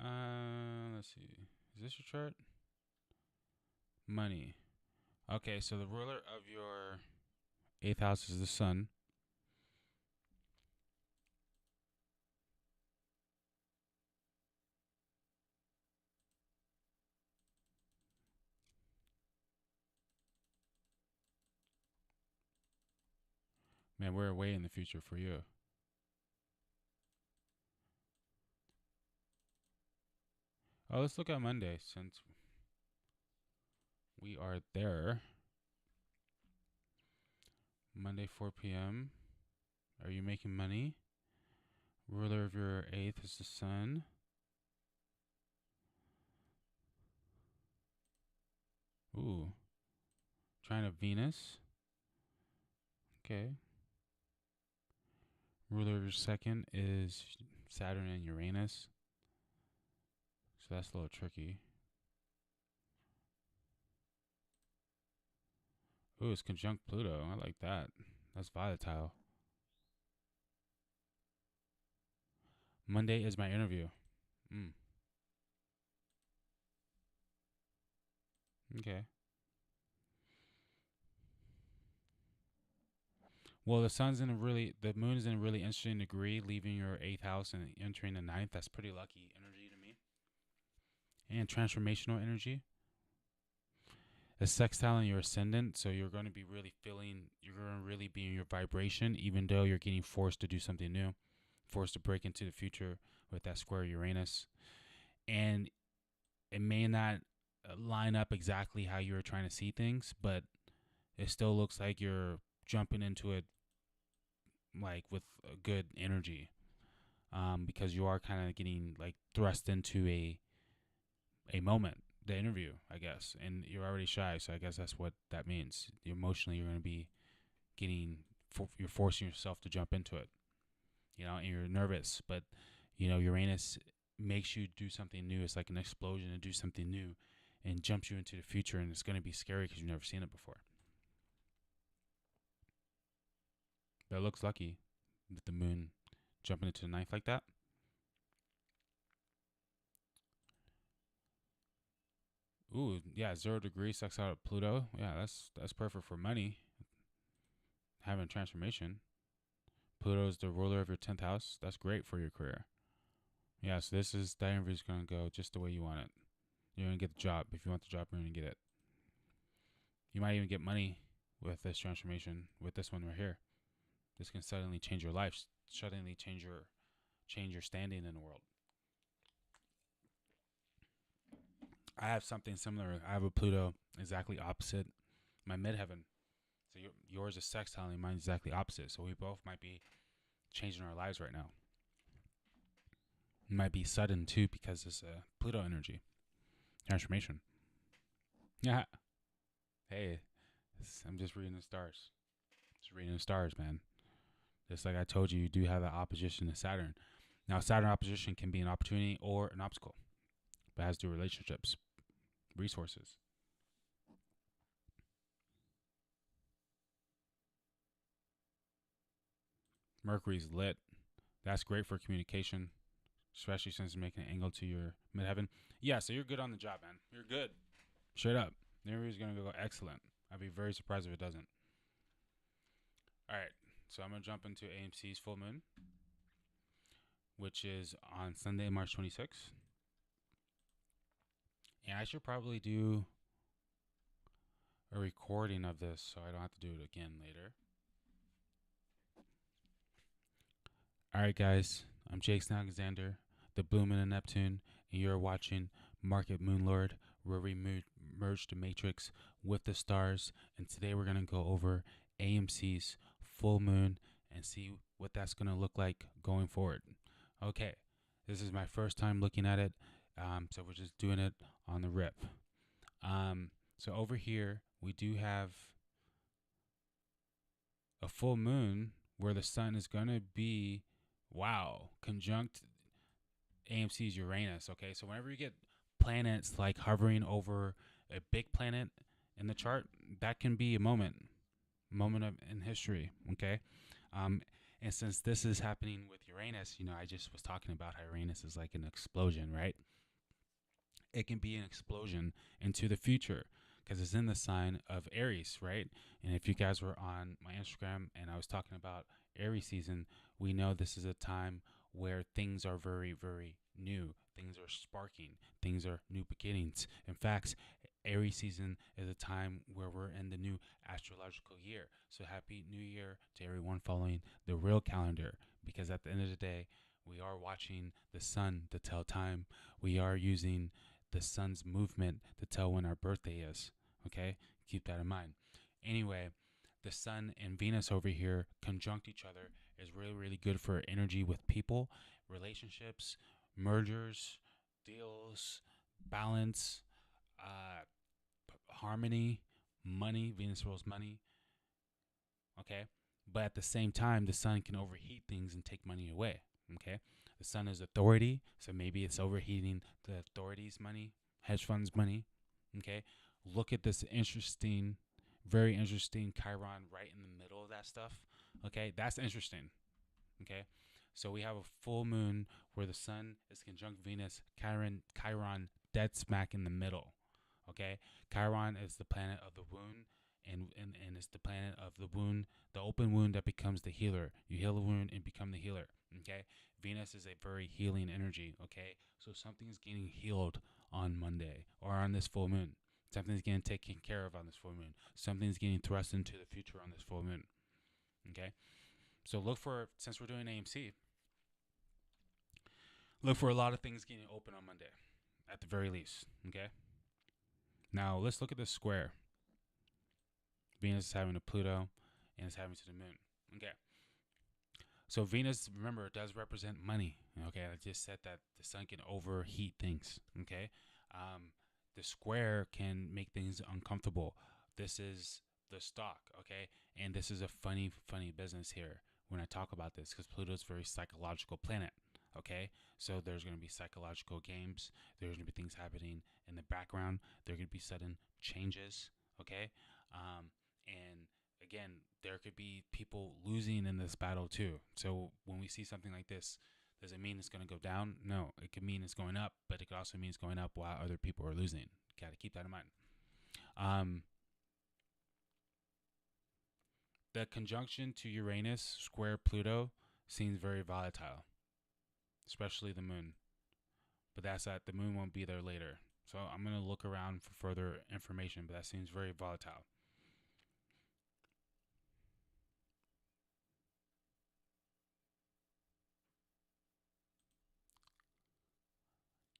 Let's see. Is this your chart? Money. Okay, so the ruler of your 8th house is the sun. Man, we're way in the future for you. Oh, let's look at Monday since we are there. Monday, 4 p.m. Are you making money? Ruler of your 8th is the sun. Ooh. Trine of Venus. Okay. Ruler of your 2nd is Saturn and Uranus. So that's a little tricky. Ooh, it's conjunct Pluto. I like that. That's volatile. Monday is my interview. Okay. Well, the moon is in a really interesting degree, leaving your 8th house and entering the 9th. That's pretty lucky energy to me. And transformational energy. A sextile in your ascendant, so you're going to be really you're going to really be in your vibration, even though you're getting forced to do something new, forced to break into the future with that square Uranus. And it may not line up exactly how you were trying to see things, but it still looks like you're jumping into it like with a good energy, because you are kind of getting like thrust into a moment, the interview, I guess, and you're already shy, so I guess that's what that means. Emotionally, you're going to be you're forcing yourself to jump into it, and you're nervous, but Uranus makes you do something new. It's like an explosion to do something new and jumps you into the future, and it's going to be scary because you've never seen it before. But it looks lucky with the moon jumping into the ninth like that. Ooh, yeah, 0 degrees sucks out of Pluto. Yeah, that's perfect for money. Having a transformation. Pluto's the ruler of your 10th house. That's great for your career. Yeah, so that interview is going to go just the way you want it. You're going to get the job. If you want the job, you're going to get it. You might even get money with this transformation, with this one right here. This can suddenly change your life, suddenly change your standing in the world. I have something similar. I have a Pluto exactly opposite my midheaven. So yours is sextile and mine's exactly opposite. So we both might be changing our lives right now. It might be sudden too because it's a Pluto energy transformation. Yeah. Hey, I'm just reading the stars. Just reading the stars, man. Just like I told you, you do have that opposition to Saturn. Now, Saturn opposition can be an opportunity or an obstacle, but it has to do with relationships, resources. Mercury's lit. That's great for communication, especially since it's making an angle to your midheaven. Yeah, so you're good on the job, man. You're good. Straight up. The interview is going to go excellent. I'd be very surprised if it doesn't. All right, so I'm going to jump into AMC's full moon, which is on Sunday, March 26th. And I should probably do a recording of this so I don't have to do it again later. All right, guys, I'm Jason Alexander, the Blue Moon of Neptune, and you're watching Market Moonlord, where we merge the matrix with the stars. And today we're going to go over AMC's full moon and see what that's going to look like going forward. Okay, this is my first time looking at it, so we're just doing it on the rip. So over here, we do have a full moon where the sun is going to be, conjunct AMC's Uranus. Okay, so whenever you get planets like hovering over a big planet in the chart, that can be a moment in history. Okay, and since this is happening with Uranus, I just was talking about how Uranus is like an explosion, right? It can be an explosion into the future because it's in the sign of Aries, right? And if you guys were on my Instagram and I was talking about Aries season, we know this is a time where things are very, very new. Things are sparking. Things are new beginnings. In fact, Aries season is a time where we're in the new astrological year. So happy new year to everyone following the real calendar, because at the end of the day, we are watching the sun to tell time. We are using the sun's movement to tell when our birthday is. Okay? Keep that in mind. Anyway, the sun and Venus over here conjunct each other is really, really good for energy with people, relationships, mergers, deals, balance, harmony, money. Venus rules money. Okay? But at the same time, the sun can overheat things and take money away. Okay? The sun is authority, so maybe it's overheating the authority's money, hedge funds' money. Okay? Look at this interesting, very interesting Chiron right in the middle of that stuff. Okay? That's interesting. Okay? So we have a full moon where the sun is conjunct Venus, Chiron dead smack in the middle. Okay? Chiron is the planet of the wound, and it's the planet of the wound, the open wound that becomes the healer. You heal the wound and become the healer. Okay? Venus is a very healing energy. Okay? So something's getting healed on Monday or on this full moon. Something's getting taken care of on this full moon. Something's getting thrust into the future on this full moon. Okay? So since we're doing AMC, look for a lot of things getting open on Monday, at the very least. Okay? Now, let's look at this square. Venus is having to Pluto, and it's having to the moon. Okay. So Venus, remember, it does represent money. Okay, I just said that the sun can overheat things. Okay, the square can make things uncomfortable. This is the stock. Okay, and this is a funny business here when I talk about this, because Pluto is a very psychological planet. Okay, so there's going to be psychological games. There's going to be things happening in the background. There are going to be sudden changes. Okay, and again, there could be people losing in this battle too. So when we see something like this, does it mean it's going to go down? No, it could mean it's going up, but it could also mean it's going up while other people are losing. Got to keep that in mind. The conjunction to Uranus square Pluto seems very volatile, especially the moon. But that's that the moon won't be there later. So I'm going to look around for further information, but that seems very volatile.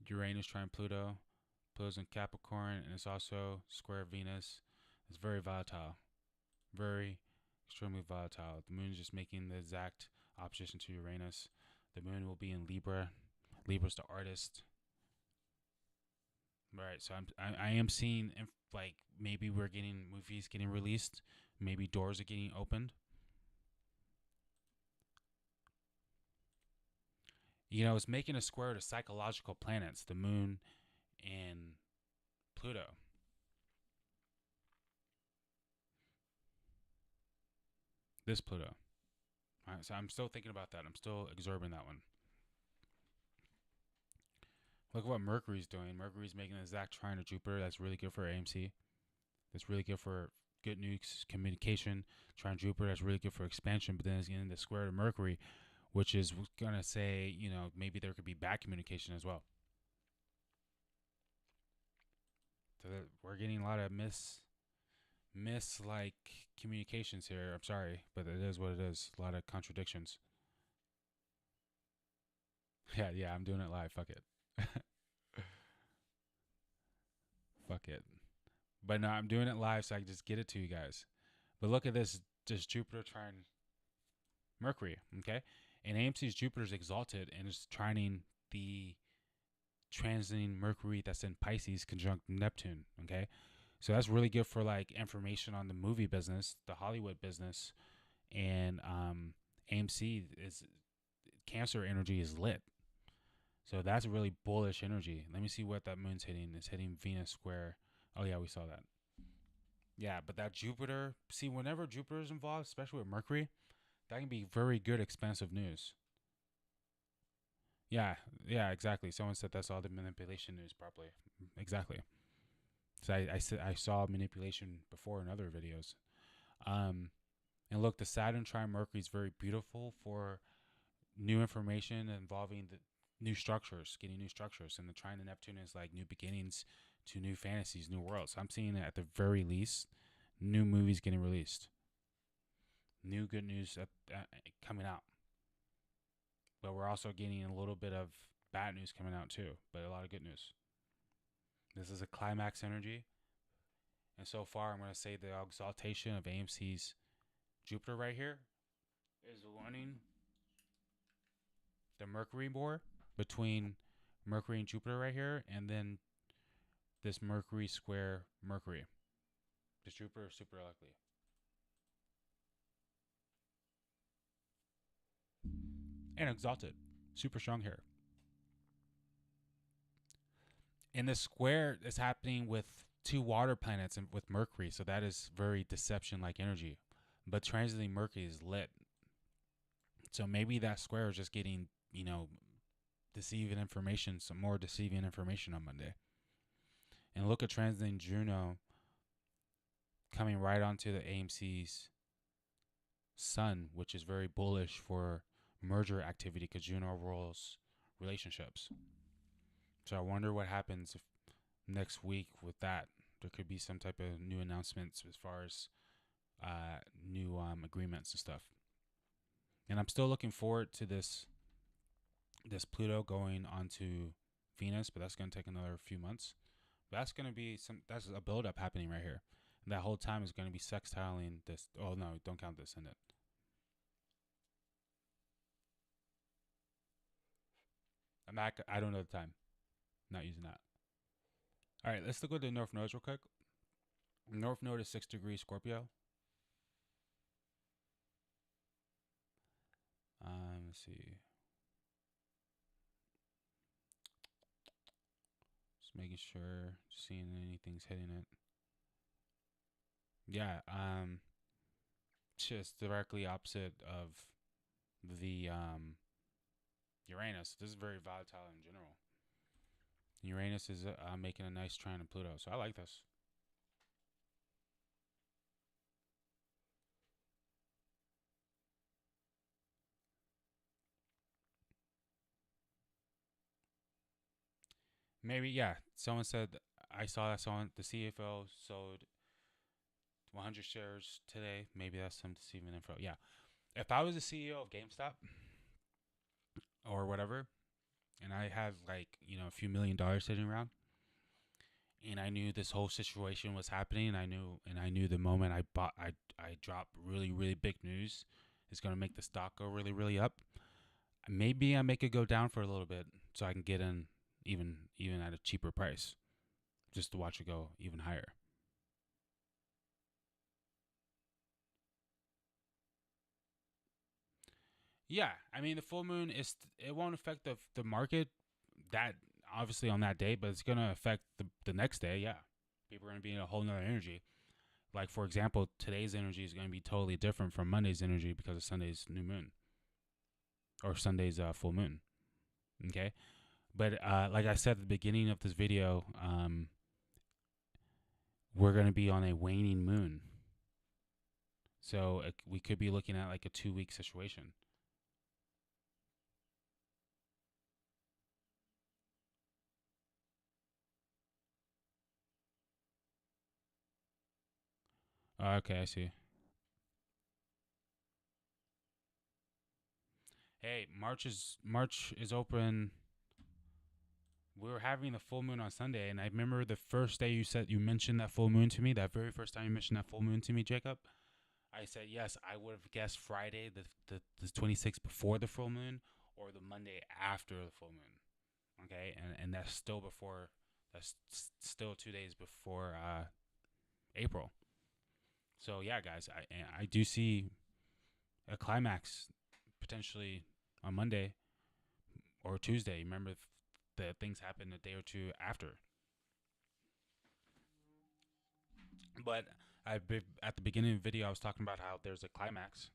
Uranus trine Pluto. Pluto's in Capricorn, and it's also square Venus. It's very volatile. Very extremely volatile. The moon is just making the exact opposition to Uranus. The moon will be in Libra. Libra's the artist. Right, so I am seeing like maybe we're getting movies getting released. Maybe doors are getting opened. You know, it's making a square to psychological planets, the moon and Pluto. This Pluto. All right, so I'm still thinking about that. I'm still absorbing that one. Look at what Mercury's doing. Mercury's making an exact trine to Jupiter. That's really good for AMC. That's really good for good news communication. Trine Jupiter. That's really good for expansion. But then it's getting the square to Mercury, which is going to say, you know, maybe there could be bad communication as well. So we're getting a lot of like communications here. I'm sorry, but it is what it is. A lot of contradictions. Yeah, I'm doing it live. Fuck it. Fuck it. But no, I'm doing it live so I can just get it to you guys. But look at this Jupiter trine Mercury, okay? And AMC's Jupiter's exalted and is trining the transiting Mercury that's in Pisces conjunct Neptune, okay? So that's really good for like information on the movie business, the Hollywood business, and AMC is Cancer energy is lit. So that's really bullish energy. Let me see what that moon's hitting. It's hitting Venus square. Oh yeah, we saw that. Yeah, but that Jupiter, see, whenever Jupiter is involved, especially with Mercury, that can be very good expansive news. Yeah, exactly. Someone said that's all the manipulation news, probably. Exactly. So I saw manipulation before in other videos. And look, the Saturn trine Mercury is very beautiful for new information involving the new structures, getting new structures. And the trine to Neptune is like new beginnings to new fantasies, new worlds. So I'm seeing it at the very least, new movies getting released, new good news coming out. But we're also getting a little bit of bad news coming out too, but a lot of good news. This is a climax energy. And so far, I'm going to say the exaltation of AMC's Jupiter right here is running the Mercury war between Mercury and Jupiter right here, and then this Mercury square Mercury. This Jupiter is super ugly. And exalted. Super strong here. And the square is happening with two water planets and with Mercury, so that is very deception-like energy. But transiting Mercury is lit. So maybe that square is just getting, you know, deceiving information, some more deceiving information on Monday. And look at transiting Juno coming right onto the AMC's Sun, which is very bullish for merger activity because Juno rules relationships. So I wonder what happens if next week with that. There could be some type of new announcements as far as new agreements and stuff. And I'm still looking forward to this Pluto going onto Venus, but that's going to take another few months. But that's going to be that's a buildup happening right here. That whole time is going to be sextiling this. Oh, no, don't count this in it. I don't know the time. Not using that. All right, let's look at the North Nodes real quick. North Node is 6 degrees Scorpio. Let's see. Just making sure, seeing anything's hitting it. Yeah, just directly opposite of the Uranus. This is very volatile in general. Uranus is making a nice trine to Pluto, so I like this. Maybe, yeah. Someone said, I saw that someone, the CFO sold 100 shares today. Maybe that's some deceiving info. Yeah. If I was the CEO of GameStop or whatever, and I had like, a few $1,000,000 sitting around, and I knew this whole situation was happening, and I knew the moment I dropped really, really big news is going to make the stock go really, really up. Maybe I make it go down for a little bit so I can get in even at a cheaper price, just to watch it go even higher. Yeah, I mean the full moon it won't affect the market that obviously on that day, but it's gonna affect the next day. Yeah, people are gonna be in a whole nother energy. Like for example, today's energy is gonna be totally different from Monday's energy because of Sunday's new moon or Sunday's full moon. Okay, but like I said at the beginning of this video, we're gonna be on a waning moon, so we could be looking at like a 2-week situation. Okay, I see. Hey, March is open. We were having the full moon on Sunday, and I remember the first day you mentioned that full moon to me. That very first time you mentioned that full moon to me, Jacob. I said yes. I would have guessed Friday, the 26th before the full moon, or the Monday after the full moon. Okay, and that's still before. That's still 2 days before April. So yeah, guys, I do see a climax potentially on Monday or Tuesday. Remember, the things happen a day or two after. But at the beginning of the video, I was talking about how there's a climax.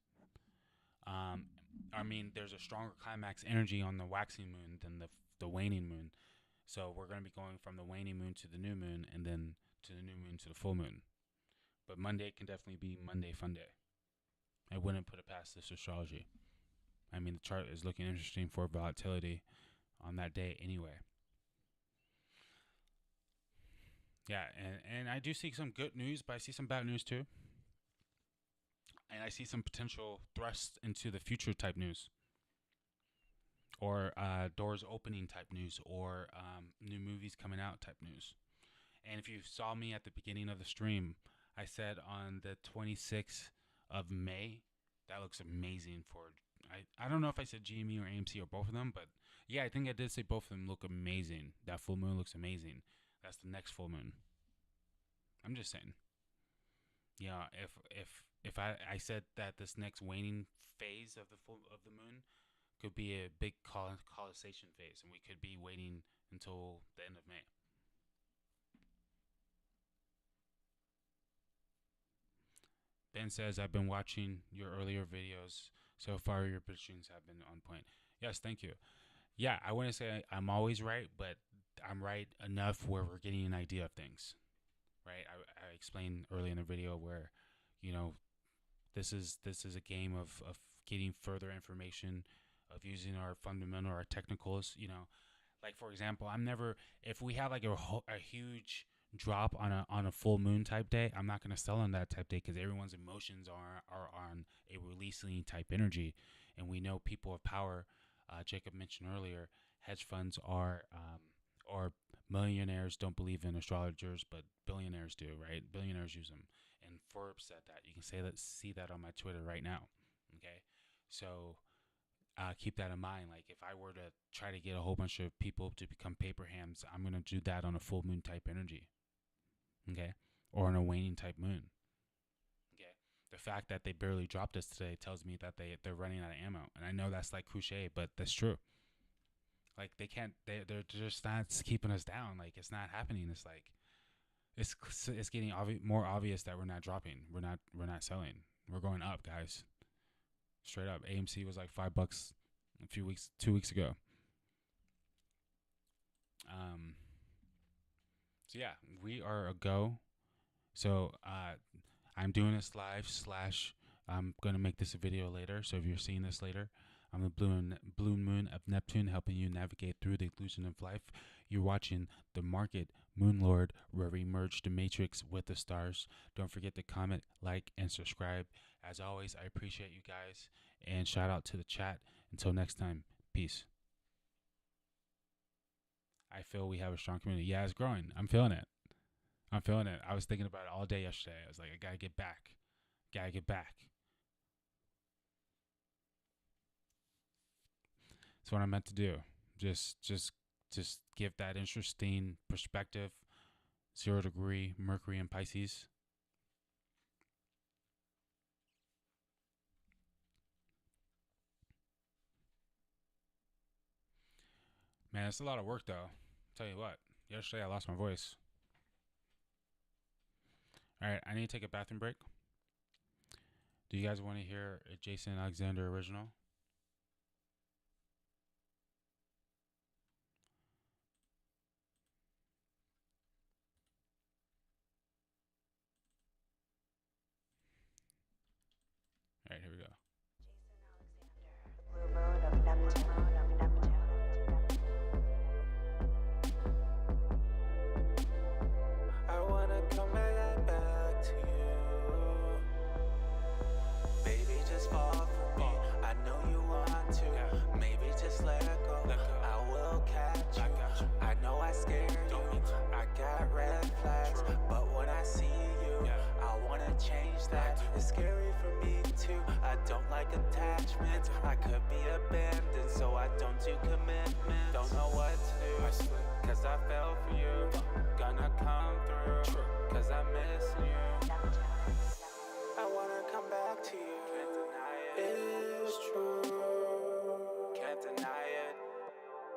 There's a stronger climax energy on the waxing moon than the waning moon. So we're going to be going from the waning moon to the new moon, and then to the new moon to the full moon. But Monday can definitely be Monday Fun Day. I wouldn't put it past this astrology. I mean, the chart is looking interesting for volatility on that day anyway. Yeah, and I do see some good news, but I see some bad news too. And I see some potential thrust into the future type news, or doors opening type news, or new movies coming out type news. And if you saw me at the beginning of the stream, I said on the 26th of May, that looks amazing for, I don't know if I said GME or AMC or both of them, but yeah, I think I did say both of them look amazing. That full moon looks amazing. That's the next full moon. I'm just saying. Yeah, if I said that this next waning phase of the moon could be a big colonization phase, and we could be waiting until the end of May. Ben says, I've been watching your earlier videos. So far, your predictions have been on point. Yes, thank you. Yeah, I wouldn't say I'm always right, but I'm right enough where we're getting an idea of things. Right? I explained early in the video where, this is a game of getting further information, of using our fundamental, our technicals. Like for example, if we have like a huge drop on a full moon type day, I'm not going to sell on that type day because everyone's emotions are on a releasing type energy, and we know people of power. Jacob mentioned earlier, hedge funds are or millionaires don't believe in astrologers, but billionaires do, right? Billionaires use them. And Forbes said that. You can see that on my Twitter right now. Okay, so keep that in mind. Like, if I were to try to get a whole bunch of people to become paper hams, I'm gonna do that on a full moon type energy. Okay, or on a waning type moon. Okay, the fact that they barely dropped us today tells me that they're running out of ammo, and I know that's like cliche, but that's true. Like, they're just not keeping us down. Like, it's not happening. It's like it's getting more obvious that we're not dropping. We're not selling. We're going up, guys. Straight up. AMC was like $5 a few weeks, 2 weeks ago. So yeah, we are a go. So I'm doing this live / I'm gonna make this a video later. So if you're seeing this later, I'm the blue moon of Neptune, helping you navigate through the illusion of life. You're watching the Market Moon Lord, where we merge the matrix with the stars. Don't forget to comment, like, and subscribe. As always, I appreciate you guys, and shout out to the chat. Until next time, peace. I feel we have a strong community. Yeah, it's growing. I'm feeling it. I was thinking about it all day yesterday. I was like, I gotta get back. That's what I meant to do. Just give that interesting perspective. 0 degree Mercury in Pisces. Man, it's a lot of work though. Tell you what, yesterday I lost my voice. All right, I need to take a bathroom break. Do you guys want to hear a Jason Alexander original? All right, here we go. Blue moon of Neptune. I wanna come back to you. Baby, just fall for me. I know you want to. Maybe just let go. I will catch you. I know I scared you. I got red flags, but when I see you, I wanna change that. It's scary for me too. I don't like attachments. I could be abandoned, so I don't do commitment. Don't know what to do, cause I fell for you. Gonna come through, cause I miss you. I wanna come back to you. It's true. Can't deny it.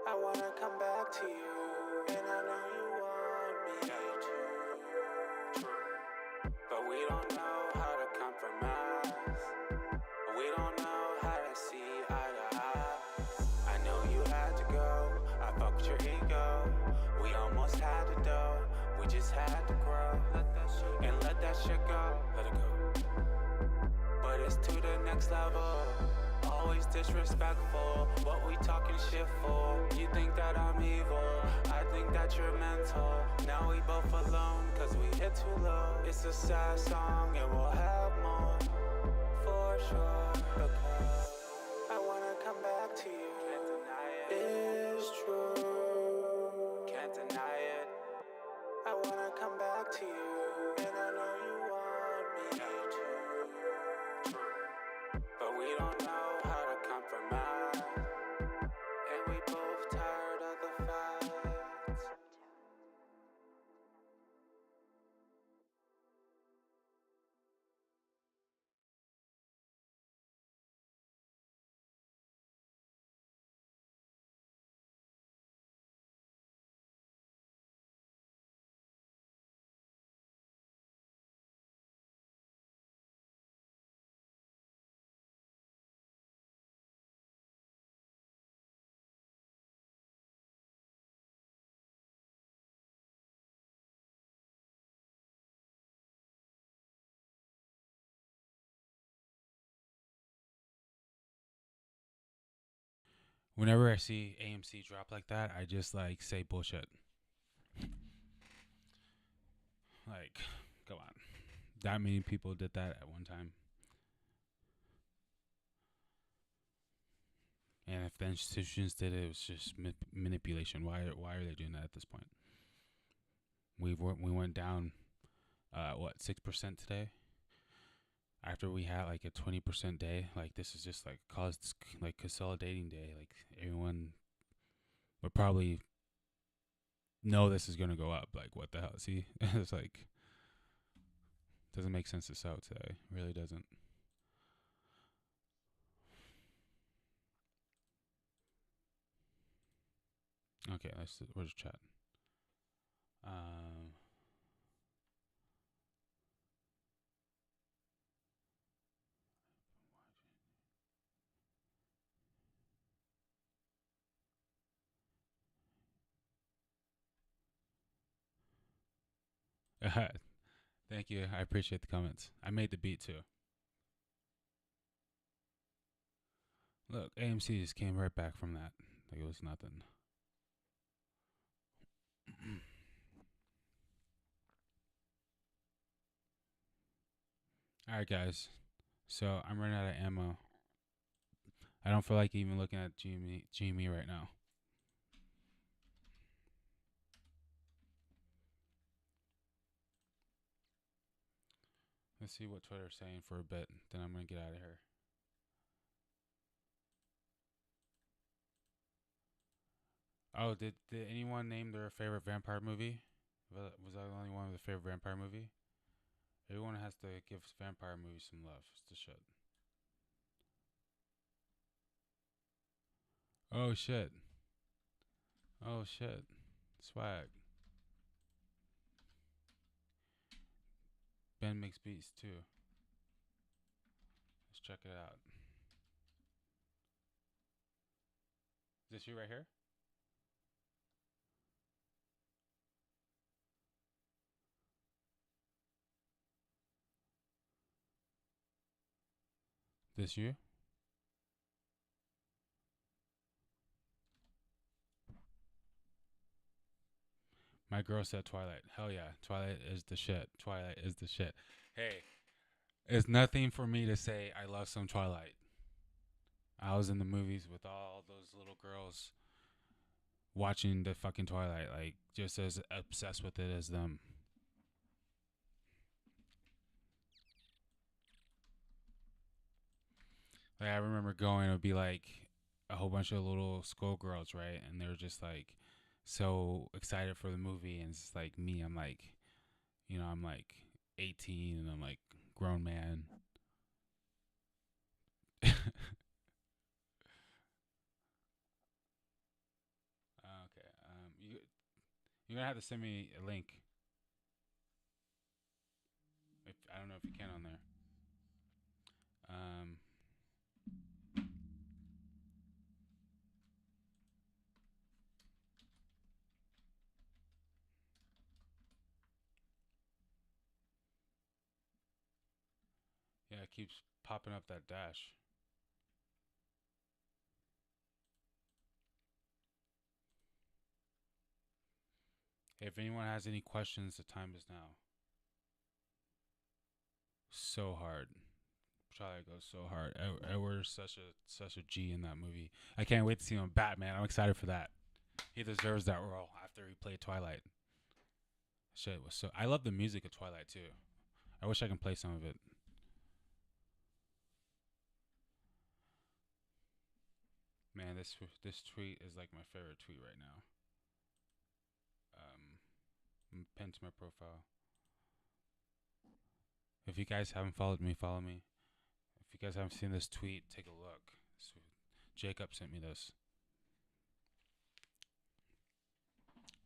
I wanna come back to you, and I know you want me to. But we don't know how to compromise. We don't know how to see eye to eye. I know you had to go. I fucked your ego. We almost had to do. We just had to grow and let that shit go. Let it go. But it's to the next level. Always disrespectful. What we talking shit for? You think that I'm evil? I think that you're mental. Now we both alone, cause we hit too low. It's a sad song and we'll have more, for sure. Because I wanna come back to you. Can't deny it. It's true. Can't deny it. I wanna come back to you, and I know you want me to. But we don't know how to compromise, and we both tired of the fights. Whenever I see AMC drop like that, I just like say bullshit. Like, come on. That many people did that at one time. And if the institutions did it, it was just manipulation. Why are they doing that at this point? We went down, 6% today. After we had like a 20% day, like this is just like caused like consolidating day. Like everyone would probably know this is gonna go up. Like what the hell? See, it's like doesn't make sense to sell today. Really doesn't. Okay, where's the chat? Thank you. I appreciate the comments. I made the beat too. Look, AMC just came right back from that. Like it was nothing. Alright, guys. So I'm running out of ammo. I don't feel like even looking at GME right now. Let's see what Twitter's saying for a bit. Then I'm going to get out of here. Oh, did anyone name their favorite vampire movie? Was I the only one with a favorite vampire movie? Everyone has to give vampire movies some love. It's the shit. Oh shit. Oh shit. Swag. Ben makes beats too. Let's check it out. Is this you right here? This you? My girl said Twilight. Hell yeah. Twilight is the shit. Twilight is the shit. Hey, it's nothing for me to say I love some Twilight. I was in the movies with all those little girls watching the fucking Twilight, like just as obsessed with it as them. Like I remember going, it would be like a whole bunch of little schoolgirls, right? And they were just like so excited for the movie, and it's like me, I'm like, I'm like 18 and I'm like grown man. Okay. You're gonna have to send me a link. If I don't know if you can on there. Yeah, it keeps popping up that dash. Hey, if anyone has any questions, the time is now. So hard. Charlie goes so hard. Edward's such a G in that movie. I can't wait to see him in Batman. I'm excited for that. He deserves that role after he played Twilight. Shit was so. I love the music of Twilight too. I wish I can play some of it. Man, this tweet is like my favorite tweet right now. Pinned to my profile. If you guys haven't followed me, follow me. If you guys haven't seen this tweet, take a look. So Jacob sent me this.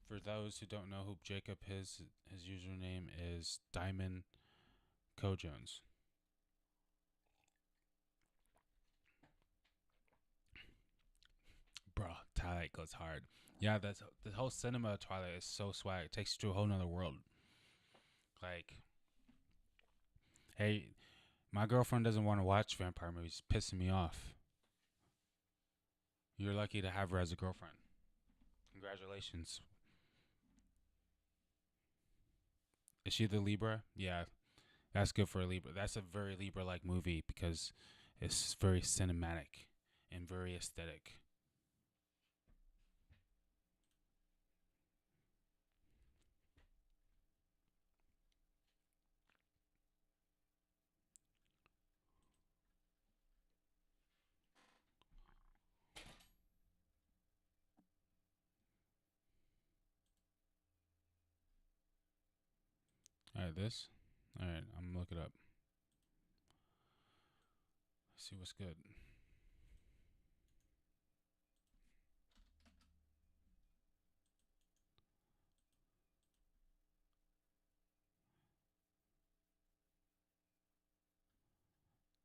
For those who don't know who Jacob is, his username is Diamond Co Jones. Bro, Twilight goes hard. Yeah, that's the whole cinema of Twilight is so swag. It takes you to a whole nother world. Like, hey, my girlfriend doesn't want to watch vampire movies. It's pissing me off. You're lucky to have her as a girlfriend. Congratulations. Is she the Libra? Yeah, that's good for a Libra. That's a very Libra-like movie because it's very cinematic. and very aesthetic. Alright, this. Alright, I'm gonna look it up. See what's good.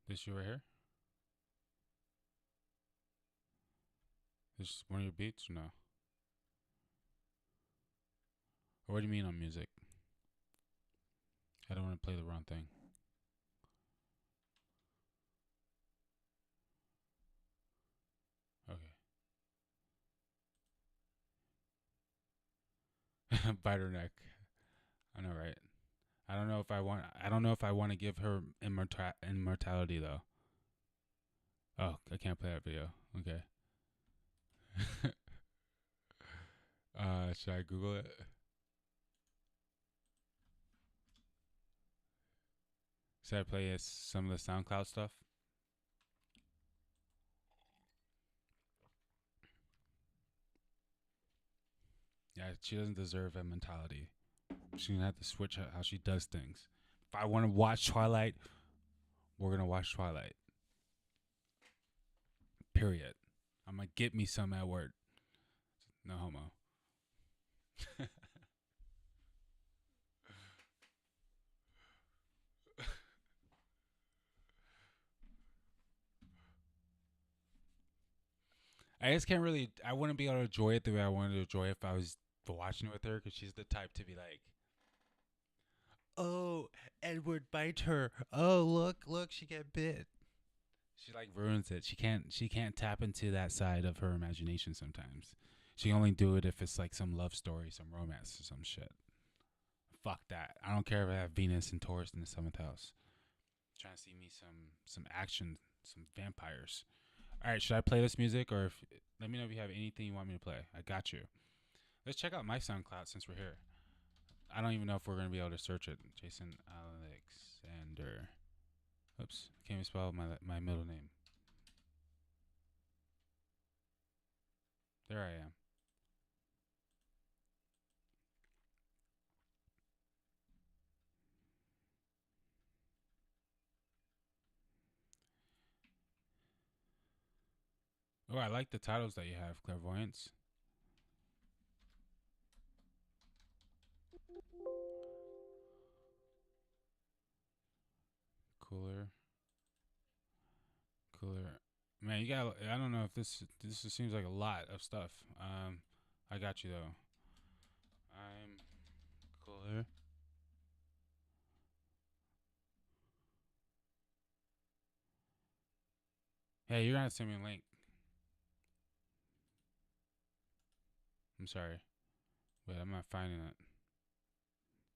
This you right here? This is one of your beats or no? Or what do you mean on music? I don't want to play the wrong thing. Okay. Bite her neck. I know, right? I don't know if I want to give her immortality though. Oh, I can't play that video. Okay. Should I Google it? Should I play some of the SoundCloud stuff? Yeah, she doesn't deserve a mentality. She's gonna have to switch how she does things. If I want to watch Twilight, we're gonna watch Twilight. Period. I'm gonna get me some at work. No homo. I just can't really. I wouldn't be able to enjoy it the way I wanted to enjoy it if I was watching it with her, because she's the type to be like, "Oh, Edward bite her. Oh, look, she get bit." She like ruins it. She can't tap into that side of her imagination sometimes. She can only do it if it's like some love story, some romance or some shit. Fuck that. I don't care if I have Venus and Taurus in the 7th house. Trying to see me some action, some vampires. All right, should I play this music, or let me know if you have anything you want me to play. I got you. Let's check out my SoundCloud since we're here. I don't even know if we're gonna be able to search it. Jason Alexander. Oops, I can't even spell my middle name. There I am. Oh, I like the titles that you have. Clairvoyance. Cooler. Man, you got. I don't know if this seems like a lot of stuff. I got you though. I'm cooler. Hey, you're gonna send me a link. I'm sorry, but I'm not finding it.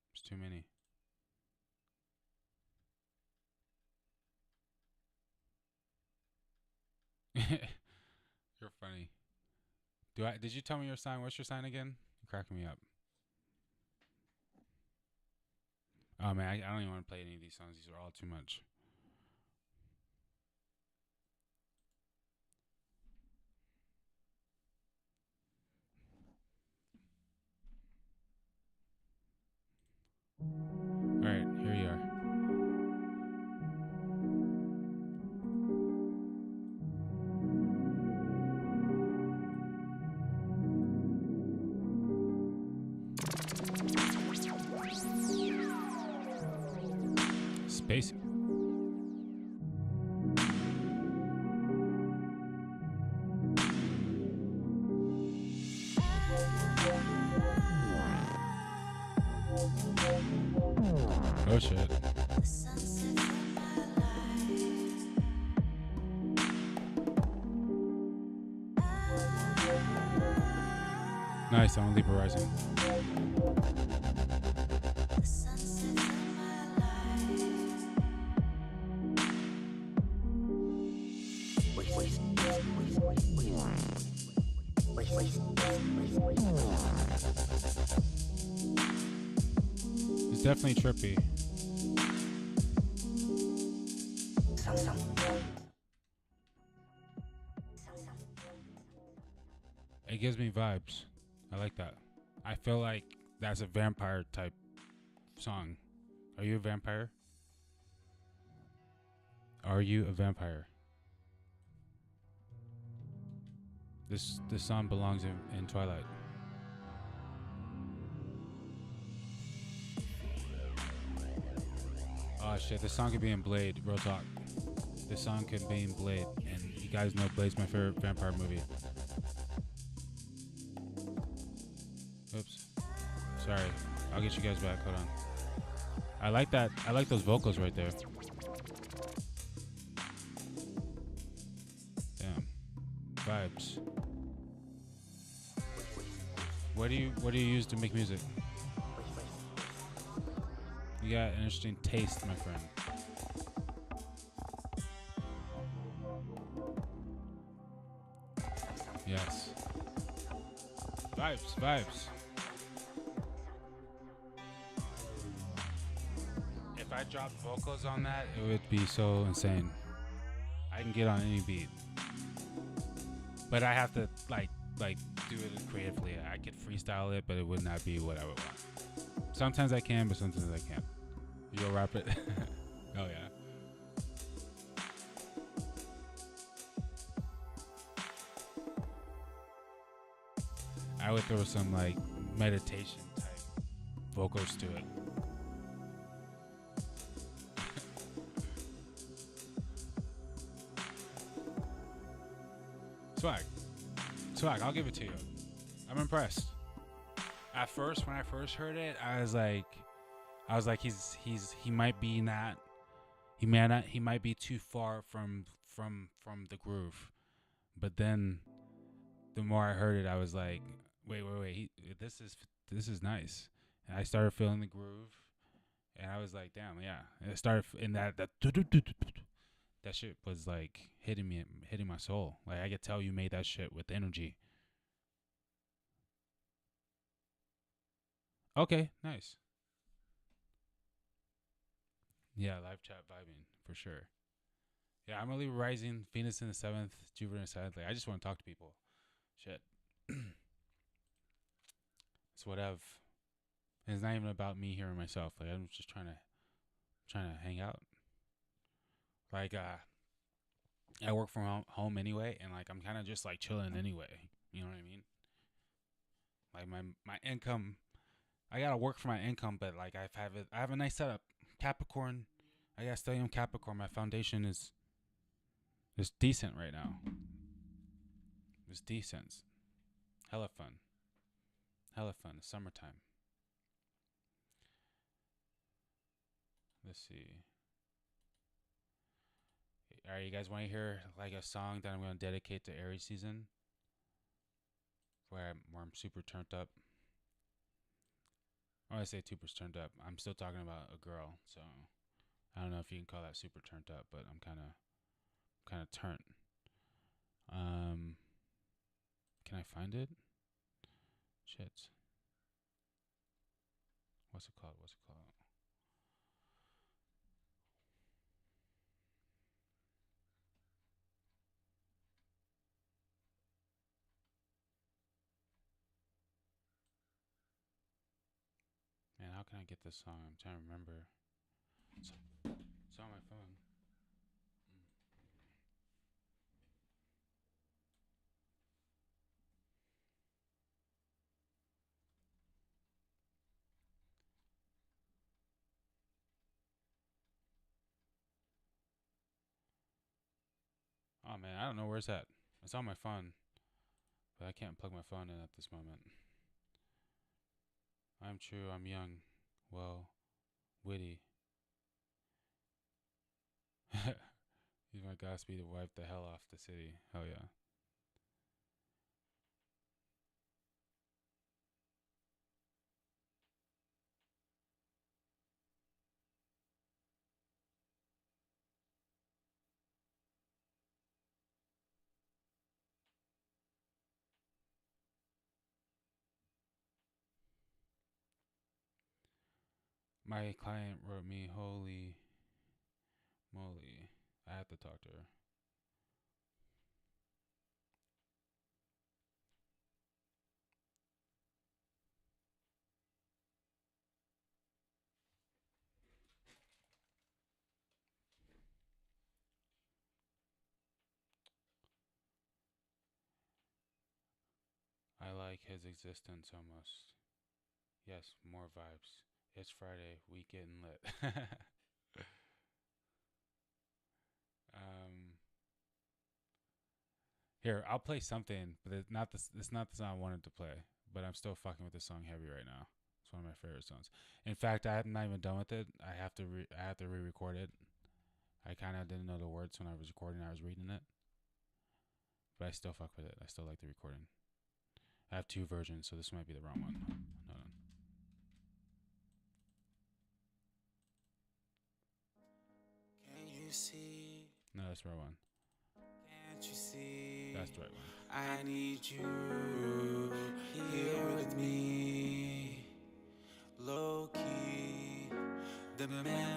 There's too many. You're funny. Did you tell me your sign? What's your sign again? You're cracking me up. Oh man, I don't even want to play any of these songs. These are all too much. All right, here you are. Space. Oh shit. Nice, I'm on Libra Rising. It's definitely trippy. It gives me vibes. I like that. I feel like that's a vampire type song. Are you a vampire? Are you a vampire? This song belongs in Twilight. Oh shit, this song could be in Blade, real talk. This song could be in Blade, and you guys know Blade's my favorite vampire movie. Oops. Sorry. I'll get you guys back. Hold on. I like that. I like those vocals right there. Damn. Vibes. What do you use to make music? You got an interesting taste, my friend. Yes. Vibes. If I dropped vocals on that, it would be so insane. I can get on any beat, but I have to like do it creatively. I could freestyle it, but it would not be what I would want. Sometimes I can, but sometimes I can't. You'll rap it? Oh yeah. I would throw some like meditation type vocals to it. Swag, I'll give it to you. I'm impressed. At first, when I first heard it, I was like, he might be not, he might be too far from the groove. But then, the more I heard it, I was like, wait, this is nice. And I started feeling the groove, and I was like, damn, yeah. And it started in that shit was like hitting my soul. Like I could tell you made that shit with energy. Okay, nice. Yeah, live chat vibing for sure. Yeah, I'm really rising, Venus in the 7th, Jupiter in the 7th. Like, I just want to talk to people. Shit. It's whatever. And it's not even about me hearing myself. Like I'm just trying to hang out. Like I work from home anyway, and like I'm kind of just like chilling anyway. You know what I mean? Like my income, I gotta work for my income, but like I have a nice setup. Capricorn, I got stellium Capricorn. My foundation is decent right now. It's decent. Hella fun. It's summertime. Let's see. All right, you guys want to hear like a song that I'm gonna dedicate to Aries season, where I'm super turned up. When I say super turned up, I'm still talking about a girl, so I don't know if you can call that super turned up, but I'm kind of turned. Can I find it? Shit. What's it called? Man, how can I get this song? I'm trying to remember. It's on my phone. Oh man, I don't know where it's at. It's on my phone, but I can't plug my phone in at this moment. I'm true, I'm young, well, witty. Use my Godspeed to wipe the hell off the city. Hell yeah. My client wrote me, holy moly. I have to talk to her. I like his existence almost. Yes, more vibes. It's Friday. We getting lit. um, Here, I'll play something, but it's not this. It's not the song I wanted to play. But I'm still fucking with this song heavy right now. It's one of my favorite songs. In fact, I'm not even done with it. I have to re-record it. I kind of didn't know the words when I was recording. I was reading it, but I still fuck with it. I still like the recording. I have 2 versions, so this might be the wrong one. Hold on. Can you see? No, that's the right one. Can't you see? That's the right one. I need you here with me. Low key, the memories,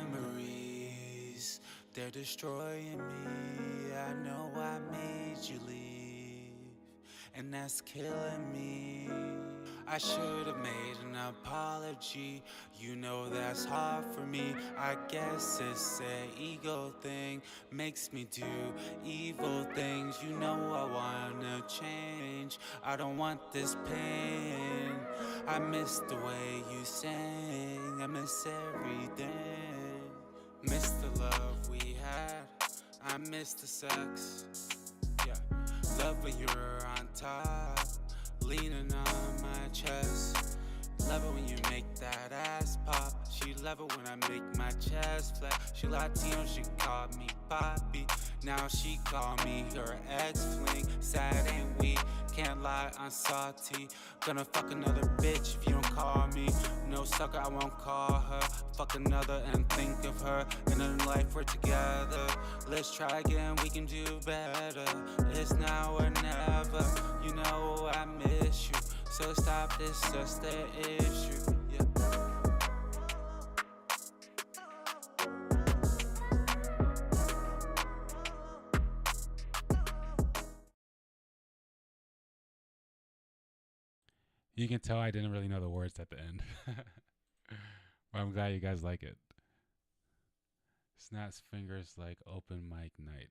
they're destroying me. I know I made you leave, and that's killing me. I should have made an apology. You know that's hard for me. I guess it's an ego thing, makes me do evil things. You know I wanna change. I don't want this pain. I miss the way you sang. I miss everything. Miss the love we had. I miss the sex. Yeah, love when you're on top, leaning on my chest. Love it when you make that ass pop. She love it when I make my chest flat. She Latino, she called me Poppy. Now she call me her ex-fling. Sad ain't we? Can't lie, I'm salty. Gonna fuck another bitch if you don't call me. No sucker, I won't call her. Fuck another and think of her. In a life we're together. Let's try again, we can do better. It's now or never. You know I miss you. So stop this, just the issue. Yeah. You can tell I didn't really know the words at the end. But I'm glad you guys like it. Snaps fingers like open mic night.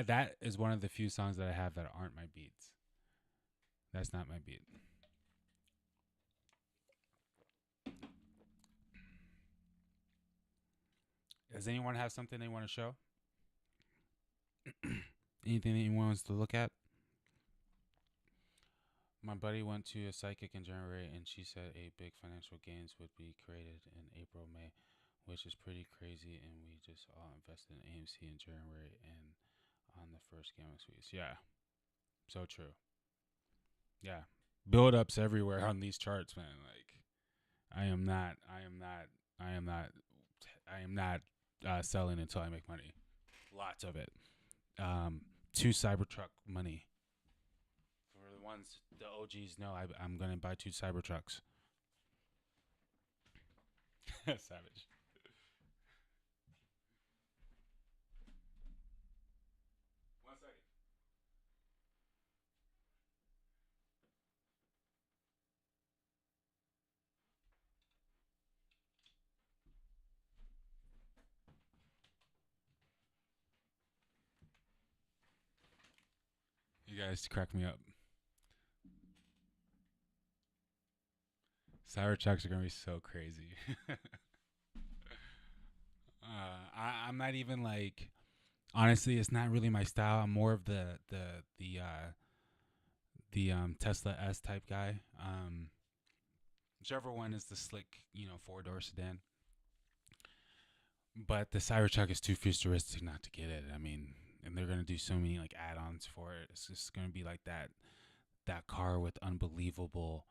That is one of the few songs that I have that aren't my beats. That's not my beat. Does anyone have something they want to show? Anything that anyone wants to look at? My buddy went to a psychic in January, and she said a big financial gains would be created in April, May, which is pretty crazy. And we just all invested in AMC in January and on the first Gamma Suites. Yeah, so true. Yeah, build ups everywhere on these charts, man. Like, I am not selling until I make money. Lots of it. 2 Cybertruck money. For the ones, the OGs know, I'm going to buy 2 Cybertrucks. Savage. One second. You guys crack me up. Cybertrucks are going to be so crazy. I'm not even like, honestly, it's not really my style. I'm more of the Tesla S type guy. Whichever one is the slick, 4-door sedan. But the Cybertruck is too futuristic not to get it. I mean, and they're gonna do so many like add-ons for it. It's just gonna be like that car with unbelievable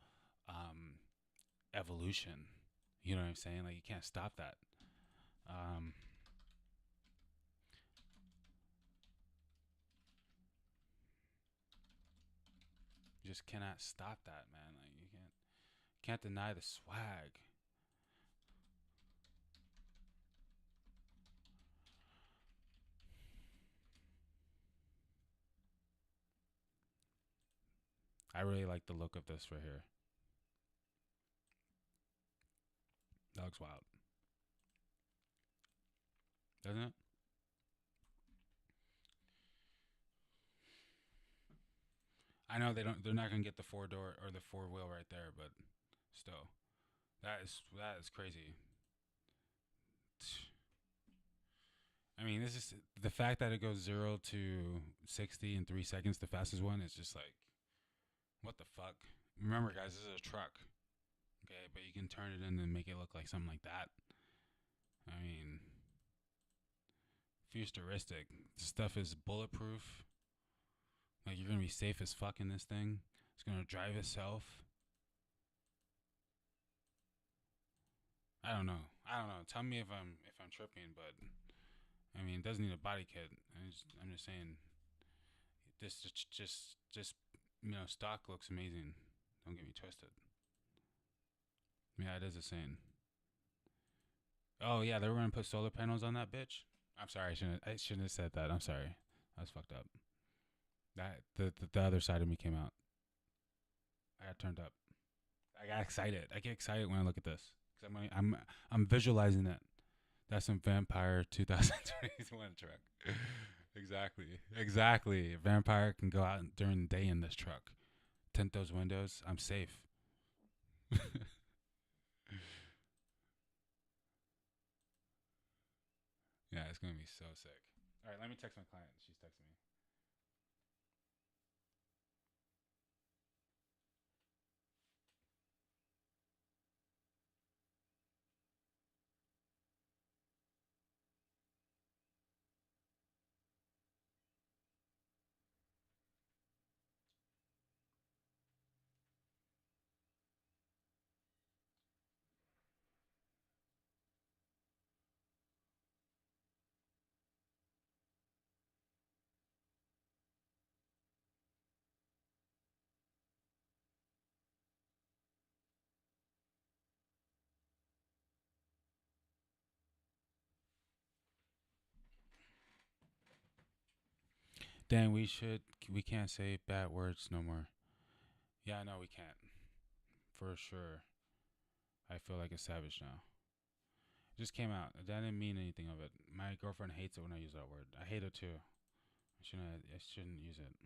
evolution. You know what I'm saying? Like, you can't stop that. You just cannot stop that, man. Like, you can't deny the swag. I really like the look of this right here. That looks wild, doesn't it? I know they're not gonna get the 4-door or the 4-wheel right there, but still, that is crazy. I mean, this is the fact that it goes 0 to 60 in 3 seconds, the fastest one. Is just like, what the fuck? Remember, guys, this is a truck, okay? But you can turn it in and make it look like something like that. I mean, futuristic. This stuff is bulletproof. Like, you're gonna be safe as fuck in this thing. It's gonna drive itself. I don't know. Tell me if I'm tripping, but I mean, it doesn't need a body kit. I'm just saying, this just stock looks amazing. Don't get me twisted. Yeah, it is insane. Oh yeah, they were gonna put solar panels on that bitch. I'm sorry, I shouldn't have said that. I'm sorry, I was fucked up. That the other side of me came out. I got turned up. I got excited. I get excited when I look at this because I'm visualizing it. That's some Vampire 2021 truck. Exactly. A vampire can go out during the day in this truck. Tint those windows. I'm safe. Yeah, it's gonna be so sick. All right, let me text my client. She's texting me. Dang, we can't say bad words no more. Yeah, no, we can't. For sure. I feel like a savage now. It just came out. I didn't mean anything of it. My girlfriend hates it when I use that word. I hate it too. I shouldn't use it.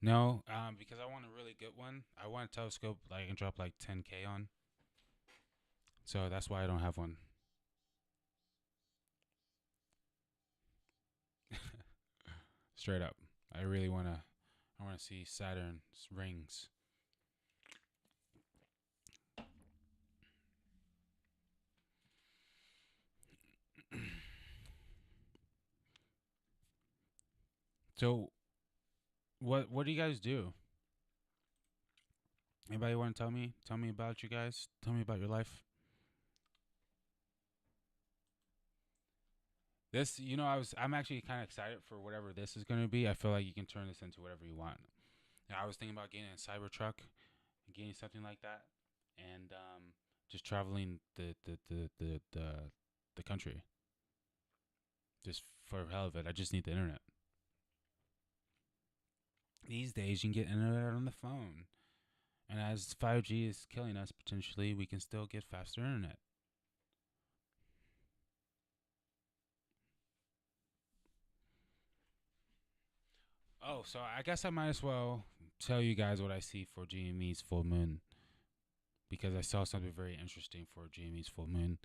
No, because I want a really good one. I want a telescope like I can drop like 10K on. So that's why I don't have one. Straight up. I wanna see Saturn's rings. So what do you guys do? Anybody want to tell me? Tell me about you guys. Tell me about your life. This, I'm actually kind of excited for whatever this is going to be. I feel like you can turn this into whatever you want. Now, I was thinking about getting a Cybertruck, getting something like that, and just traveling the country. Just for the hell of it, I just need the internet. These days, you can get internet on the phone. And as 5G is killing us potentially, we can still get faster internet. Oh, so I guess I might as well tell you guys what I see for GME's full moon, because I saw something very interesting for GME's full moon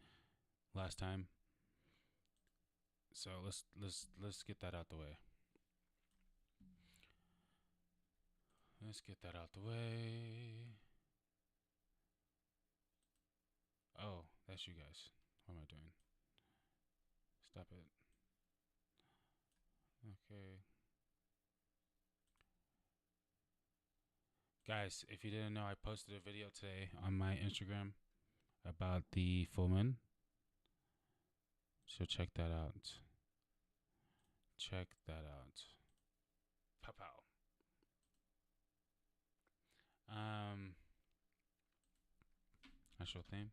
last time. So let's get that out the way. Let's get that out the way. Oh, that's you guys. What am I doing? Stop it. Okay. Guys, if you didn't know, I posted a video today on my Instagram about the full moon. So check that out. Check that out. Pow pow. Actual theme.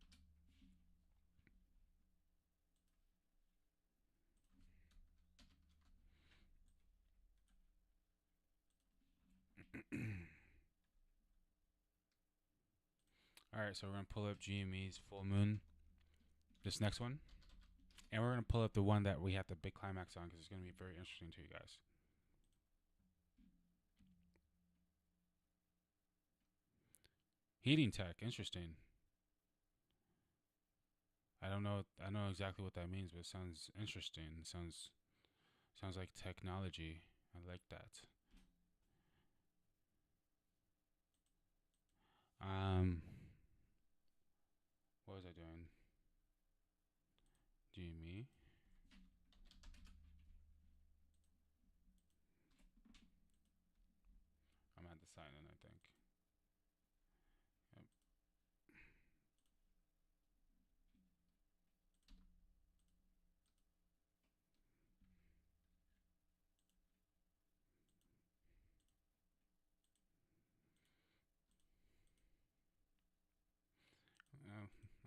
Alright, so we're going to pull up GME's full moon. This next one. And we're going to pull up the one that we have the big climax on because it's going to be very interesting to you guys. Heating tech, interesting. I don't know. I know exactly what that means, but it sounds interesting. It sounds like technology. I like that. What was I doing? GME. I'm at the sign in, I think. Yep.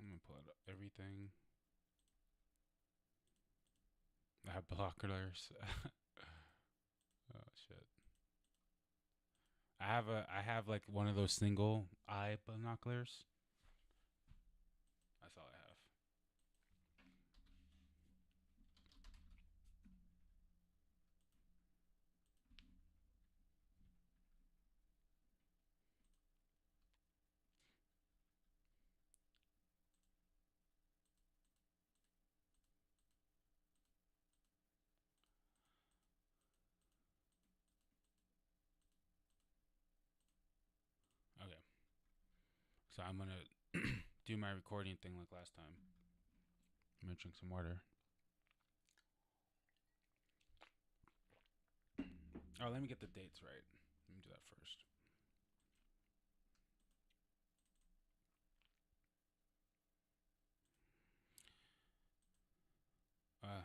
I'm gonna pull out everything. I have binoculars. Oh shit. I have like one of those single eye binoculars. That's all I have. Okay. So I'm gonna do my recording thing like last time. I'm gonna drink some water. Oh, let me get the dates right. Let me do that first.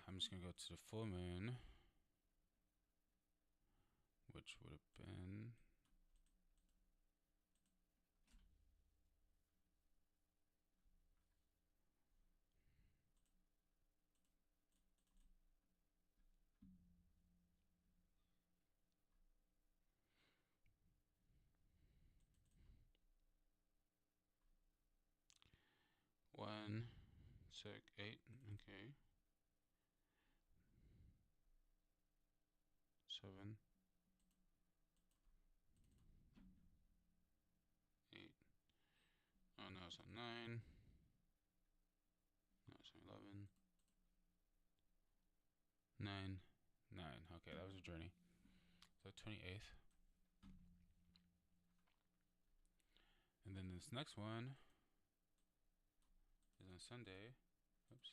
I'm just gonna go to the full moon, which would have been one, 6, 8. Okay. 7, 8. Oh no, it's on 9. No, it's on 11. 9, 9. Okay, that was a journey. So 28th. And then this next one is on Sunday. Oops.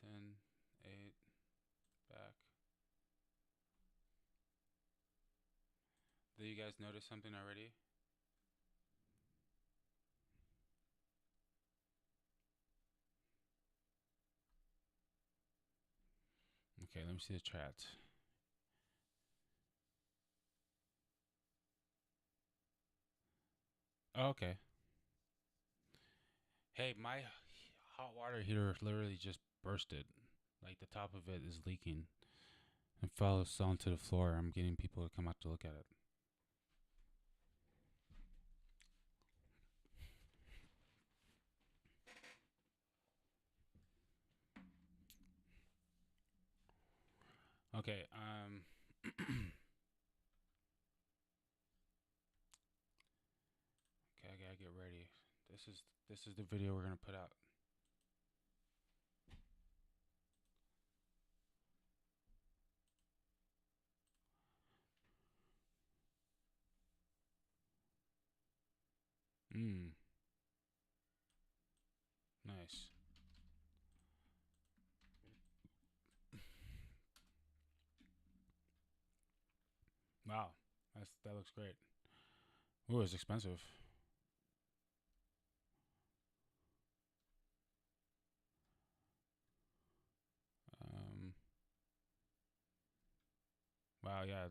Ten, 8, back. Did you guys notice something already? Okay, let me see the chat. Oh, okay. Hey, my hot water heater literally just bursted. Like the top of it is leaking. It fell onto the floor. I'm getting people to come out to look at it. Okay, okay, I gotta get ready. This is the video we're gonna put out. Nice. Wow, that looks great. Ooh, it's expensive. Wow, yeah,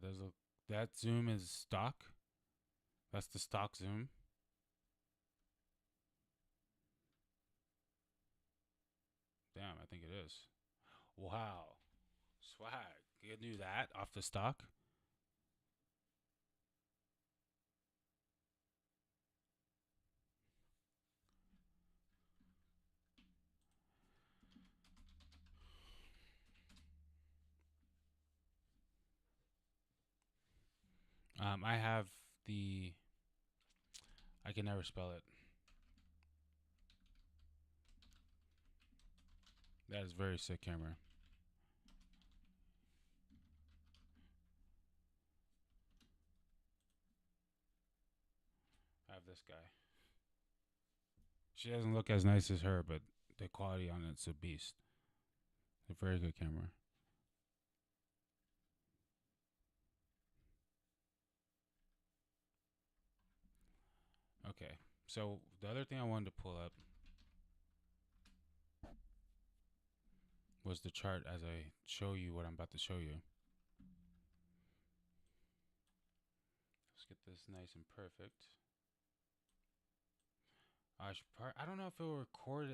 that zoom is stock. That's the stock zoom. Damn, I think it is. Wow. Swag. You knew that off the stock? I have the. I can never spell it. That is very sick camera. I have this guy. She doesn't look as nice as her, but the quality on it's a beast. A very good camera. Okay, so the other thing I wanted to pull up was the chart as I show you what I'm about to show you. Let's get this nice and perfect. I don't know if it will record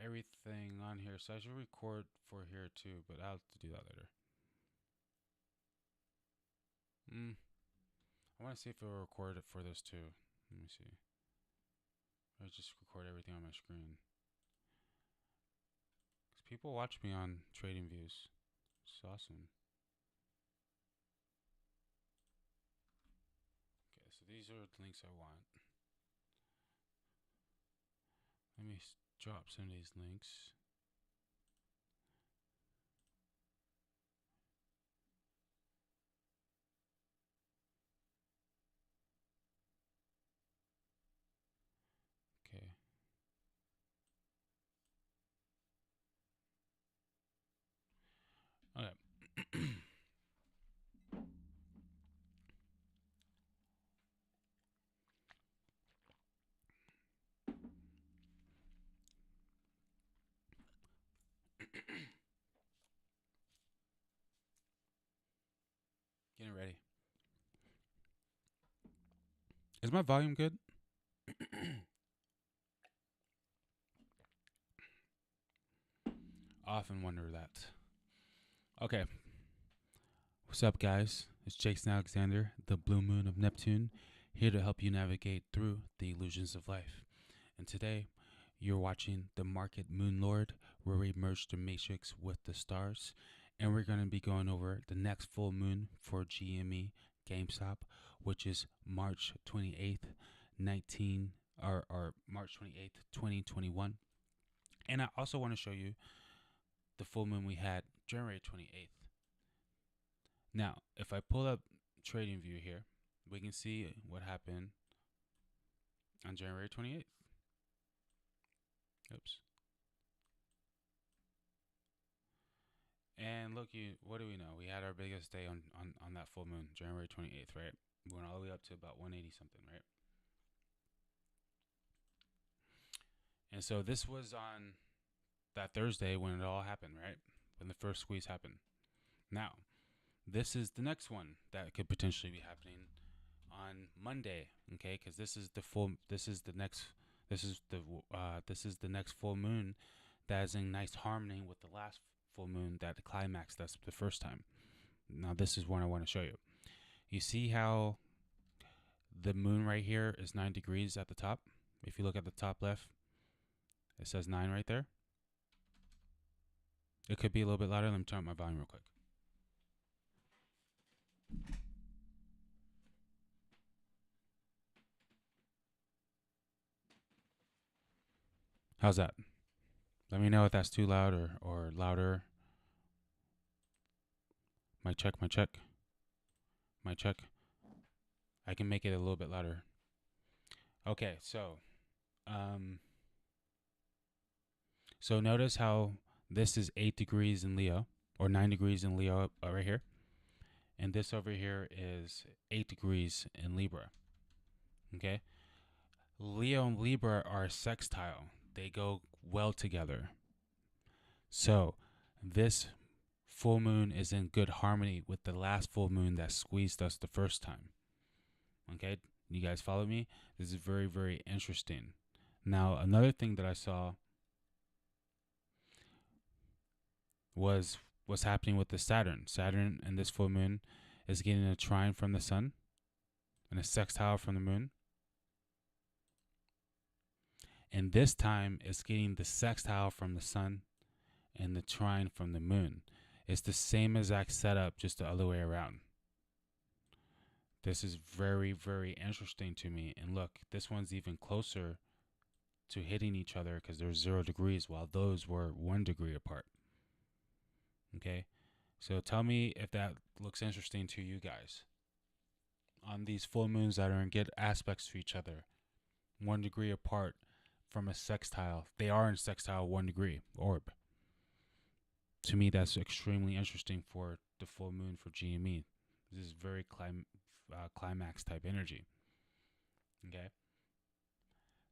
everything on here, so I should record for here too, but I'll have to do that later. I want to see if it will record it for this too. Let me see. I'll just record everything on my screen. Because people watch me on Trading Views. It's awesome. Okay, so these are the links I want. Let me drop some of these links. Okay. Okay. Getting ready. Is my volume good? Often wonder that. Okay. What's up, guys? It's Jason Alexander, the Blue Moon of Neptune, here to help you navigate through the illusions of life. And today, you're watching the Market Moon Lord, where we merge the matrix with the stars. And we're going to be going over the next full moon for GME Gamestop, which is March 28th, March 28th, 2021. And I also want to show you the full moon we had January 28th. Now, if I pull up Trading View here, we can see what happened on January 28th. Oops. And look, what do we know? We had our biggest day on that full moon, January 28th, right? We went all the way up to about 180 something, right? And so this was on that Thursday when it all happened, right? When the first squeeze happened. Now, this is the next one that could potentially be happening on Monday, okay? Because this is the next full moon that is in nice harmony with the last full moon that climaxed us the first time. Now, this is one I want to show you. You see how the moon right here is 9 degrees at the top? If you look at the top left, it says 9 right there. It could be a little bit louder. Let me turn up my volume real quick. How's that? Let me know if that's too loud or louder. Mic check, mic check. Mic check. I can make it a little bit louder. Okay, so notice how this is 8 degrees in Leo, or 9 degrees in Leo right here. And this over here is 8 degrees in Libra. Okay? Leo and Libra are a sextile. They go well together. So this full moon is in good harmony with the last full moon that squeezed us the first time. Okay? You guys follow me? This is very, very interesting. Now, another thing that I saw was what's happening with the Saturn. Saturn and this full moon is getting a trine from the sun and a sextile from the moon. And this time it's getting the sextile from the sun and the trine from the moon. It's the same exact setup, just the other way around. This is very, very interesting to me. And look, this one's even closer to hitting each other because there's 0 degrees, while those were 1 degree apart. Okay, so tell me if that looks interesting to you guys. On these full moons that are in good aspects to each other, 1 degree apart from a sextile, they are in sextile 1 degree orb. To me, that's extremely interesting for the full moon for GME. This is very climax type energy. Okay.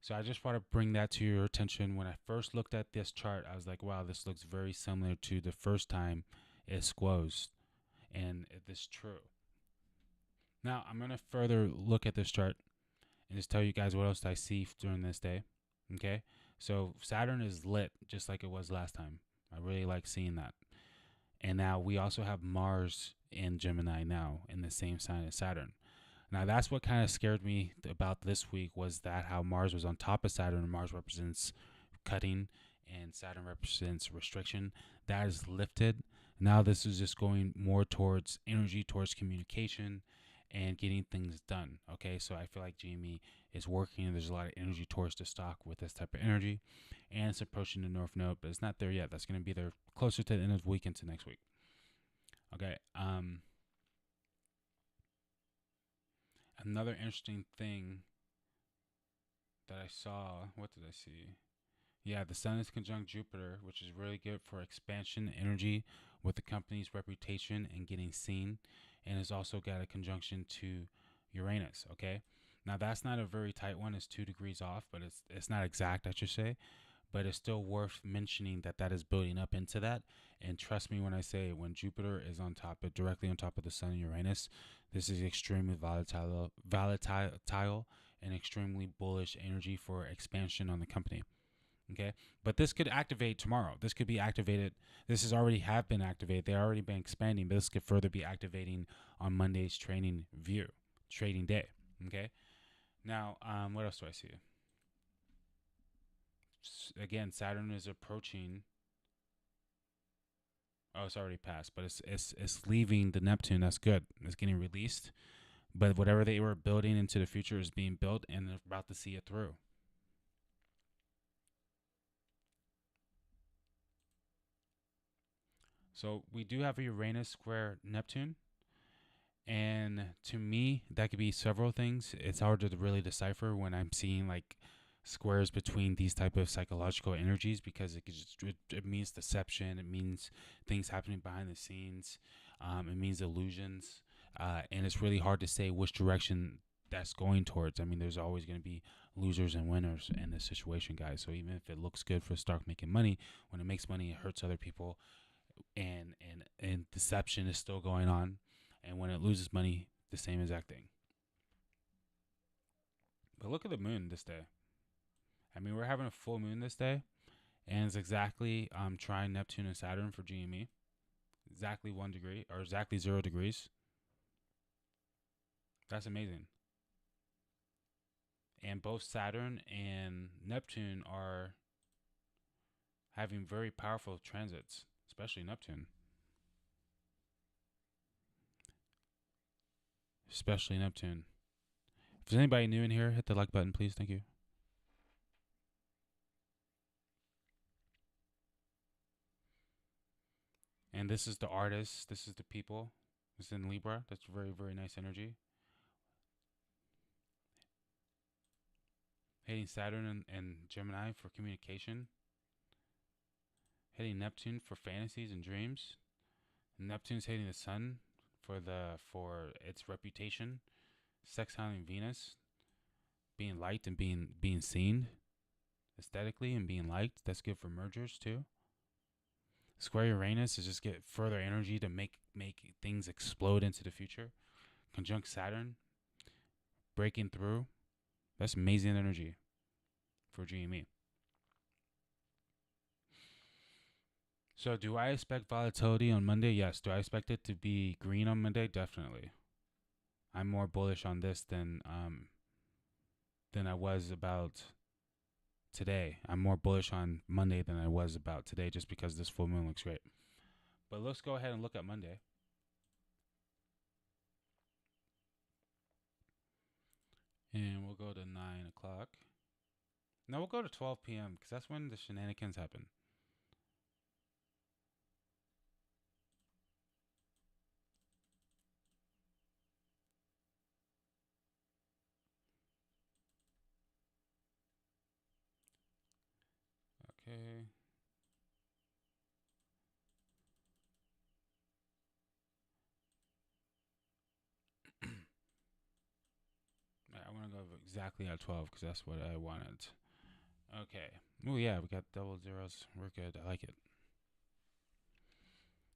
So I just want to bring that to your attention. When I first looked at this chart, I was like, wow, this looks very similar to the first time it squoze. And this is true. Now, I'm going to further look at this chart and just tell you guys what else I see during this day. Okay. So Saturn is lit just like it was last time. I really like seeing that. And now we also have Mars in Gemini now in the same sign as Saturn. Now that's what kind of scared me about this week, was that how Mars was on top of Saturn, and Mars represents cutting and Saturn represents restriction. That is lifted. Now this is just going more towards energy, towards communication and getting things done. Okay, so I feel like GME is working. There's a lot of energy towards the stock with this type of energy, and it's approaching the North Node, but it's not there yet. That's going to be there closer to the end of the week into next week. Okay. Another interesting thing that I saw, what did I see? Yeah, the Sun is conjunct Jupiter, which is really good for expansion energy with the company's reputation and getting seen. And it's also got a conjunction to Uranus, okay? Now, that's not a very tight one. It's 2 degrees off, but it's not exact, I should say. But it's still worth mentioning that that is building up into that. And trust me when I say, when Jupiter is on top of, directly on top of the Sun and Uranus, this is extremely volatile and extremely bullish energy for expansion on the company. Okay, but this could activate tomorrow. This could be activated. This has already have been activated. They already been expanding, but this could further be activating on Monday's trading day. Okay, now what else do I see? Again, Saturn is approaching. Oh, it's already passed, but it's leaving the Neptune. That's good. It's getting released, but whatever they were building into the future is being built, and they're about to see it through. So we do have a Uranus square Neptune. And to me, that could be several things. It's hard to really decipher when I'm seeing like squares between these type of psychological energies, because it means deception. It means things happening behind the scenes. It means illusions. And it's really hard to say which direction that's going towards. I mean, there's always going to be losers and winners in this situation, guys. So even if it looks good for a stock making money, when it makes money, it hurts other people. And deception is still going on, and when it loses money, the same exact thing. But look at the moon this day. I mean, we're having a full moon this day, and it's exactly trying Neptune and Saturn for GME, exactly 1 degree, or exactly 0 degrees. That's amazing. And both Saturn and Neptune are having very powerful transits, especially Neptune. Especially Neptune. If there's anybody new in here, hit the like button, please. Thank you. And this is the artists. This is the people. This is in Libra. That's very, very nice energy. Hitting Saturn and Gemini for communication. Hitting Neptune for fantasies and dreams. And Neptune's hitting the Sun for its reputation. Sextiling Venus, being liked and being seen aesthetically and being liked. That's good for mergers too. Square Uranus is just get further energy to make things explode into the future. Conjunct Saturn, breaking through. That's amazing energy for GME. So do I expect volatility on Monday? Yes. Do I expect it to be green on Monday? Definitely. I'm more bullish on this than I was about today. I'm more bullish on Monday than I was about today, just because this full moon looks great. But let's go ahead and look at Monday. And we'll go to 9 o'clock. No, we'll go to 12 p.m. because that's when the shenanigans happen. Okay. I want to go exactly at 12 because that's what I wanted. Okay. Oh, yeah, we got double zeros. We're good. I like it.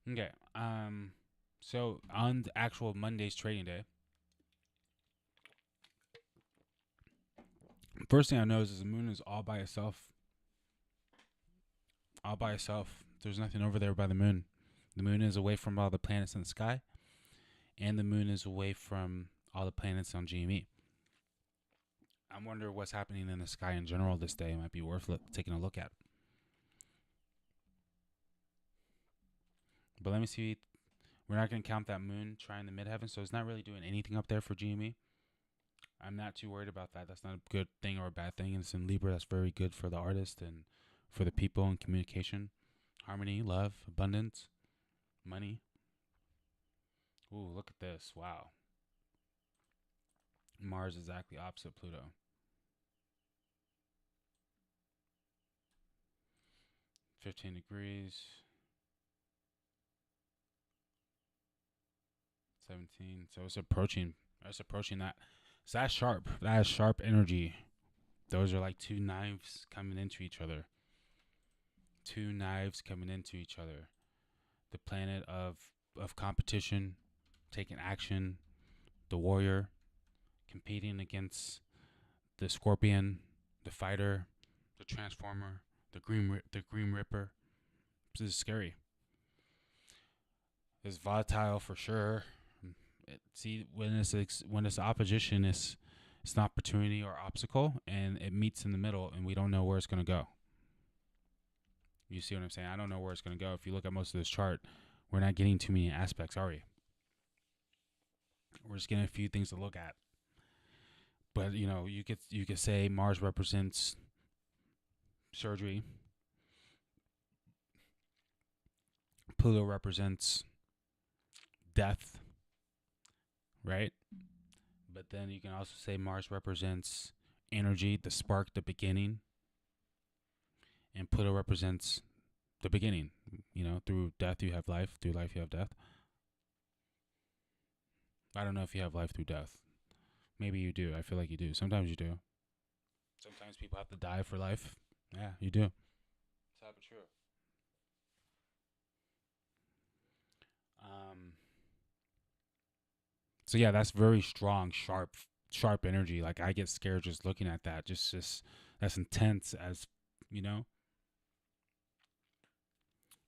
Okay. So on the actual Monday's trading day, first thing I noticed is the moon is all by itself. All by itself. There's nothing over there by the moon. The moon is away from all the planets in the sky, and the moon is away from all the planets on GME. I wonder what's happening in the sky in general this day. It might be worth taking a look at. But let me see. We're not going to count that moon trying the midheaven, so it's not really doing anything up there for GME. I'm not too worried about that. That's not a good thing or a bad thing. And it's in Libra. That's very good for the artist and for the people and communication, harmony, love, abundance, money. Ooh, look at this. Wow. Mars is exactly opposite Pluto. 15 degrees. 17. So it's approaching that. So that's sharp. That is sharp energy. Those are like two knives coming into each other. Two knives coming into each other. The planet of competition, taking action, the warrior competing against the scorpion, the fighter, the transformer, the green ripper. This is scary. It's volatile for sure. See, when it's opposition, it's an opportunity or obstacle, and it meets in the middle, and we don't know where it's going to go. You see what I'm saying? I don't know where it's going to go. If you look at most of this chart, we're not getting too many aspects, are we? We're just getting a few things to look at. But you could say Mars represents surgery. Pluto represents death, right? But then you can also say Mars represents energy, the spark, the beginning. And Pluto represents the beginning. Through death you have life, through life you have death. I don't know if you have life through death. Maybe you do. I feel like you do. Sometimes you do. Sometimes people have to die for life. Yeah, you do. It's happened true. So yeah, that's very strong, sharp energy. Like I get scared just looking at that. Just that's intense as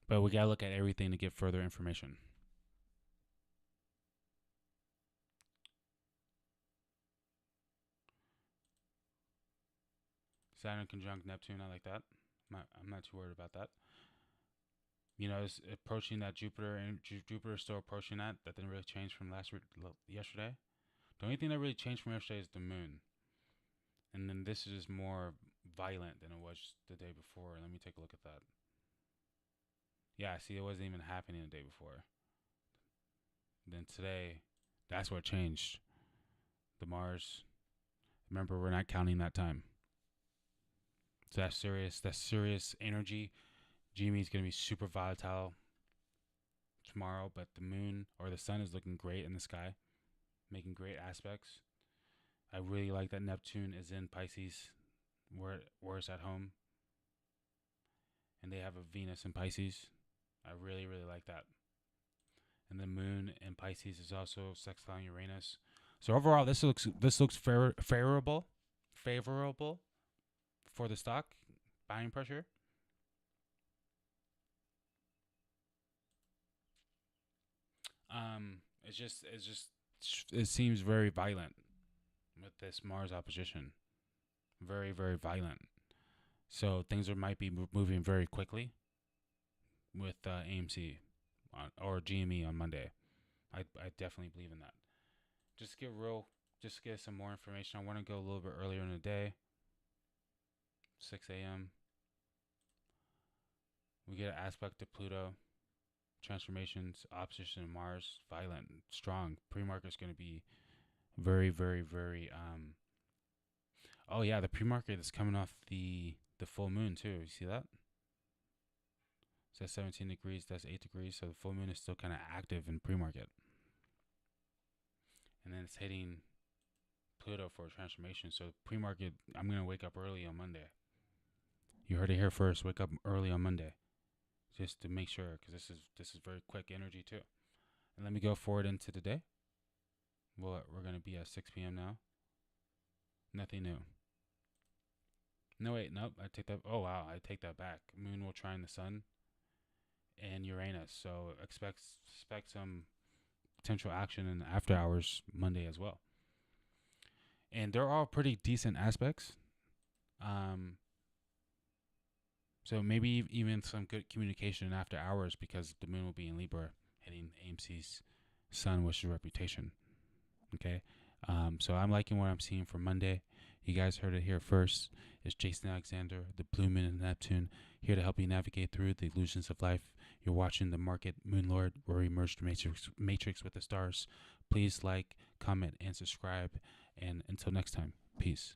But we gotta look at everything to get further information. Saturn conjunct Neptune, I like that. I'm not too worried about that. It's approaching that Jupiter, and Jupiter's still approaching that. That didn't really change from yesterday. The only thing that really changed from yesterday is the moon. And then this is more violent than it was the day before. Let me take a look at that. Yeah, see, it wasn't even happening the day before. Then today, that's what changed. The Mars. Remember, we're not counting that time. So that's serious energy. GME is going to be super volatile tomorrow, but the moon or the sun is looking great in the sky, making great aspects. I really like that Neptune is in Pisces, where it's at home. And they have a Venus in Pisces. I really, really like that. And the moon in Pisces is also sextile Uranus. So overall, this looks favorable for the stock buying pressure. It seems very violent with this Mars opposition. Very, very violent. So things might be moving very quickly with AMC or GME on Monday. I definitely believe in that. Just get real just to get some more information, I want to go a little bit earlier in the day, 6 a.m. We get an aspect to Pluto, transformations, opposition to Mars, violent, strong. Pre-market's going to be very, very, very. Oh yeah, the pre-market is coming off the full moon too. You see that? So that's 17 degrees. That's 8 degrees. So the full moon is still kind of active in pre-market, and then it's hitting Pluto for a transformation. So pre-market, I'm gonna wake up early on Monday. You heard it here first. Wake up early on Monday, just to make sure, because this is very quick energy too. And let me go forward into the day. Well, we're gonna be at 6 p.m. now. Nothing new. No wait, nope. I take that. Oh wow, I take that back. Moon will trine the sun and Uranus, so expect some potential action in the after hours Monday as well. And they're all pretty decent aspects. So maybe even some good communication after hours, because the moon will be in Libra, hitting AMC's sun, which is reputation. Okay. So I'm liking what I'm seeing for Monday. You guys heard it here first. It's Jason Alexander, the Blue Moon in Neptune, here to help you navigate through the illusions of life. You're watching the Market Moon Lord, where we merge the matrix with the stars. Please like, comment, and subscribe. And until next time, peace.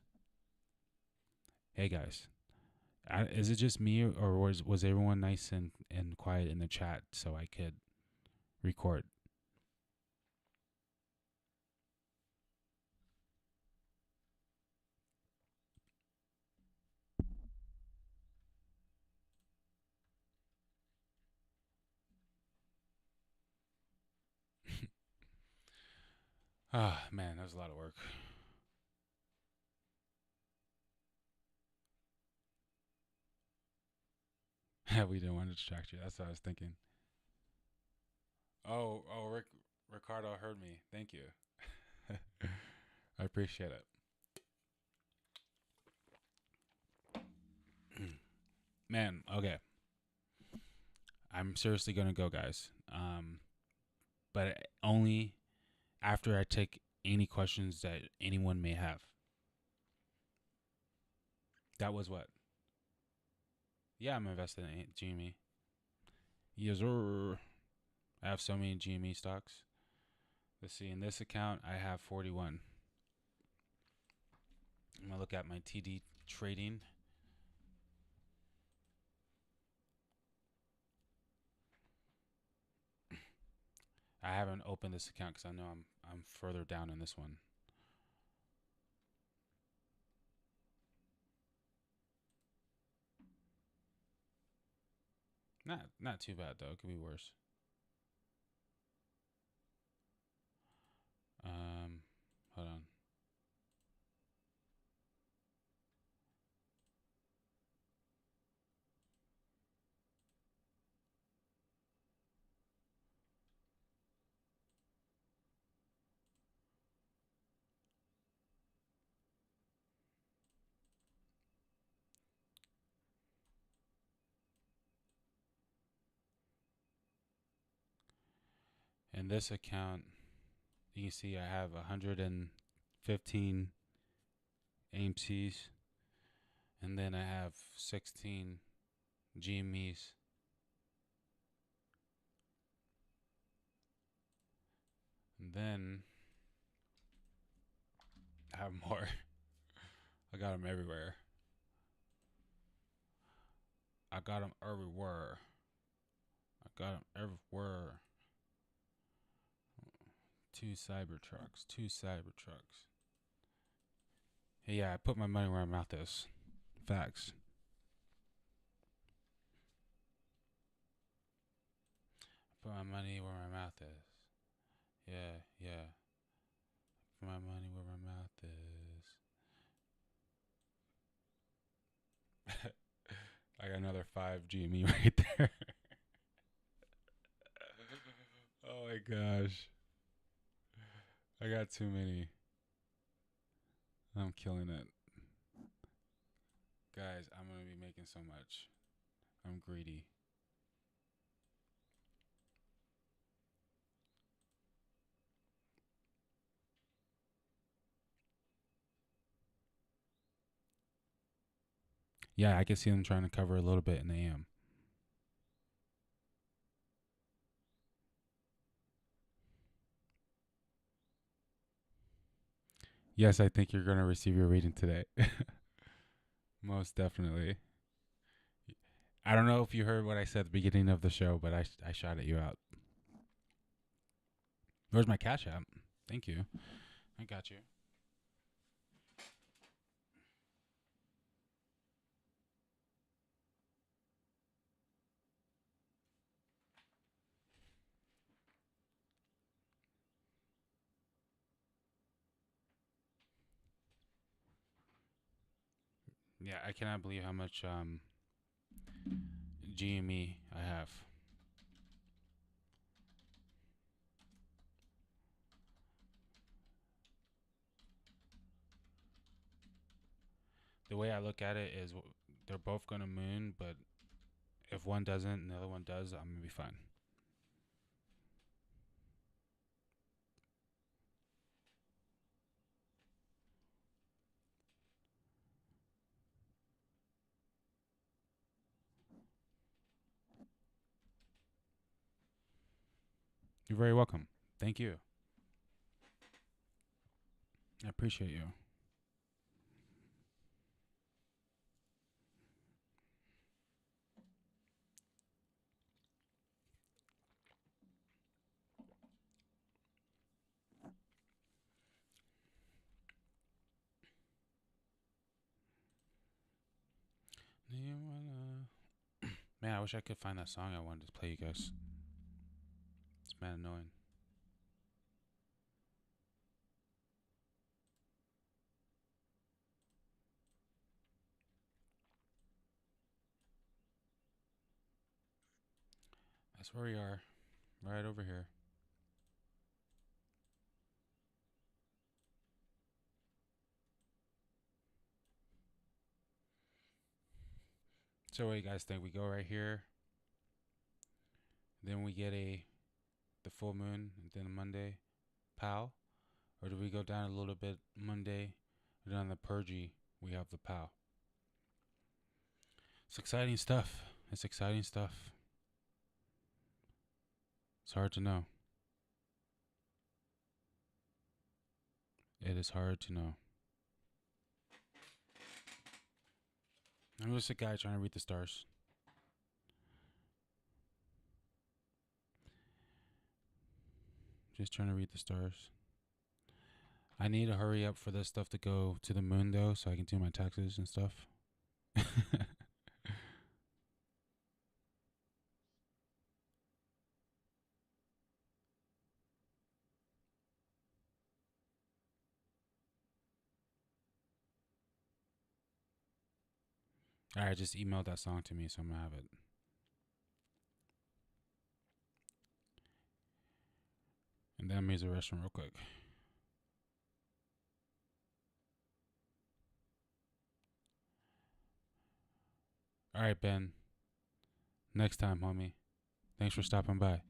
Hey guys, is it just me, or was everyone nice and quiet in the chat so I could record? Ah, man, that was a lot of work. We didn't want to distract you. That's what I was thinking. Oh, Ricardo heard me. Thank you. I appreciate it. Man, okay. I'm seriously gonna go, guys. But only after I take any questions that anyone may have. That was what? Yeah, I'm invested in GME. Yes, sir. I have so many GME stocks. Let's see. In this account, I have 41. I'm gonna look at my TD trading. I haven't opened this account because I know I'm further down in this one. Not too bad though. It could be worse. Hold on. In this account, you can see I have 115 AMCs, and then I have 16 GMEs. And then I have more. I got them everywhere. I got them everywhere. I got them everywhere. Two Cybertrucks. Yeah, I put my money where my mouth is. Facts. Put my money where my mouth is. Yeah. Put my money where my mouth is. I got another 5 GME right there. Oh my gosh. I got too many. I'm killing it. Guys, I'm going to be making so much. I'm greedy. Yeah, I can see them trying to cover a little bit in the AM. Yes, I think you're going to receive your reading today. Most definitely. I don't know if you heard what I said at the beginning of the show, but I shouted you out. Where's my Cash App? Thank you. I got you. Yeah, I cannot believe how much GME I have. The way I look at it is they're both going to moon, but if one doesn't and the other one does, I'm going to be fine. You're very welcome. Thank you. I appreciate you. Man, I wish I could find that song I wanted to play you guys. It's mad annoying. That's where we are. Right over here. So what do you guys think? We go right here. Then we get the full moon, and then Monday, POW? Or do we go down a little bit Monday, and then on the Purgy, we have the POW? It's exciting stuff. It's exciting stuff. It's hard to know. It is hard to know. I'm just a guy trying to read the stars. Just trying to read the stars. I need to hurry up for this stuff to go to the moon, though, so I can do my taxes and stuff. Alright, just emailed that song to me, so I'm gonna have it. And then I'm gonna use the restroom real quick. Alright, Ben. Next time, homie. Thanks for stopping by.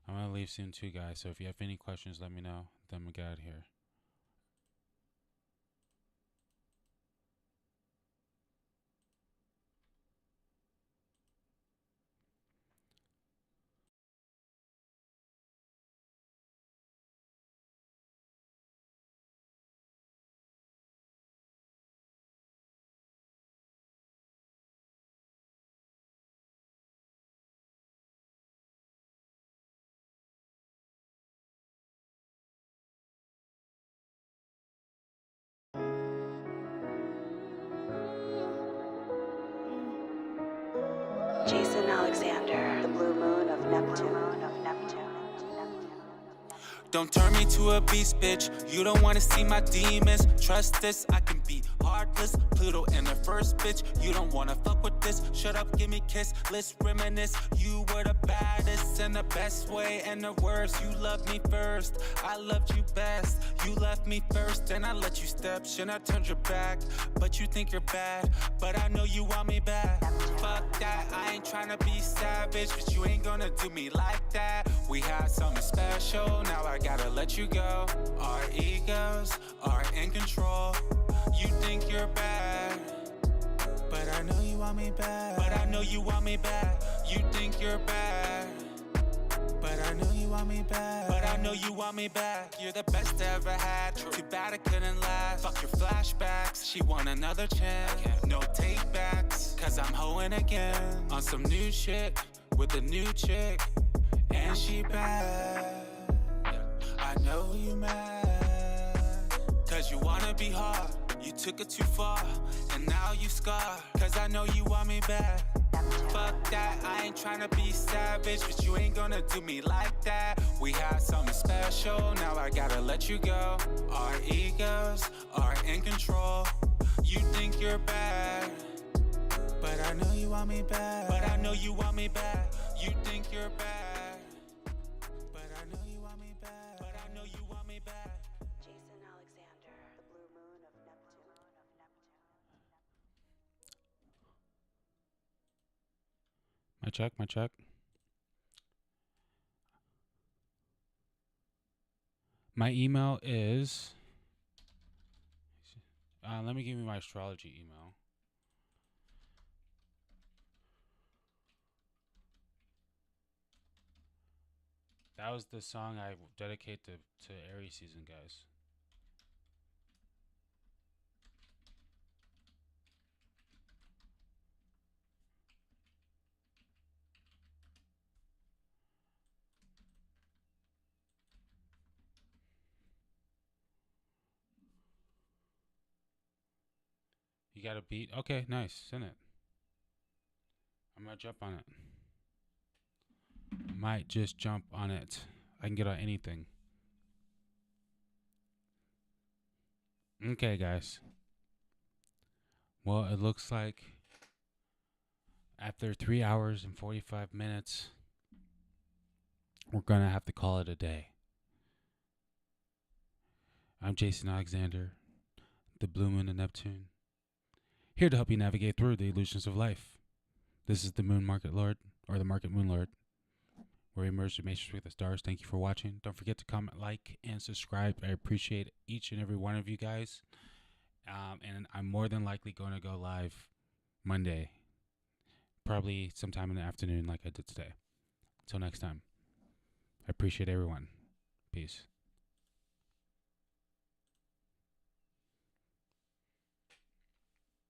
I'm gonna leave soon too, guys, so if you have any questions, let me know. Then we get out of here. Jason Alexander, the blue moon of Neptune. Don't turn me to a beast, bitch. You don't wanna see my demons. Trust this, I can be heartless. Pluto in the first, bitch. You don't wanna fuck with this. Shut up, give me kiss. Let's reminisce. You were the baddest in the best way and the worst. You loved me first. I loved you best. You left me first, then I let you step. Shouldn't I turned your back? But you think you're bad. But I know you want me back. Fuck that, I ain't tryna be savage, but you ain't gonna do me like that. We had something special, now I gotta let you go. Our egos are in control. You think you're bad, but I know you want me back. But I know you want me back. You think you're bad, but I know you want me back. But I know you want me back. You're the best I ever had. Too bad it couldn't last. Fuck your flashbacks. She want another chance. No take backs. Cause I'm hoeing again. On some new shit. With a new chick. And she bad. I know you mad. Cause you wanna be hard. You took it too far. And now you scarred. Cause I know you want me back. Fuck that, I ain't tryna be savage, but you ain't gonna do me like that. We had something special, now I gotta let you go. Our egos are in control. You think you're bad, but I know you want me back. But I know you want me back. You think you're bad, but I know you want me back. But I know you want me back. Jason Alexander, the blue moon of Neptune. My check, my check. My email is... let me give you my astrology email. That was the song I dedicate to Aries season, guys. You got a beat? Okay, nice. Send it. I'm gonna jump on it. Might just jump on it. I can get on anything. Okay, guys. Well, it looks like after 3 hours and 45 minutes, we're gonna have to call it a day. I'm Jason Alexander, the Blue Moon of Neptune, here to help you navigate through the illusions of life. This is the Moon Market Lord, or the Market Moon Lord, where we merge the matrix with the stars. Thank you for watching. Don't forget to comment, like, and subscribe. I appreciate each and every one of you guys. And I'm more than likely going to go live Monday, probably sometime in the afternoon like I did today. Until next time, I appreciate everyone. Peace.